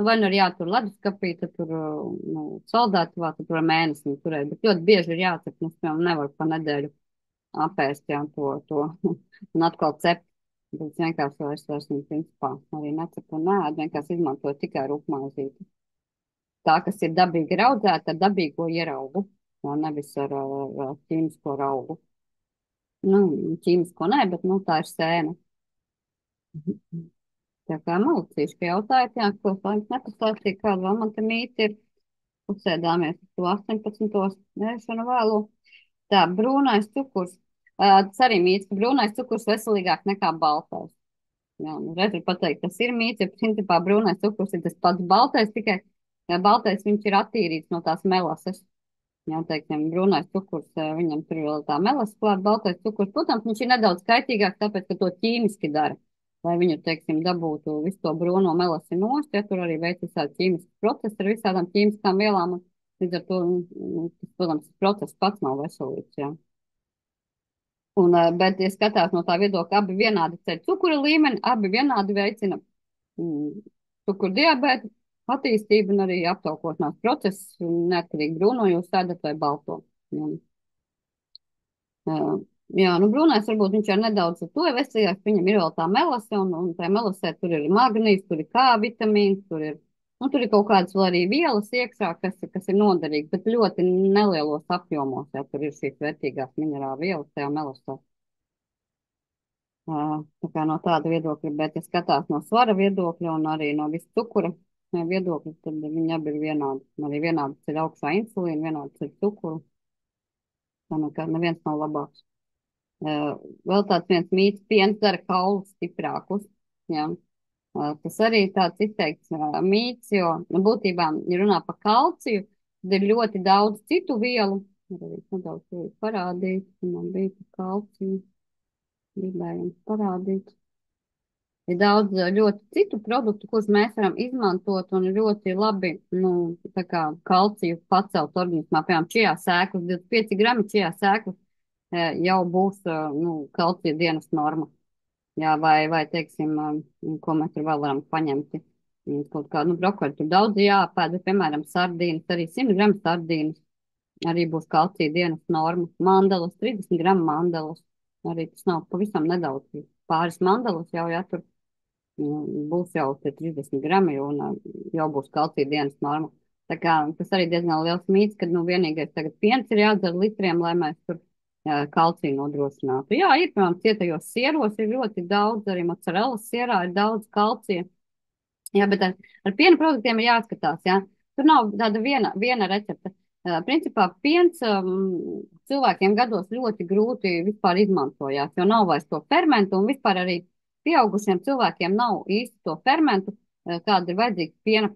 Nu, vai nu ir jātur leduskapī, tad tur, nu, saldētavā, tad tur mēnesi turēt, bet ļoti bieži ir jācep, nu, piemēram, nevar pa nedēļu apēst, jā, to, un atkal cept. Bet es vienkārši vairs viņu principā arī necepu un neēdu, vienkārši izmantoju tikai rūpmaizīti. Tā, kas ir dabīgi raudzēta ar dabīgo ieraugu, un nevis ar ķīmisko raugu. Nu, ķīmisko nē, bet, nu, tā ir sēna. Tā kā malacīši, ka jautājat, jā, ko es nepastāstīju, kāda vēl man te mīti ir. Uzsēdāmies uz to 18. ēšanu vēlu. Tā, brūnais cukurs. Tas arī mīts, ka brūnais cukurs veselīgāk nekā baltais. Jā, nu, redz, var pateikt, tas ir mīts, ja principā brūnais cukurs ir tas pats baltais, tikai baltais viņš ir attīrīts no tās melases. Jā, teiksim, brūnais cukurs, viņam tur vēl tā melasa klāt, baltais cukurs, protams, viņš ir nedaudz kaitīgāks, tāpēc, ka to ķīmiski dara. Lai viņu, teiksim, dabūtu visu to brūno melasi nost, ja tur arī veic visādi ķīmiski procesi ar visādām ķīmiskām vielām, un līdz ar to, tas, protams, process pats nav veselīgs, jā. Un, bet, ja skatās no tā viedokļa, abi vienādi ceļ cukura līmeni, abi vienādi veicina cukuru diabētu, attīstību un arī aptaukošanās procesu, neatkarīgi brūno jūs ēdat vai balto. Jā, jā, nu brūnais varbūt viņš ir nedaudz to veselīgāks, viņam ir vēl tā melase, un tā melasē tur ir magnīts, tur ir K vitamīns, tur ir kaut kādas vēl arī vielas iekšā, kas ir noderīgi, bet ļoti nelielos apjomos, ja tur ir šīs vērtīgās minerāla vielas tajā melasē. Tā kā no tāda viedokļa, bet ja skatās no svara viedokļa un arī no visu cukura viedokļus, tad viņi abi ir vienādi. Arī vienāds ir augšā insulīna, vienāds ir cukuru. Tā nekā neviens nav labāks. Vēl tāds viens mīts, piens dara kaulus stiprākus. Jā. Tas arī ir tāds izteikts mīts, jo nu, būtībā, ja runā par kalciju, tad ir ļoti daudz citu vielu. Ir arī nedaudz to parādīt, man bija par kalciju, gribēju jums parādīt. Ir daudz ļoti citu produktu, kurus mēs varam izmantot un ļoti labi, nu, tā kā kalciju pacelt organismā. Piemēram, čijā sēklas, 25 grami čijā sēklas jau būs, nu, kalcija dienas norma. Jā, vai teiksim, ko mēs tur vēl varam paņemt. Kaut kā, nu, brokoli tur daudz jāpēd, bet, piemēram, sardīnas, arī 100 gramu sardīnas, arī būs kalcija dienas norma. Mandelas, 30 gramu mandelas, arī tas nav pavisam nedaudz. Pāris mandelas jau jātur. Būs jau tie 30 grami un jau būs kalcija dienas norma. Tā kā tas arī diezgan liels mīts, ka nu, vienīgais tagad piens ir jādzer litriem, lai mēs tur kalciju nodrošinātu. Jā, ir, piemēram, cietajos sieros ir ļoti daudz, arī mozzarellas sierā ir daudz kalcija. Jā, bet ar piena produktiem ir jāskatās, jā. Tur nav tāda viena recepte. Principā piens cilvēkiem gados ļoti grūti vispār izmantojās, jo nav vairs to fermentu un vispār arī pieaugušiem cilvēkiem nav īsti to fermentu, kāda ir vajadzīga piena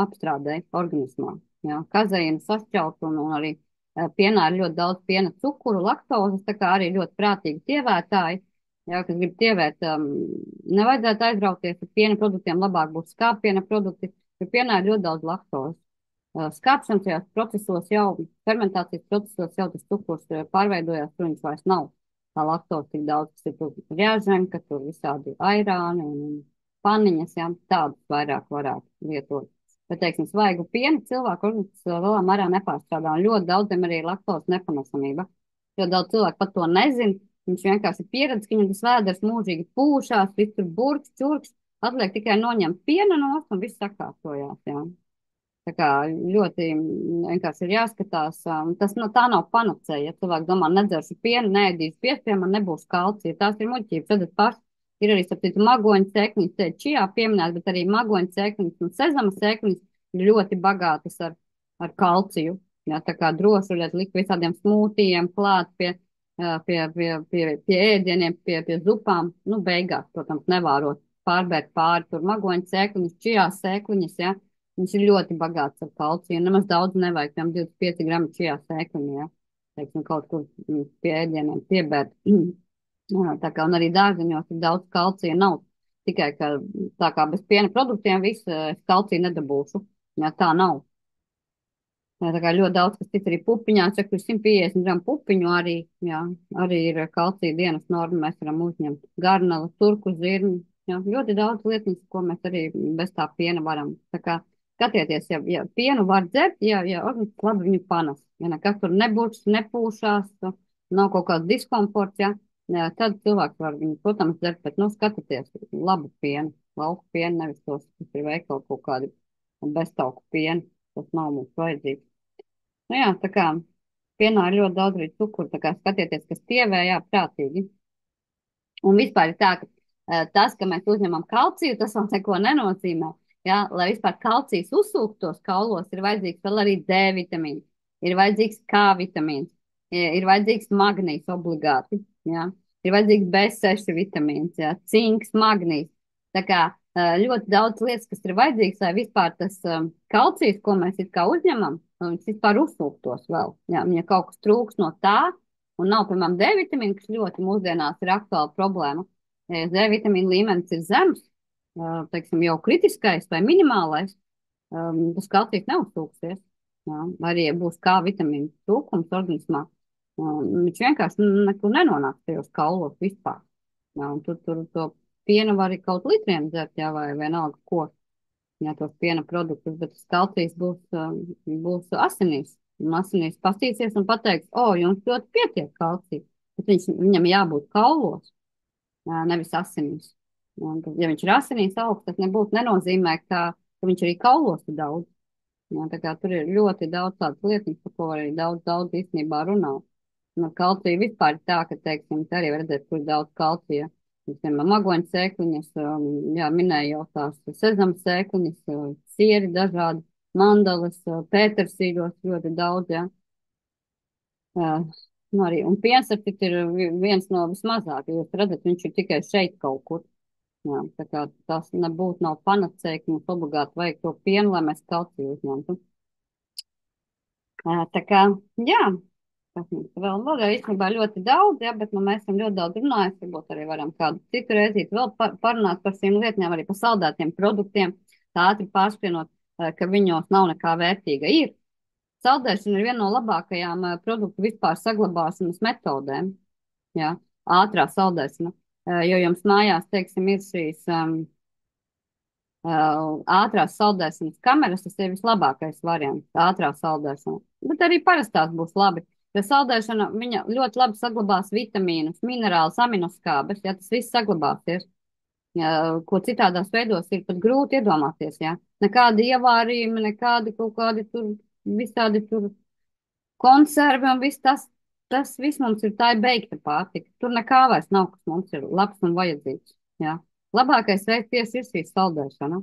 apstrādē organismā. Jā, kazeīna sašķelt un arī pienā ir ļoti daudz piena cukuru, laktozes, tā kā arī ļoti prātīgi tievētāji. Jā, kas grib tievēt, nevajadzētu aizrauties ar piena produktiem, labāk būs skāpiena produkti, jo pienā ir ļoti daudz laktozes. Skāpšanas tajos procesos jau, fermentācijas procesos jau tas cukurs pārveidojās, tur viņš vairs nav. Tā laktoze tik daudz, kas ir tur rieženka, tur visādi airāni un paniņas, jā, tādus vairāk varētu lietot. Bet, teiksim, svaigu pienu cilvēku organisms lielā mērā nepārstrādā, un ļoti daudziem arī ir laktozes nepanesamība. Jo daudz cilvēku pat to nezin, viņš vienkārši pieredz, ka viņam tas vēders mūžīgi pūšās, viss tur burks, čurks, atliek tikai noņemt pienu nost un viss sakārtojās, jā. Tā kā ļoti vienkārši ir jāskatās. Tas no tā nav panacēja. Ja cilvēki domā, nedzeršu pienu, neēdīs piespiedu, man nebūs kalcija. Tās ir muļķības. Tad paši ir arī, sapratu, magoņu sēkliņas, te čijā pieminēt, bet arī magoņu sēkliņas un sezama sēkliņas ir ļoti bagātas ar kalciju. Jā, tā kā droši likt visādiem smūtijiem klāt pie ēdieniem, pie zupām. Nu, beigās, protams, nevārot pārbērt pāri tur magoņu sēkliņas, čijā sēkliņas, jā. Viņš ir ļoti bagāts ar kalciju. Nemaz daudz nevajag, tam 25 gramu čijā sēkliņā, ja. Teiksim, kaut kur pie ēdieniem piebērt. Tā kā un arī dārzeņos ir daudz kalcija. Nav tikai, ka tā kā bez piena produktiem visu kalciju nedabūšu. Jā, tā nav. Jā, tā kā ļoti daudz, kas cits arī pupiņās, ja kur 150 gramu pupiņu arī, jā, arī ir kalcija dienas norma. Mēs varam uzņemt garneli, turku zirni. Jā, ļoti daudz lietiņas, ko mēs arī bez tā piena varam. Tā kā skatieties, ja pienu var dzert, ja organisms labi viņu panes. Ja nekas tur nebūs, nepūšās, nav kaut kāds diskomforts, ja, tad cilvēks var viņu, protams, dzert, bet, nu, skatieties, labu pienu, lauku pienu, nevis tos, kas ir veikali kaut kādi beztauku pieni, tas nav mums vajadzīgs. Nu jā, tā kā pienā ir ļoti daudz arī cukuru, tā kā skatieties, kas tievē, jā, prātīgi. Un vispār ir tā, ka tas, ka mēs uzņemam kalciju, tas vēl neko nenozīmē. Ja, lai vispār kalcijs uzsūktos kaulos, ir vajadzīgs vēl arī D vitamīns, ir vajadzīgs K vitamīns, ir vajadzīgs magnīs obligāti, ja, ir vajadzīgs B6 vitamīns, ja, cinks, magnīs. Tā kā ļoti daudz lietas, kas ir vajadzīgs, lai vispār tas kalcijs, ko mēs it kā uzņemam, viņš vispār uzsūktos vēl. Ja, ja kaut kas trūks no tā, un nav, piemēram, D vitamīna, kas ļoti mūsdienās ir aktuāla problēma, ja D vitamīna līmenis ir zems, teiksim, jau kritiskais vai minimālais, tas kalcijs neuzsūksies. Jā, arī ja būs K vitamīna trūkums organismā, viņš vienkārši nekur nenonāks tajos kaulos vispār. Jā, un tur to pienu var arī kaut litriem dzert, jā, vai vienalga ko, jā, tos piena produktus, bet tas kalcijs būs asinīs. Un asinīs pastīsies un pateiks, jums ļoti pietiek kalcija, bet viņam jābūt kaulos, nevis asinīs. Un, ja viņš ir asinīs augsts, tas nenozīmē, ka viņš arī kaulos ir daudz. Jā, tā kā tur ir ļoti daudz tādas lietas, par ko arī daudz īstenībā runā. Un ar kalciju vispār ir tā, ka, teiksim, te arī var redzēt, kur ir daudz kalcija. Piemēram, magoņu sēkliņas, jā, minēju jau tās sezama sēkliņas, sieri dažādi, mandalas, pētersīļos ļoti daudz, jā. Nu arī, un piensartikts ir viens no vismazākajiem, jūs redzat, viņš ir tikai šeit kaut kur. Jā, tā kā tas nebūtu nav panacēja, ka mums obligāti vajag to pienu, lai mēs kalciju uzņemtu. Tā kā, jā, tas mums vēl ir īstenībā ļoti daudz, jā, bet nu, mēs esam ļoti daudz runājuši, varbūt arī varam kādu citu reizīti vēl parunāt par šīm lietām, arī par saldētiem produktiem, tā ātri pārspienot, ka viņos nav nekā vērtīga. Ir. Saldēšana ir viena no labākajām produktu vispār saglabāšanas metodēm, jā, ātrā saldēšana, jo jums mājās, teiksim, ir šīs ātrās saldēšanas kameras, tas ir vislabākais variants, ātrā saldēšana. Bet arī parastās būs labi. Jo saldēšana, viņa ļoti labi saglabās vitamīnus, minerālus, aminoskābes, ja tas viss saglabāsies, ko citādās veidos ir pat grūti iedomāties, ja. Nekādi ievārījumi, nekādi kaut kādi tur, visādi tur konservi un viss tas viss mums ir tā ir beigta pārtika. Tur nekā vairs nav, kas mums ir labs un vajadzīgs, ja. Labākais veids tieši ir šī saldēšana,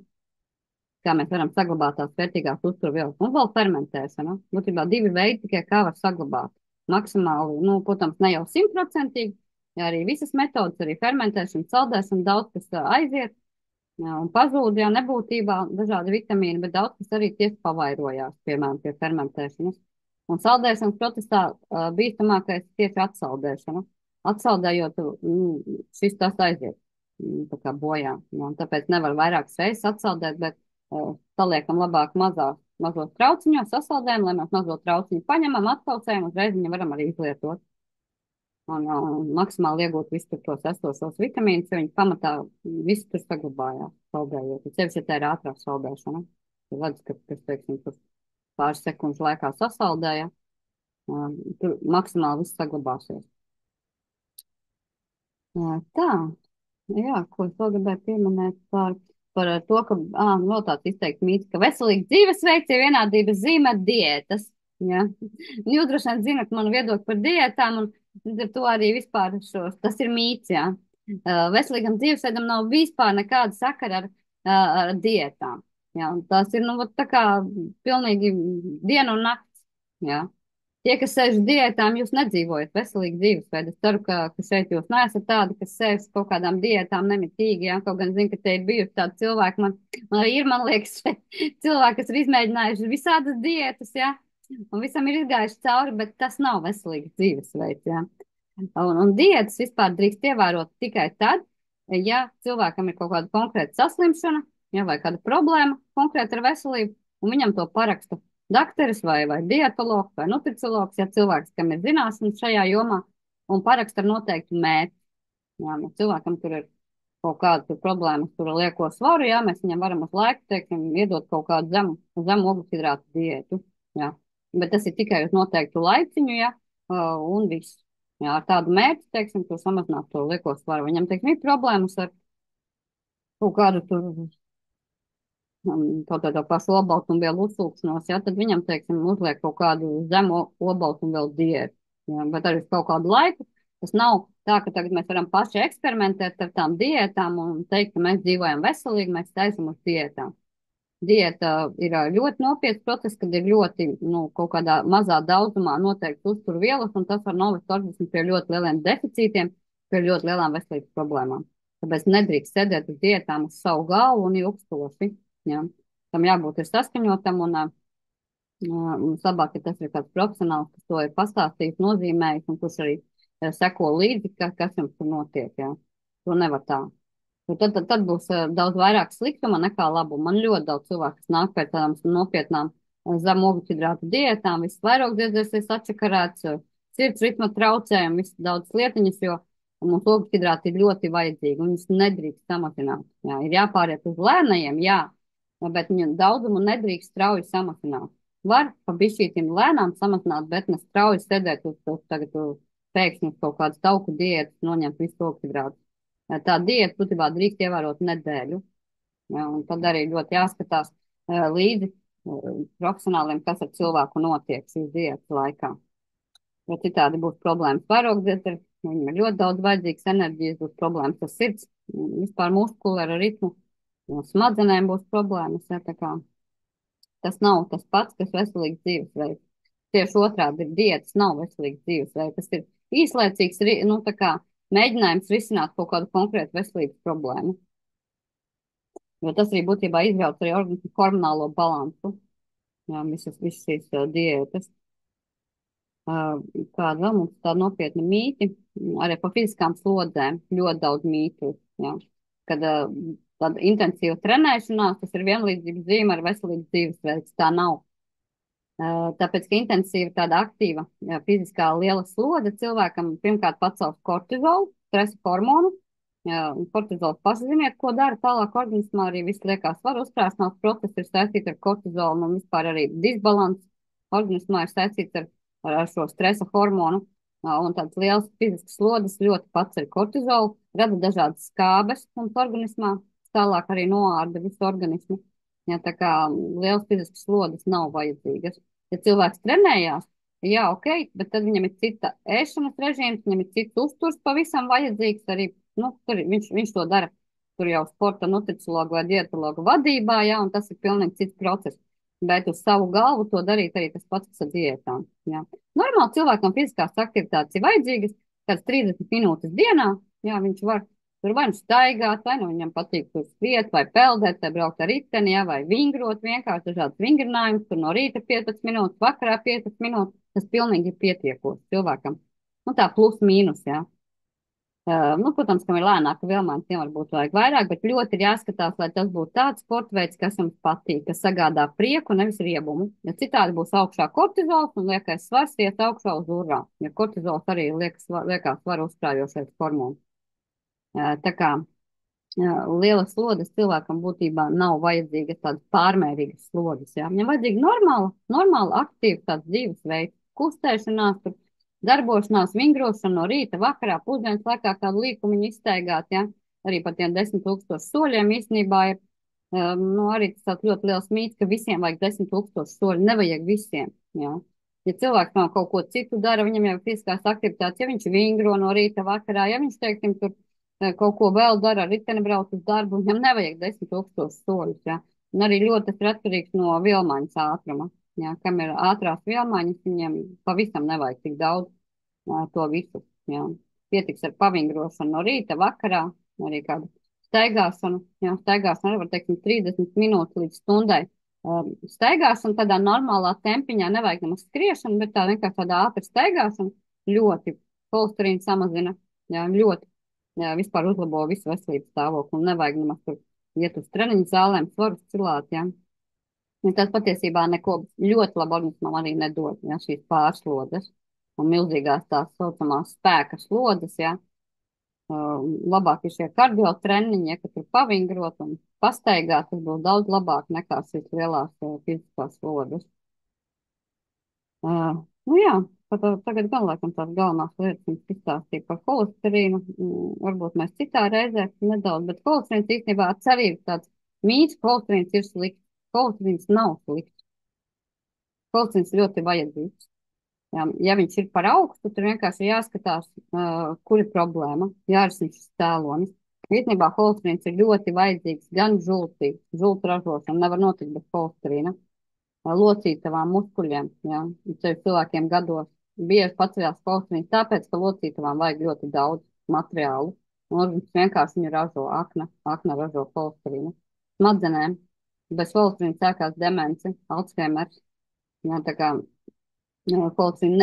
kā mēs varam saglabāt tās vērtīgās uzturvielas. Un vēl fermentēšana. Būtībā divi veidi tikai kā var saglabāt. Maksimāli, nu, protams, ne jau 100%, ja arī visas metodas, arī fermentēšana, saldēšana, daudz kas aiziet, jā, un pazūd, jā, nebūtībā dažādi vitamīni, bet daudz kas arī tieši pavairojās, piemēram, pie fermentēšanas. Un saldēšanas procesā bīstamākais tieši atsaldēšana. Atsaldējot, šis tas aiziet, tā kā bojā. Jā, un tāpēc nevar vairākas reizes atsaldēt, bet saliekam labāk mazos trauciņos, sasaldējam, lai mēs mazo trauciņu paņemam, atkaucējam, uzreiz viņu varam arī izlietot. Un maksimāli iegūt visu tos esošos vitamīnus, jo viņi pamatā visu tur saglabājās, saldējot. Cevišķi, ja tā ir ātrā saldēšana. Ja redz, kas, teiksim, tur pāris sekundžu laikā sasaldēja, tur maksimāli viss saglabāsies. Tā, jā, ko es vēl gribēju pieminēt par to, ka, vēl tāds izteikts mīts, ka veselīgs dzīvesveids ir vienādības zīme ar diētas. Ja? Jūs droši vien zinat manu viedokli par diētām, un līdz ar to arī vispār tas ir mīts, jā. Veselīgam dzīvesveidam nav vispār nekāda sakara ar diētām. Jā, un tās ir, nu, tā kā pilnīgi diena un nakts, jā. Tie, kas sēž uz diētām, jūs nedzīvojat veselīgu dzīvesveidu. Es ceru, ka šeit jūs neesat tādi, kas sēž kaut kādām diētām nemitīgi, jā, kaut gan zinu, ka te ir bijusi tādi cilvēki, man arī ir, man liekas, cilvēki, kas ir izmēģinājuši visādas diētas, jā, un visam ir izgājuši cauri, bet tas nav veselīgs dzīvesveids, jā. Un diētas vispār drīkst ievērot tikai tad, ja cilvēkam ir kaut kāda konkrēta saslimšana, jā, vai kāda problēma konkrēta ar veselību, un viņam to paraksta dakteris vai dietologs vai nutriciologs, ja cilvēks, kam ir zināšanas šajā jomā, un paraksta ar noteiktu mērķi. Jā, nu, cilvēkam tur ir kaut kāda problēma, tur lieko svaru, jā, mēs viņam varam uz laiku, teiksim, iedot kaut kādu zemu ogļhidrātu diētu, jā. Bet tas ir tikai uz noteiktu laiciņu, jā, un viss. Jā, ar tādu mērķi, teiksim, to samazināt to lieko svaru. Viņam, teiksim, ir problēmas ar kaut kādu tur kaut kādā pašu olbaltumvielu uzsūkšanos, ja, tad viņam, teiksim, uzliek kaut kādu zemu olbaltumvielu diētu. Ja, bet arī uz kaut kādu laiku. Tas nav tā, ka tagad mēs varam paši eksperimentēt ar tām diētām un teikt, ka mēs dzīvojam veselīgi, mēs taisam uz diētām. Diēta ir ļoti nopietns process, kad ir ļoti, nu, kaut kādā mazā daudzumā noteikti uzturvielas, un tas var novest organismu pie ļoti lieliem deficītiem, pie ļoti lielām veselības problēmām. Tāpēc nedrīkst sēdēt uz diētām uz savu galvu un ilgstoši. Ja. Tam jābūt ir saskaņotam, un labāk, ja tas ir kāds profesionāls, kas to ir pastāstījis, nozīmējis, un kurš arī seko līdzi, kas jums tur notiek. Ja. To nevar tā. Tad būs daudz vairāk sliktuma nekā labuma. Man ļoti daudz cilvēku, kas nāk pēc tādām nopietnām zemu ogļhidrātu diētām, viss vairogdziedzēs ir sačakarēts, sirds ritma traucējumi, viss daudz lietiņas, jo mums ogļhidrāti ir ļoti vajadzīgi, un viņus nedrīkst samazināt. Jā, ir jāpāriet uz lēnajiem, jā, bet viņu daudzumu nedrīkst strauji samazināt. Var pa bišķītim lēnām samazināt, bet ne strauji sēdēt uz tagad pēkšņi kaut kādas tauku diētas, noņemt visu ogļhidrātu. Tā diēta būtībā drīkst ievērot nedēļu. Ja, un tad arī ļoti jāskatās līdzi profesionāliem, kas ar cilvēku notiek šīs diētas laikā. Jo citādi būs problēmas vairogdziedzeri, Viņam ir ļoti daudz vajadzīgas enerģijas, būs problēmas ar sirds, vispār muskulāra ritmu, no smadzenēm būs problēmas. Ja, tā kā tas nav tas pats, kas veselīgs dzīvesveids. Tieši otrādi ir diētas, nav veselīgs dzīvesveids. Tas ir īslaicīgs, nu, tā kā mēģinājums risināt kaut kādu konkrētu veselības problēmu. Jo tas arī būtībā izjauc arī organismu hormonālo balansu. Jā, visas šīs diētas. Kāda vēl mums tāda nopietna mīti, arī par fiziskām slodzēm ļoti daudz mītu. Jā. Kad tāda intensīva trenēšanās, tas ir vienlīdzīgs zīme ar veselīgu dzīvesveids. Tā nav. Tāpēc, ka intensīva tāda aktīva fiziskā liela slodze cilvēkam pirmkārt pacels kortizolu, stresa hormonu. Kortizols paši ziniet, ko dara tālāk organismā, arī viss liekās svaru uzkrāsnās procesi ir saistīti ar kortizolu, un vispār arī disbalans organismā ir saistīts ar šo stresa hormonu, un tāds liels fizisks slodzes ļoti paceļ kortizolu, rada dažādas skābes mums organismā, tālāk arī noārda visu organismu. Ja, tā kā liels fizisks slodzes nav vajadzīgas. Ja cilvēks trenējās, jā, ok, bet tad viņam ir cita ēšanas režīms, viņam ir cits uzturs pavisam vajadzīgs arī, nu, viņš to dara tur jau sporta nutriciologu vai dietologu vadībā, jā, un tas ir pilnīgi cits process. Bet uz savu galvu to darīt arī tas pats, kas ar diētām, jā. Normāli cilvēkam fiziskās aktivitātes ir vajadzīgas, kāds 30 minūtes dienā, jā, viņš var tur vai nu staigāt, vai nu viņam patīk tur skriet, vai peldēt, vai braukt ar riteni, ja, vai vingrot vienkārši dažādas vingrinājumus, tur no rīta 15 minūtes, vakarā 15 minūtes, tas pilnīgi ir pietiekoši cilvēkam. Nu tā plus mīnus, jā. Nu, protams, kam ir lēnāka vilmaiņa, tiem varbūt vajag vairāk, bet ļoti ir jāskatās, lai tas būtu tāds sporta veids, kas jums patīk, kas sagādā prieku, nevis riebumu. Ja citādi būs augšā kortizols un liekais svars iet augšā uz urā, ja kortizols arī liekās svaru uzkrājošais hormons. Tā kā lielas slodzes cilvēkam būtībā nav vajadzīgas tādas pārmērīgas slodzes. Ja? Viņam vajadzīga normāla aktīva tāds dzīvesveids, kustēšanās, darbošanās, vingrošana no rīta, vakarā, pusdienas laikā kādu līkumiņu izstaigāt. Ja? Arī par tiem 10,000 soļiem īstenībā ir nu, arī tas ļoti liels mīts, ka visiem vajag 10,000 soļu. Nevajag visiem. Ja? Ja cilvēks nav kaut ko citu dara, viņam jau ir fiziskās aktivitātes, ja viņš vingro no rīta, vakarā, ja viņš, teiksim, tur kaut ko vēl dara, riteni brauc uz darbu, viņam nevajag 10,000 soļus, ja. Un arī ļoti tas ir atkarīgs no vilmaņas ātruma, ja. Kam ir ātrās vilmaņas, viņiem pavisam nevajag tik daudz to visu, ja. Pietiks ar pavingrošanu no rīta, vakarā, arī kādu staigāšanu, ja. Staigāšanu arī var, teiksim, 30 minūtes līdz stundai. Staigāšana tādā normālā tempiņā, nevajag nemaz skriešanu, bet tā vienkārši tāda ātra staigāšana ļoti holesterīnu samazina, ja, ļoti. Jā, vispār uzlabo visu veselības stāvokli un nevajag nemaz tur iet uz treniņu zālēm, svarus cilāt, jā. Ja tas patiesībā neko ļoti labu organismam arī nedod, jā, šīs pārslodzes un milzīgās tās saucamās spēka slodzes, jā. Labāk ir šie kardio treniņi, ja, ka tur pavingrot un pastaigāt, tas būs daudz labāk nekā šīs lielās fiziskās slodzes. Nu jā, tagad gan laikam tās galvenās lietas jums izstāstīja par holesterīnu. Varbūt mēs citā reizē nedaudz, bet holesterīns īstenībā arī ir tāds mīts, ka holesterīns ir slikts. Holesterīns nav slikts. Holesterīns ļoti vajadzīgs. Ja viņš ir par augstu, tad vienkārši jāskatās, kur ir problēma, jārisina šis cēlonis. Īstenībā holesterīns ir ļoti vajadzīgs gan žultī, žultu ražošana nevar notikt bez holesterīna. Locītavām muskuļiem, ja, cilvēkiem gados bieži paceļās holesterīns, tāpēc, ka locītavām vajag ļoti daudz materiālu, un organisms vienkārši viņu ražo, akna ražo holesterīnu. Smadzenēm bez holesterīna sākās demence, Alzheimers, ja, tā kā holesterīnu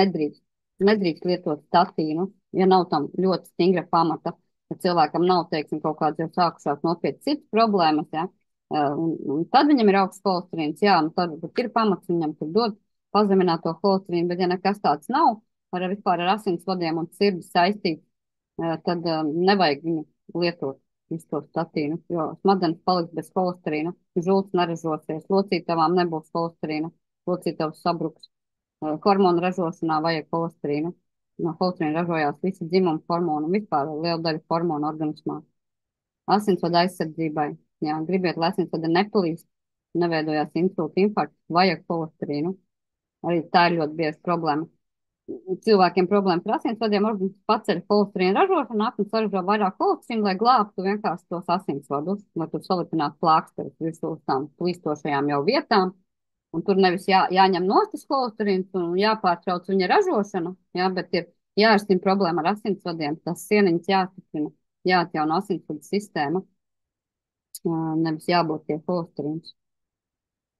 nedrīkst lietot statīnu, ja nav tam ļoti stingra pamata, ja cilvēkam nav, teiksim, kaut kāds jau sākušās nopietnas citas problēmas, ja, un tad viņam ir augsts holesterīns, jā, un tad ir pamats viņam tur dod pazemināto holesterīnu, bet ja nekas tāds nav, vispār ar asinsvadiem un sirdi saistīts, tad nevajag viņu lietot visu to statīnu, jo smadzenes paliks bez holesterīna, žults neražosies, locītavām nebūs holesterīna, locītavas sabruks, hormonu ražošanā vajag holesterīnu, no holesterīna ražojās visi dzimumu hormonu, vispār liela daļa hormonu organismā, asinsvada aizsardzībai. Jā, gribiet, lai asinsvada nepalīst, neveidojās insulta infarkts, vajag holesterīnu. Arī tā ir ļoti bieža problēma. cilvēkiem problēmas ar asinsvadiem, organisms paceļ holesterīnu ražošanu, nāk un saražo vairāk holesterīnu, lai glābtu vienkārši tos asinsvadus, lai tur salipinātu plāksteres virsū uz tām plīstošajām jau vietām. Un tur nevis jāņem nost tas holesterīns un jāpārtrauc viņa ražošanu, jā, bet ir jārisina problēma ar asinsvadiem, tas sieniņas jāstiprina, jāatjauno asinsvadu sistēma, nevis jābūt tie holesterīns.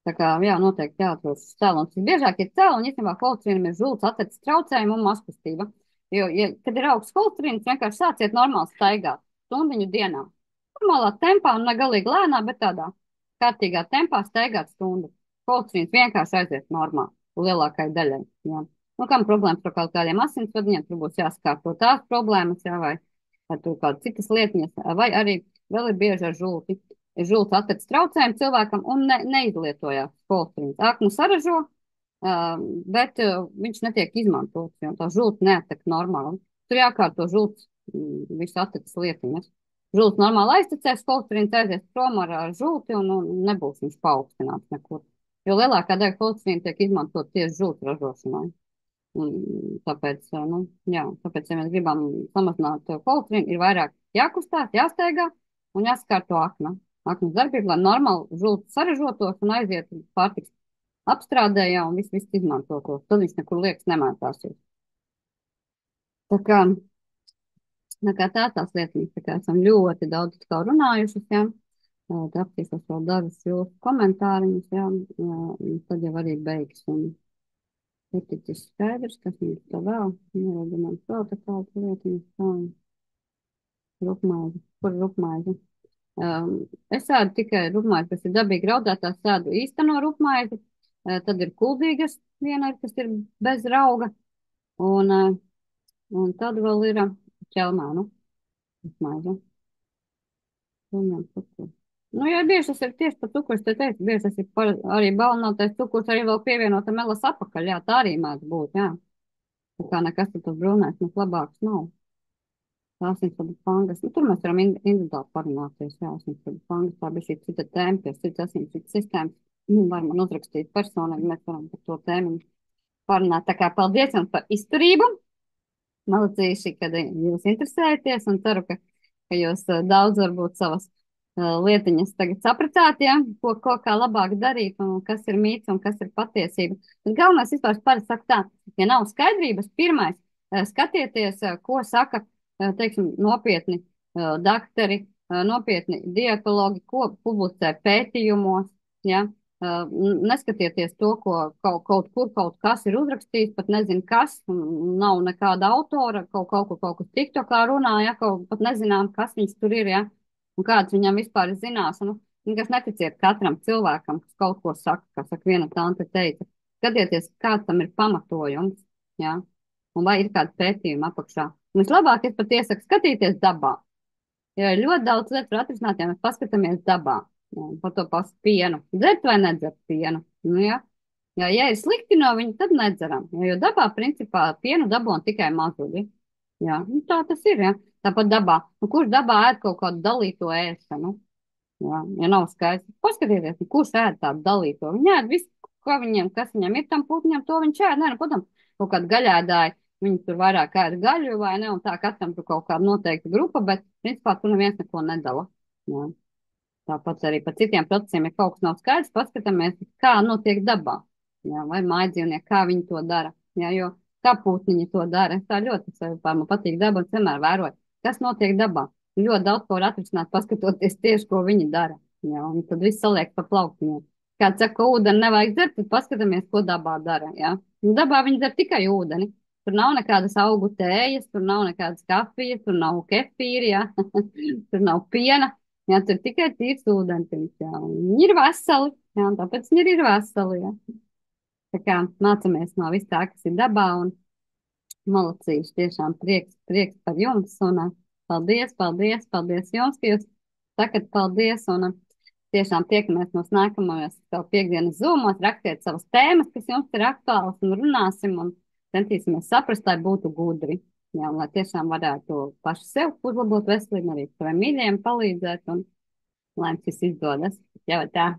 Tā kā, jā, noteikti jāatrod šis cēlonis. Visbiežāk ir cēloņi, īstenībā holesterīnam ir žults atveces traucējumi un mazkustība. Jo, kad ir augsts holesterīns, vienkārši sāciet normāli staigāt stundiņu dienā. Normālā tempā, un ne galīgi lēnā, bet tādā kārtīgā tempā staigāt stundu. Holesterīns vienkārši aiziet normāli, lielākai daļai, jā. Nu, kam problēmas ar kaut kādiem asinsvadiņiem, tur būs jāskārto tās problēmas, jā, vai tur kādas citas lietiņas, vai arī vēl ir bieži ar žulti. Ir žults atveces traucējumi cilvēkam un neizlietojās holesterīns. Aknu saražo, bet viņš netiek izmantots, jo tā žults neattek normāli. Tur jākārto žults visu atveces lietiņas. Žults normāli aiztecēs, holesterīns aizies prom ar žulti un nebūs viņš paaugstināts nekur. Jo lielākā daļa holesterīna tiek izmantot tieši žults ražošanai. Un tāpēc, nu, jā, tāpēc, ja mēs gribam samazināt holesterīnu, ir vairāk jākustās, jāsteigā un jāskārto akna. Aknas darbība, lai normāli žults saražotos un aizietu pārtiks apstrādējā un viss izmantotos. Tad viņš nekur liekas nemētāsies. Tā kā tās lietiņas, tā kā esam ļoti daudz kā runājušas, jā. Tā aptīstos vēl dažas jūsu komentāriņus, jā. Tad jau arī beigsim. Ir ticis skaidrs, kas mums tā vēl. Nerodinām vēl tā kādu lietiņu. Tā. Rupmaize. Kur rupmaize? Es ēdu tikai rupmaizi, kas ir dabīgi raudētā, sēdu īsteno rupmaizi, tad ir kuldīgas viena, kas ir bez rauga, un tad vēl ir ķelmēnu rupmaize. Nu, ja bieži tas ir tieši par cukuru, es te teicu, bieži tas ir arī balinātais cukurs, arī vēl pievienota melas apakaļ, jā, tā arī mēdz būt, jā. Tā kā nekas tas brūnais, mums labāks nav. Asinsvadu fangas. Nu, tur mēs varam individuāli parunāties. Jā, asinsvadu fangas. Tā bija šī cita tēma, pie citas asinsvadu sistēmas. Var man uzrakstīt personīgi, mēs varam par to tēmu parunāt. Tā kā paldies jums par izturību. Malacīši, kad jūs interesējaties un ceru, ka jūs daudz varbūt savas lietiņas tagad sapratāt, ja, ko kā labāk darīt un kas ir mīts un kas ir patiesība. Bet galvenais vispār parasti saka tā, ja nav skaidrības, pirmais skatieties, ko saka teiksim, nopietni daktari, nopietni dietologi, ko publicē pētījumos, ja? Neskatieties to, ko kaut kur kaut kas ir uzrakstījis, pat nezinu kas, nav nekāda autora, kaut kas TikTokā runā, ja? Pat nezinām, kas viņš tur ir, ja? Un kāds viņam vispār ir zinās. Nu, kas neticiet katram cilvēkam, kas kaut ko saka, kā saka viena tante teica. Skatieties, kāds tam ir pamatojums, ja? Un vai ir kāda pētījuma apakšā. Vislabāk es pat iesaku skatīties dabā. Jo ir ļoti daudz lietu var atrisināt, ja mēs paskatāmies dabā. Jā, par to pašu pienu. Dzert vai nedzert pienu? Nu, jā. Jā, ja ir slikti no viņa, tad nedzeram. Jo dabā, principā, pienu dabūna tikai mazuļi. Jā, nu, tā tas ir, jā. Tāpat dabā. Nu, kurš dabā ēd kaut kādu dalīto ēšanu? Jā, ja nav skaisti. Paskatieties, nu, kurš ēd tādu dalīto. Viņi ēd visu, kas viņam ir tam putņam, to viņš ēd. Nē, nu, protams, kaut kādu gaļēdāju. Viņi tur vairāk ēd gaļu vai ne, un tā katram tur kaut kāda noteikta grupa, bet, principā, tur neviens neko nedala. Jā. Tāpat arī par citiem procesiem, ja kaut kas nav skaidrs, paskatāmies, kā notiek dabā. Jā, vai mājdzīvnieki, kā viņi to dara. Jā, jo kā putniņi to dara. Tā ļoti man patīk daba un vienmēr vērot, kas notiek dabā. Ļoti daudz ko var atrisināt, paskatoties tieši, ko viņi dara. Jā, un tad viss saliek pa plauktiņiem. Kāds saka, ka ūdeni nevajag dzert, tad paskatāmies, ko dabā dara. Jā. Un dabā viņi dzer tikai ūdeni. Tur nav nekādas augu tējas, tur nav nekādas kafijas, tur nav kefīri, jā. Tur nav piena. Jā, tur tikai tīrs ūdentiņš, jā. Viņi ir veseli, jā, un tāpēc viņi ir veseli, jā. Tā kā mācamies no viss tā, kas ir dabā, un malacīši tiešām prieks par jums, un paldies jums, ka jūs sakat paldies, un tiešām tiekamies mūsu nākamajos piekdienas zūmos, rakstiet savas tēmas, kas jums ir aktuālas, un runāsim, un centīsimies saprast, lai būtu gudri. Jā, un lai tiešām varētu paši sev uzlabot veselību, arī saviem mīļajiem palīdzēt, un lai jums viss izdodas. Jā, vai tā?